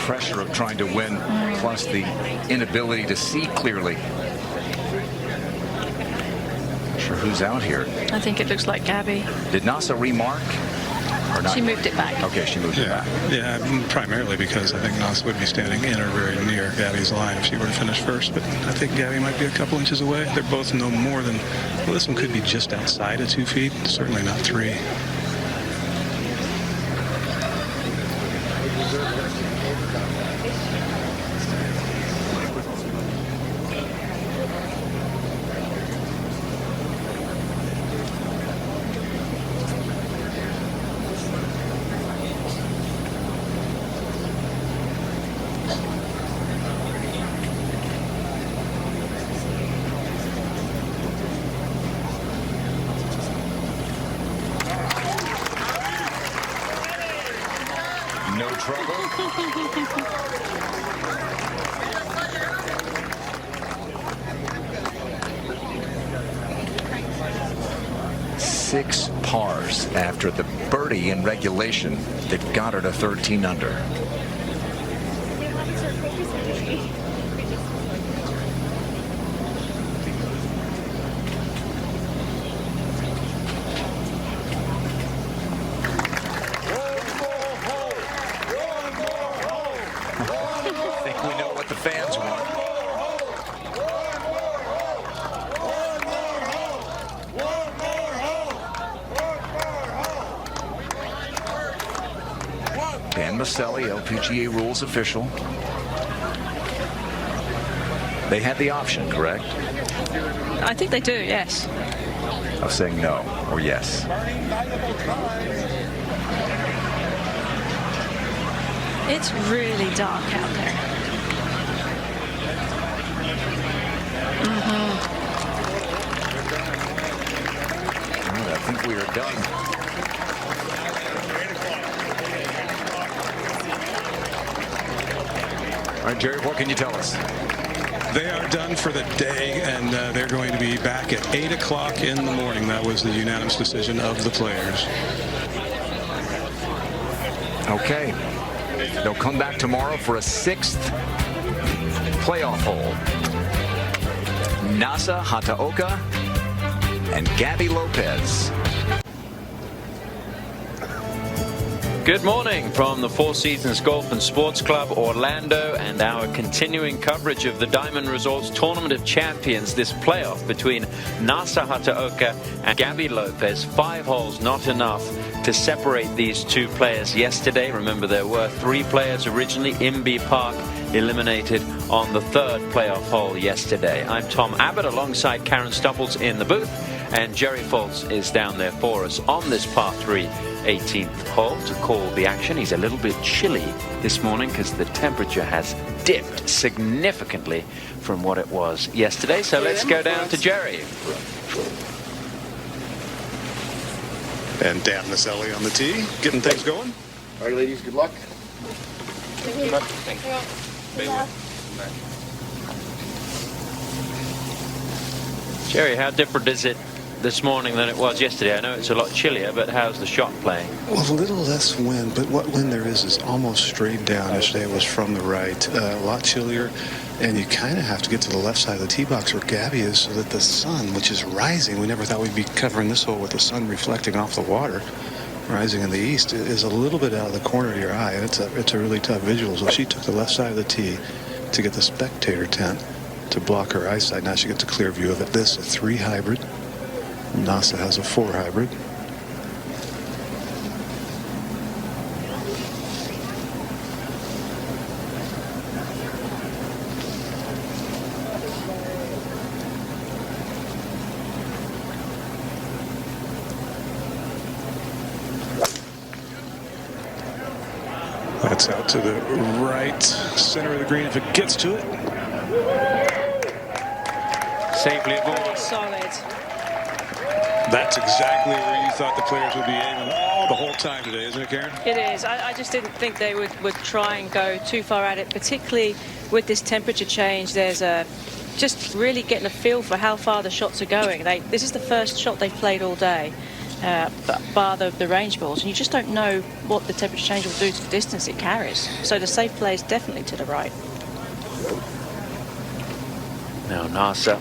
Pressure of trying to win, plus the inability to see clearly. Not sure who's out here.
I think it looks like Gabby.
Did Nasa remark or not?
She moved it back.
Okay, she moved it back.
Yeah, primarily because I think Nasa would be standing in or very near Gabby's line if she were to finish first, but I think Gabby might be a couple inches away. They're both no more than, well, this one could be just outside of 2 feet, certainly not 3.
No trouble. Six pars after the birdie in regulation that got her to 13 under. Fans want. Dan Maselli, LPGA rules official. They had the option, correct?
I think they do, yes.
Of saying no or yes.
It's really dark out there.
I think we are done. can you tell us?
They are done for the day, and they're going to be back at 8 o'clock in the morning. That was the unanimous decision of the players.
Okay. They'll come back tomorrow for a 6th playoff hole. Nasa Hataoka and Gabby Lopez.
Good morning from the Four Seasons Golf and Sports Club Orlando and our continuing coverage of the Diamond Resorts Tournament of Champions, this playoff between Nasa Hataoka and Gabby Lopez. 5 holes, not enough to separate these two players yesterday. Remember, there were 3 players originally. Inbee Park eliminated on the 3rd playoff hole yesterday. I'm Tom Abbott alongside Karen Stupples in the booth, and Jerry Foltz is down there for us on this par 3 18th hole to call the action. He's a little bit chilly this morning because the temperature has dipped significantly from what it was yesterday. So let's go down to Jerry.
And Dan Naselli on the tee, getting things going.
All right, ladies, good luck.
Good luck. Thank you.
Jerry, how different is it this morning than it was yesterday? I know it's a lot chillier, but how's the shot playing?
Well, a little less wind, but what wind there is almost straight down. Yesterday it was from the right, a lot chillier, and you kind of have to get to the left side of the tee box where Gabby is so that the sun, which is rising, we never thought we'd be covering this hole with the sun reflecting off the water, rising in the east, is a little bit out of the corner of your eye, and it's a really tough visual. So she took the left side of the tee to get the spectator tent to block her eyesight. Now she gets a clear view of it. This is a 3 hybrid. Nasa has a 4 hybrid. That's out to the right center of the green if it gets to it.
Safely avoided.
Solid.
That's exactly where you thought the players would be aiming the whole time today, isn't it, Karen?
It is. I just didn't think they would try and go too far at it, particularly with this temperature change. There's just really getting a feel for how far the shots are going. This is the first shot they've played all day, bar the range balls, and you just don't know what the temperature change will do to the distance it carries. So the safe play is definitely to the right.
Now Nasa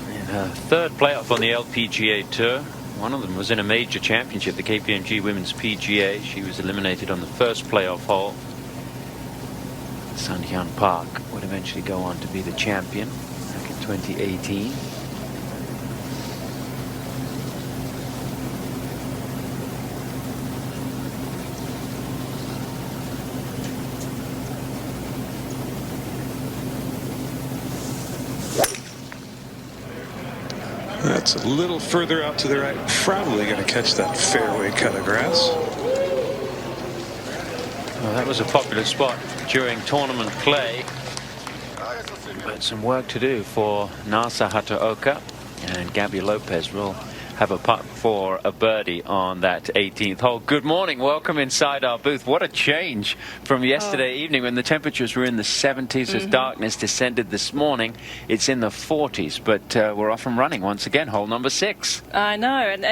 in her 3rd playoff on the LPGA Tour. One of them was in a major championship, the KPMG Women's PGA. She was eliminated on the 1st playoff hole. Sun Hyun Park would eventually go on to be the champion back in 2018.
That's a little further out to the right. Probably going to catch that fairway cut of grass.
Well, that was a popular spot during tournament play. But some work to do for Nasa Hataoka, and Gabby Lopez will have a putt for a birdie on that 18th hole. Good morning. Welcome inside our booth. What a change from yesterday evening when the temperatures were in the 70s as darkness descended this morning. It's in the 40s, but we're off and running once again. Hole number 6.
I know, and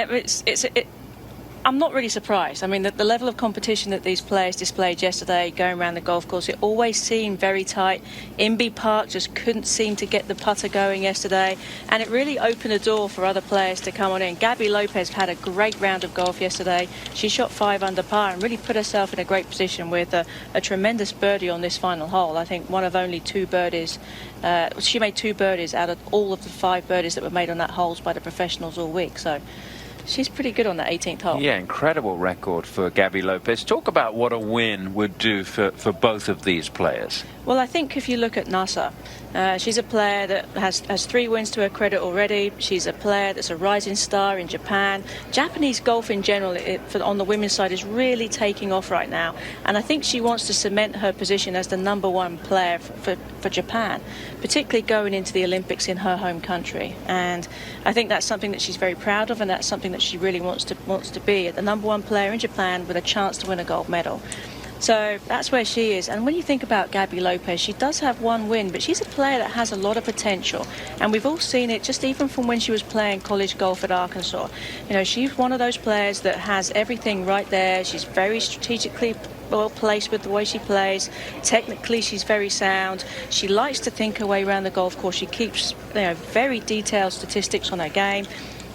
I'm not really surprised. I mean, the level of competition that these players displayed yesterday going around the golf course, it always seemed very tight. Inbee Park just couldn't seem to get the putter going yesterday, and it really opened a door for other players to come on in. Gabby Lopez had a great round of golf yesterday. She shot 5 under par and really put herself in a great position with a tremendous birdie on this final hole. I think one of only 2 birdies. She made 2 birdies out of all of the 5 birdies that were made on that hole by the professionals all week. So she's pretty good on that 18th hole.
Yeah, incredible record for Gabby Lopez. Talk about what a win would do for both of these players.
Well, I think if you look at Nasa, she's a player that has 3 wins to her credit already. She's a player that's a rising star in Japan. Japanese golf in general, on the women's side, is really taking off right now. And I think she wants to cement her position as the #1 player for Japan, particularly going into the Olympics in her home country. And I think that's something that she's very proud of, and that's something that she really wants to be, the #1 player in Japan with a chance to win a gold medal. So that's where she is. And when you think about Gabby Lopez, she does have one win, but she's a player that has a lot of potential. And we've all seen it just even from when she was playing college golf at Arkansas. You know, she's one of those players that has everything right there. She's very strategically well placed with the way she plays. Technically, she's very sound. She likes to think her way around the golf course. She keeps, you know, very detailed statistics on her game.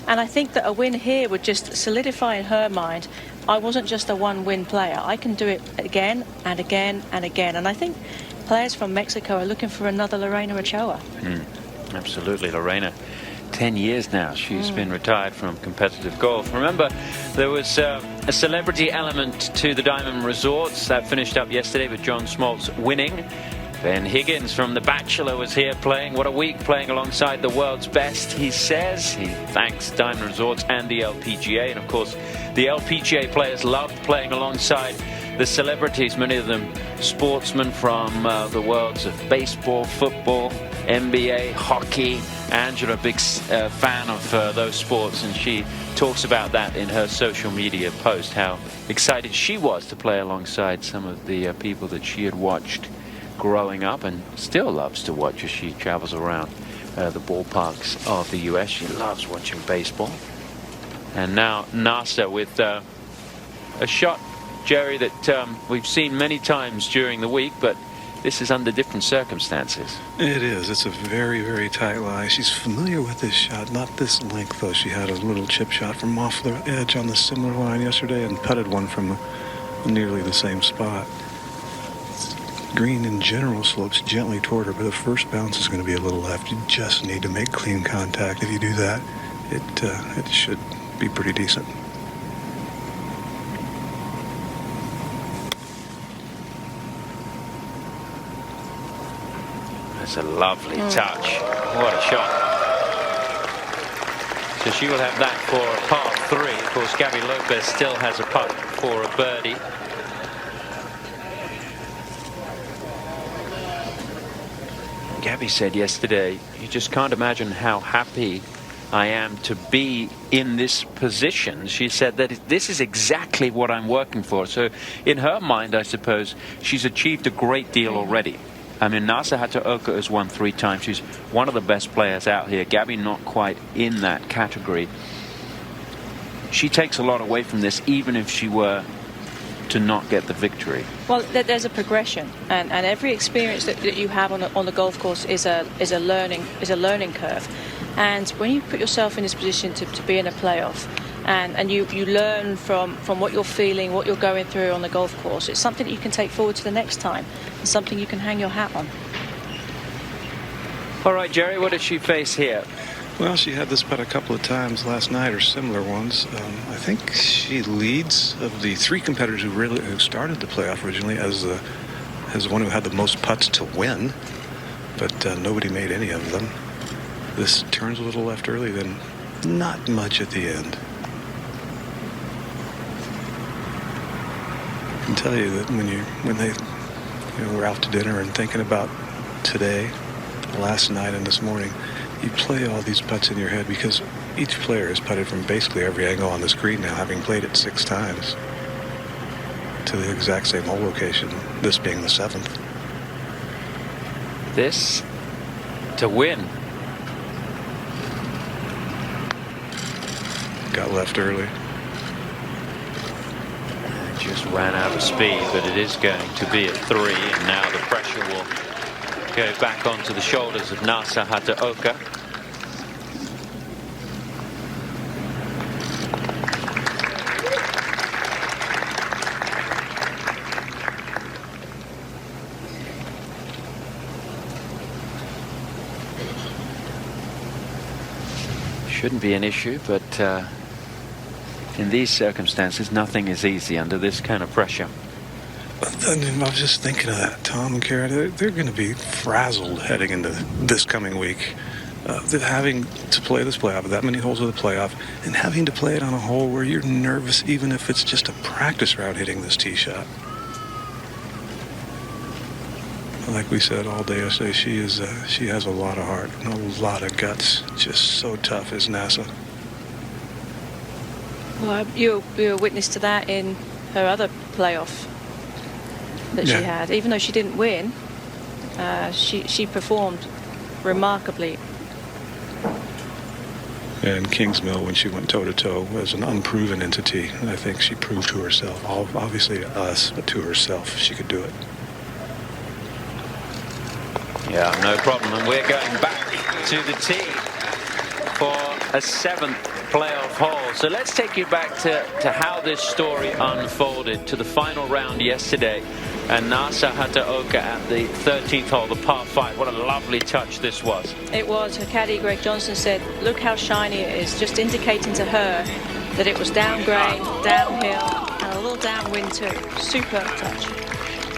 And I think that a win here would just solidify in her mind, I wasn't just a one-win player. I can do it again and again and again. And I think players from Mexico are looking for another Lorena Ochoa.
Absolutely, Lorena. 10 years now she's been retired from competitive golf. Remember, there was a celebrity element to the Diamond Resorts that finished up yesterday with John Smoltz winning. Ben Higgins from The Bachelor was here playing. What a week, playing alongside the world's best, he says. He thanks Diamond Resorts and the LPGA. And of course, the LPGA players loved playing alongside the celebrities, many of them sportsmen from the worlds of baseball, football, NBA, hockey. Angela, a big fan of those sports, and she talks about that in her social media post, how excited she was to play alongside some of the people that she had watched growing up and still loves to watch as she travels around the ballparks of the U.S. She loves watching baseball. And now NASA with a shot, Jerry, that we've seen many times during the week, but this is under different circumstances.
It is. It's a very, very tight lie. She's familiar with this shot, not this length, though. She had a little chip shot from off the edge on the similar line yesterday and putted one from nearly the same spot. Green in general slopes gently toward her, but the first bounce is going to be a little left. You just need to make clean contact. If you do that, it should be pretty decent.
That's a lovely touch. What a shot. So she will have that for a par 3. Of course, Gabby Lopez still has a putt for a birdie. Gabby said yesterday, you just can't imagine how happy I am to be in this position. She said that this is exactly what I'm working for. So in her mind, I suppose, she's achieved a great deal already. I mean, Nasa Hataoka has won 3 times. She's one of the best players out here. Gabby not quite in that category. She takes a lot away from this, even if she were to not get the victory.
Well, there's a progression, and every experience that you have on the golf course is a learning curve. And when you put yourself in this position to be in a playoff, and you learn from what you're feeling, what you're going through on the golf course, it's something that you can take forward to the next time, and something you can hang your hat on.
All right, Jerry, what did she face here?
Well, she had this putt a couple of times last night, or similar ones. I think she leads of the 3 competitors who started the playoff originally as the one who had the most putts to win, but nobody made any of them. This turns a little left early, then not much at the end. I can tell you that when they were out to dinner and thinking about today, last night, and this morning, you play all these putts in your head because each player has putted from basically every angle on the screen now, having played it 6 times to the exact same hole location, this being the 7th.
This to win.
Got left early.
Just ran out of speed, but it is going to be at 3, and now the pressure will go back onto the shoulders of Nasa Hataoka. Shouldn't be an issue, but in these circumstances, nothing is easy under this kind of pressure.
I was just thinking of that, Tom and Kara. They're going to be frazzled heading into this coming week. Having to play this playoff, that many holes of the playoff, and having to play it on a hole where you're nervous, even if it's just a practice route hitting this tee shot. Like we said all day yesterday, she has a lot of heart and a lot of guts. Just so tough is NASA.
Well, you were witness to that in her other playoff that she had. Even though she didn't win, she performed remarkably.
And Kingsmill, when she went toe-to-toe, was an unproven entity. And I think she proved to herself, obviously to us, but to herself, she could do it.
Yeah, no problem. And we're going back to the tee for a 7th playoff hole. So let's take you back to how this story unfolded, to the final round yesterday. And Nasa Hataoka at the 13th hole, the par 5. What a lovely touch this was.
It was. Her caddy, Greg Johnson, said, look how shiny it is, just indicating to her that it was downgrade, downhill, and a little downwind too. Superb touch.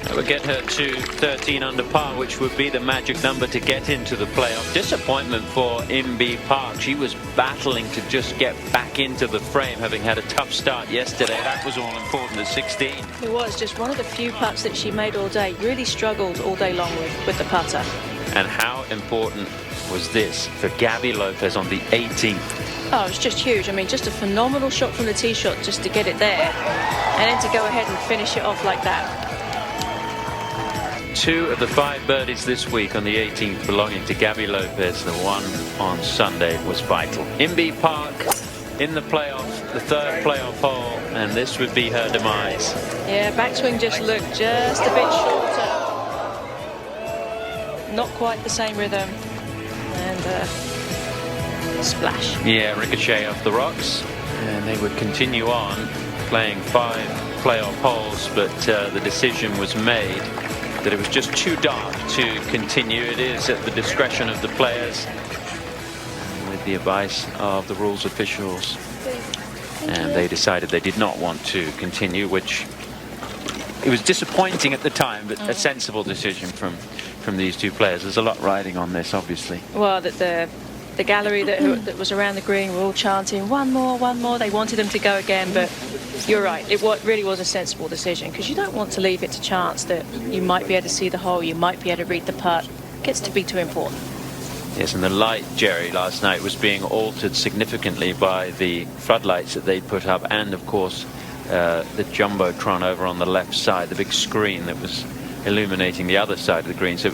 That would get her to 13 under par, which would be the magic number to get into the playoff. Disappointment for Inbee Park. She was battling to just get back into the frame, having had a tough start yesterday. That was all important at 16.
It was just one of the few putts that she made all day. Really struggled all day long with the putter.
And how important was this for Gabby Lopez on the 18th?
Oh, it was just huge. I mean, just a phenomenal shot from the tee shot just to get it there. And then to go ahead and finish it off like that.
2 of the 5 birdies this week on the 18th belonging to Gabby Lopez. The one on Sunday was vital. Inbee Park in the playoff, the 3rd playoff hole, and this would be her demise.
Yeah, backswing just looked just a bit shorter. Not quite the same rhythm. And splash.
Yeah, ricochet off the rocks. And they would continue on playing 5 playoff holes, but the decision was made that it was just too dark to continue. It is at the discretion of the players, with the advice of the rules officials, and they decided they did not want to continue, which it was disappointing at the time, but a sensible decision from these 2 players. There's a lot riding on this, obviously.
Well, the gallery that was around the green were all chanting, one more, one more. They wanted them to go again, but you're right. It really was a sensible decision, because you don't want to leave it to chance that you might be able to see the hole, you might be able to read the putt. It gets to be too important.
Yes, and the light, Jerry, last night was being altered significantly by the floodlights that they put up, and of course the jumbotron over on the left side, the big screen that was illuminating the other side of the green. So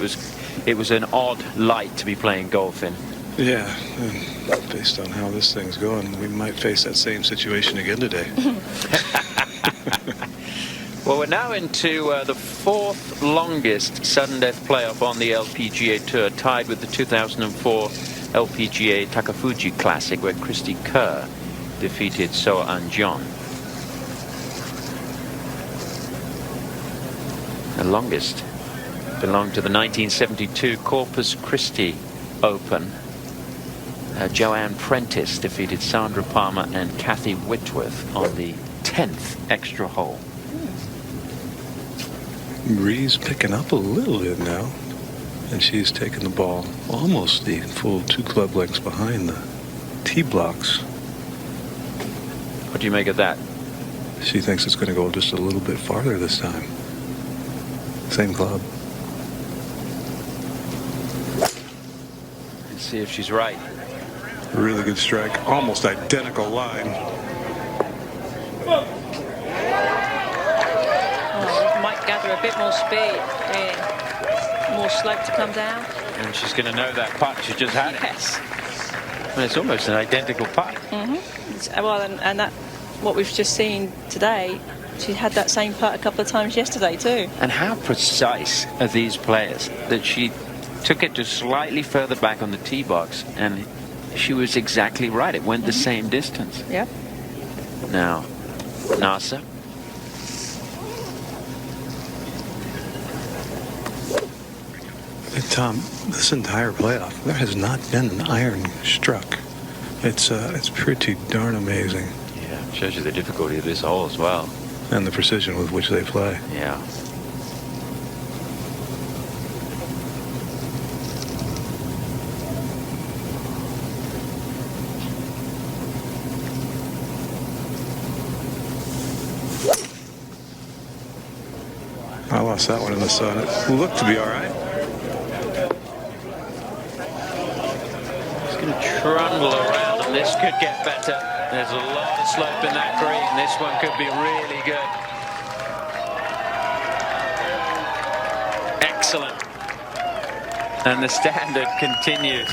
it was an odd light to be playing golf in.
Yeah, and based on how this thing's going, we might face that same situation again today.
Well, we're now into the 4th longest sudden death playoff on the LPGA Tour, tied with the 2004 LPGA Takafuji Classic, where Christy Kerr defeated So An-jon. The longest belonged to the 1972 Corpus Christi Open. Joanne Prentice defeated Sandra Palmer and Kathy Whitworth on the 10th extra hole.
Breeze picking up a little bit now, and she's taking the ball almost the full 2 club lengths behind the tee blocks.
What do you make of that?
She thinks it's going to go just a little bit farther this time. Same club.
Let's see if she's right.
Really good strike. Almost identical line.
Oh, might gather a bit more speed. More slope to come down.
And she's going to know that putt she just had.
Yes.
Well, it's almost an identical putt.
Well, and that what we've just seen today, she had that same putt a couple of times yesterday too.
And how precise are these players that she took it just slightly further back on the tee box, and she was exactly right. It went the same distance.
Yep.
Now, Nasa.
Tom, this entire playoff, there has not been an iron struck. It's pretty darn amazing.
Yeah, shows you the difficulty of this hole as well.
And the precision with which they play.
Yeah.
I lost that one in the sun. It looked to be all right.
It's going to trundle around, and this could get better. There's a lot of slope in that green. This one could be really good. And the standard continues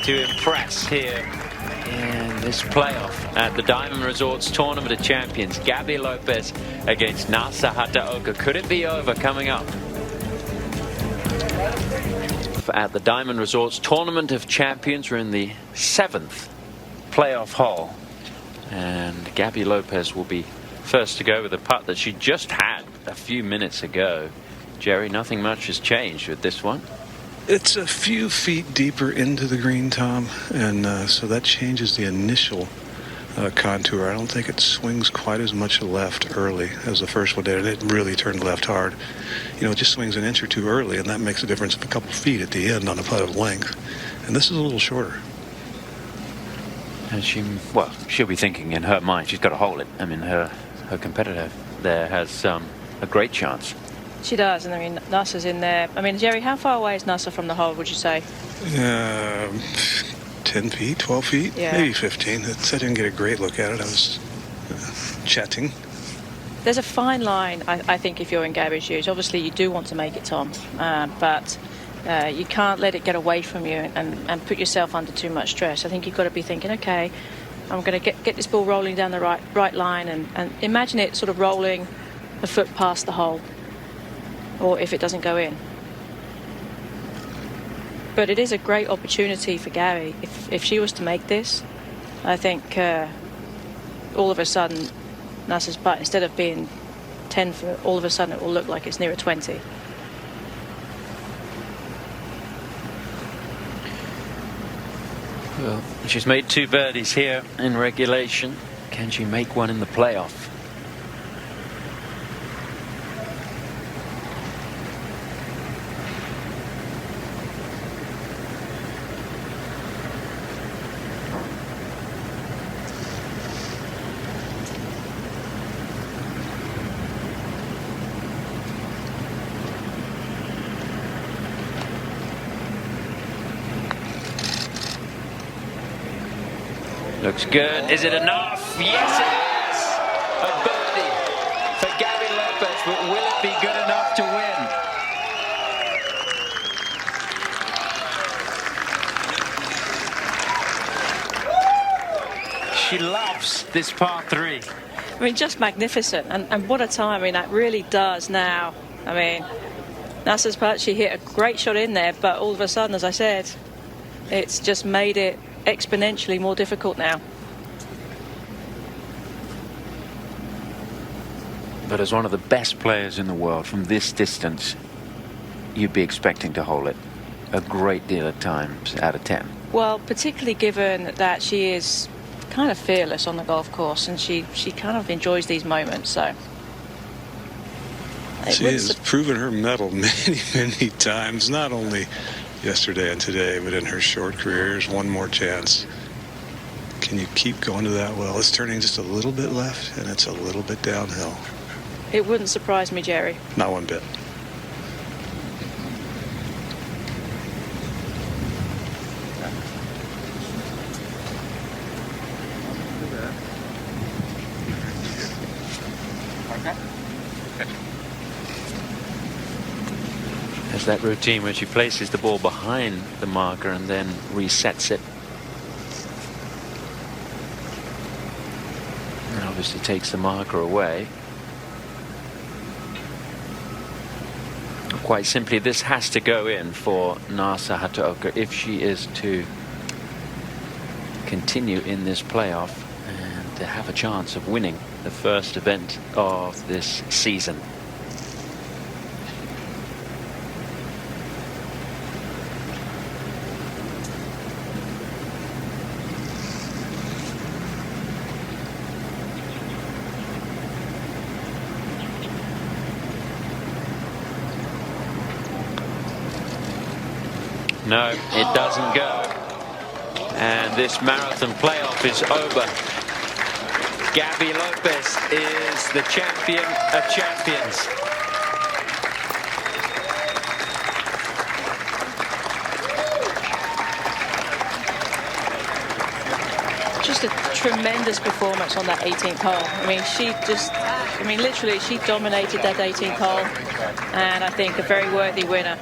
to impress here in this playoff at the Diamond Resorts Tournament of Champions. Gabby Lopez against Nasa Hataoka. Could it be over? Coming up at the Diamond Resorts Tournament of Champions. We're in the 7th playoff hole, and Gabby Lopez will be first to go with a putt that she just had a few minutes ago. Jerry, nothing much has changed with this one.
It's a few feet deeper into the green, Tom, and so that changes the initial contour. I don't think it swings quite as much left early as the first one did. It really turned left hard. You know, it just swings an inch or two early, and that makes a difference of a couple feet at the end on a putt of length. And this is a little shorter.
And she'll be thinking in her mind, she's got to hold it. I mean, her competitor there has a great chance.
She does, and I mean, Nasa's in there. I mean, Jerry, how far away is Nasa from the hole, would you say?
10 feet, 12 feet,
yeah.
Maybe 15. I didn't get a great look at it. I was chatting.
There's a fine line, I think, if you're in Gabby's shoes. Obviously, you do want to make it, Tom, but you can't let it get away from you and put yourself under too much stress. I think you've got to be thinking, okay, I'm going to get this ball rolling down the right line, and imagine it sort of rolling a foot past the hole, or if it doesn't go in. But it is a great opportunity for Gabby. If she was to make this, I think all of a sudden Nasa's putt, instead of being 10 foot, all of a sudden it will look like it's nearer 20.
Well, she's made 2 birdies here in regulation. Can she make one in the playoff? Looks good. Is it enough? Yes, it is. A birdie for Gabby Lopez, but will it be good enough to win? She loves this par 3.
I mean, just magnificent, and what a time. I mean, that really does now. I mean, Nasa's putt, she hit a great shot in there, but all of a sudden, as I said, it's just made it exponentially more difficult now.
But as one of the best players in the world from this distance, you'd be expecting to hold it a great deal of times out of 10.
Well, particularly given that she is kind of fearless on the golf course, and she kind of enjoys these moments. So
she has proven her mettle many times, not only yesterday and today, but in her short career. Here's one more chance. Can you keep going to that well? It's turning just a little bit left, and it's a little bit downhill.
It wouldn't surprise me, Jerry.
Not one bit.
There's that routine where she places the ball behind the marker and then resets it. And obviously takes the marker away. Quite simply, this has to go in for Nasa Hataoka if she is to continue in this playoff and to have a chance of winning the first event of this season. No, it doesn't go. And this marathon playoff is over. Gabby Lopez is the champion of champions.
Just a tremendous performance on that 18th hole. I mean, literally, she dominated that 18th hole, and I think a very worthy winner.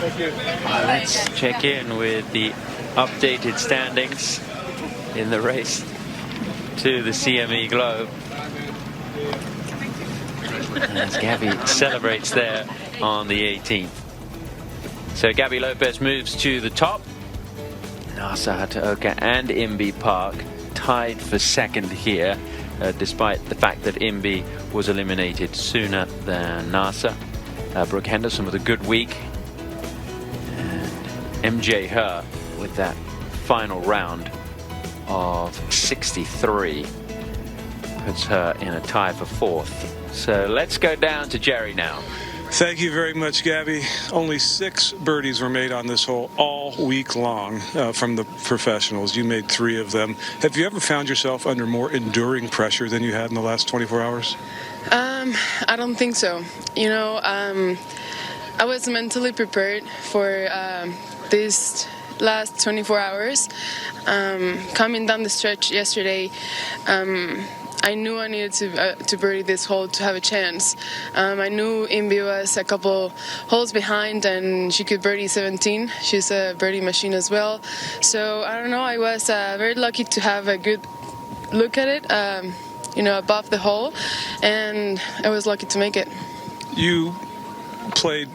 Let's check in with the updated standings in the race to the CME Globe. As Gabby celebrates there on the 18th. So Gabby Lopez moves to the top. Nasa Hataoka and Imbi Park tied for second here, despite the fact that Imbi was eliminated sooner than Nasa. Brooke Henderson with a good week. And MJ Her with that final round of 63 puts her in a tie for fourth. So let's go down to Jerry now.
Thank you very much, Gabby. Only 6 birdies were made on this hole all week long from the professionals. You made 3 of them. Have you ever found yourself under more enduring pressure than you had in the last 24 hours?
I don't think so. You know, I was mentally prepared for this last 24 hours. Coming down the stretch yesterday, I knew I needed to birdie this hole to have a chance. I knew Imbi was a couple holes behind and she could birdie 17. She's a birdie machine as well. So I don't know, I was very lucky to have a good look at it, you know, above the hole, and I was lucky to make it.
You played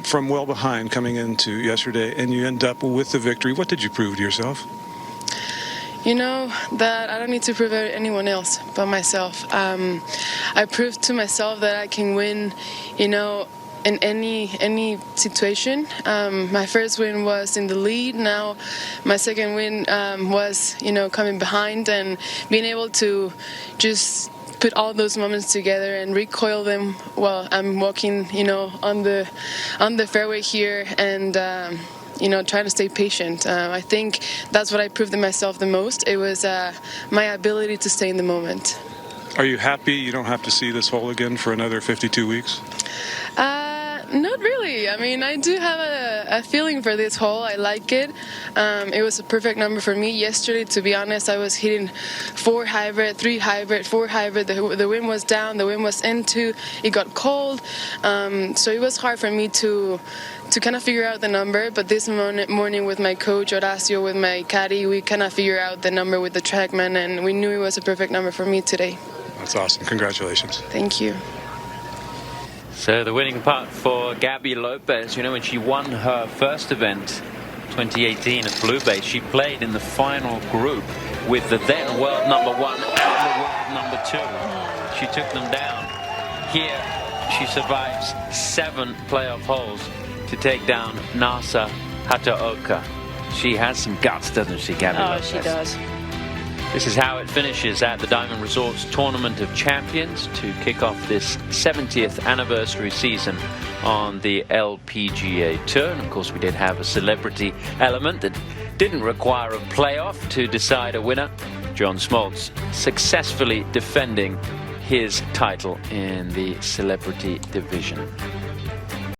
from well behind coming into yesterday and you end up with the victory. What did you prove to yourself?
You know, that I don't need to prove it to anyone else but myself. I proved to myself that I can win, you know, in any situation. My first win was in the lead. Now my second win was, you know, coming behind and being able to just put all those moments together and recoil them while I'm walking, you know, on the fairway here, and you know, trying to stay patient. I think that's what I proved to myself the most. It was my ability to stay in the moment.
Are you happy you don't have to see this hole again for another 52 weeks?
Not really. I mean, I do have a feeling for this hole. I like it. It was a perfect number for me. Yesterday, to be honest, I was hitting 4 hybrid, 3 hybrid, 4 hybrid. The wind was down, the wind was into, it got cold. So it was hard for me to kind of figure out the number. But this morning with my coach, Horacio, with my caddy, we kind of figured out the number with the trackman, and we knew it was a perfect number for me today.
That's awesome. Congratulations.
Thank you.
So the winning putt for Gabby Lopez, you know, when she won her first event, 2018 at Blue Bay, she played in the final group with the then world number 1 and the world number 2. She took them down. Here, she survives 7 playoff holes to take down Nasa Hataoka. She has some guts, doesn't she, Gabby Lopez?
She does.
This is how it finishes at the Diamond Resorts Tournament of Champions to kick off this 70th anniversary season on the LPGA Tour. And of course, we did have a celebrity element that didn't require a playoff to decide a winner. John Smoltz successfully defending his title in the celebrity division.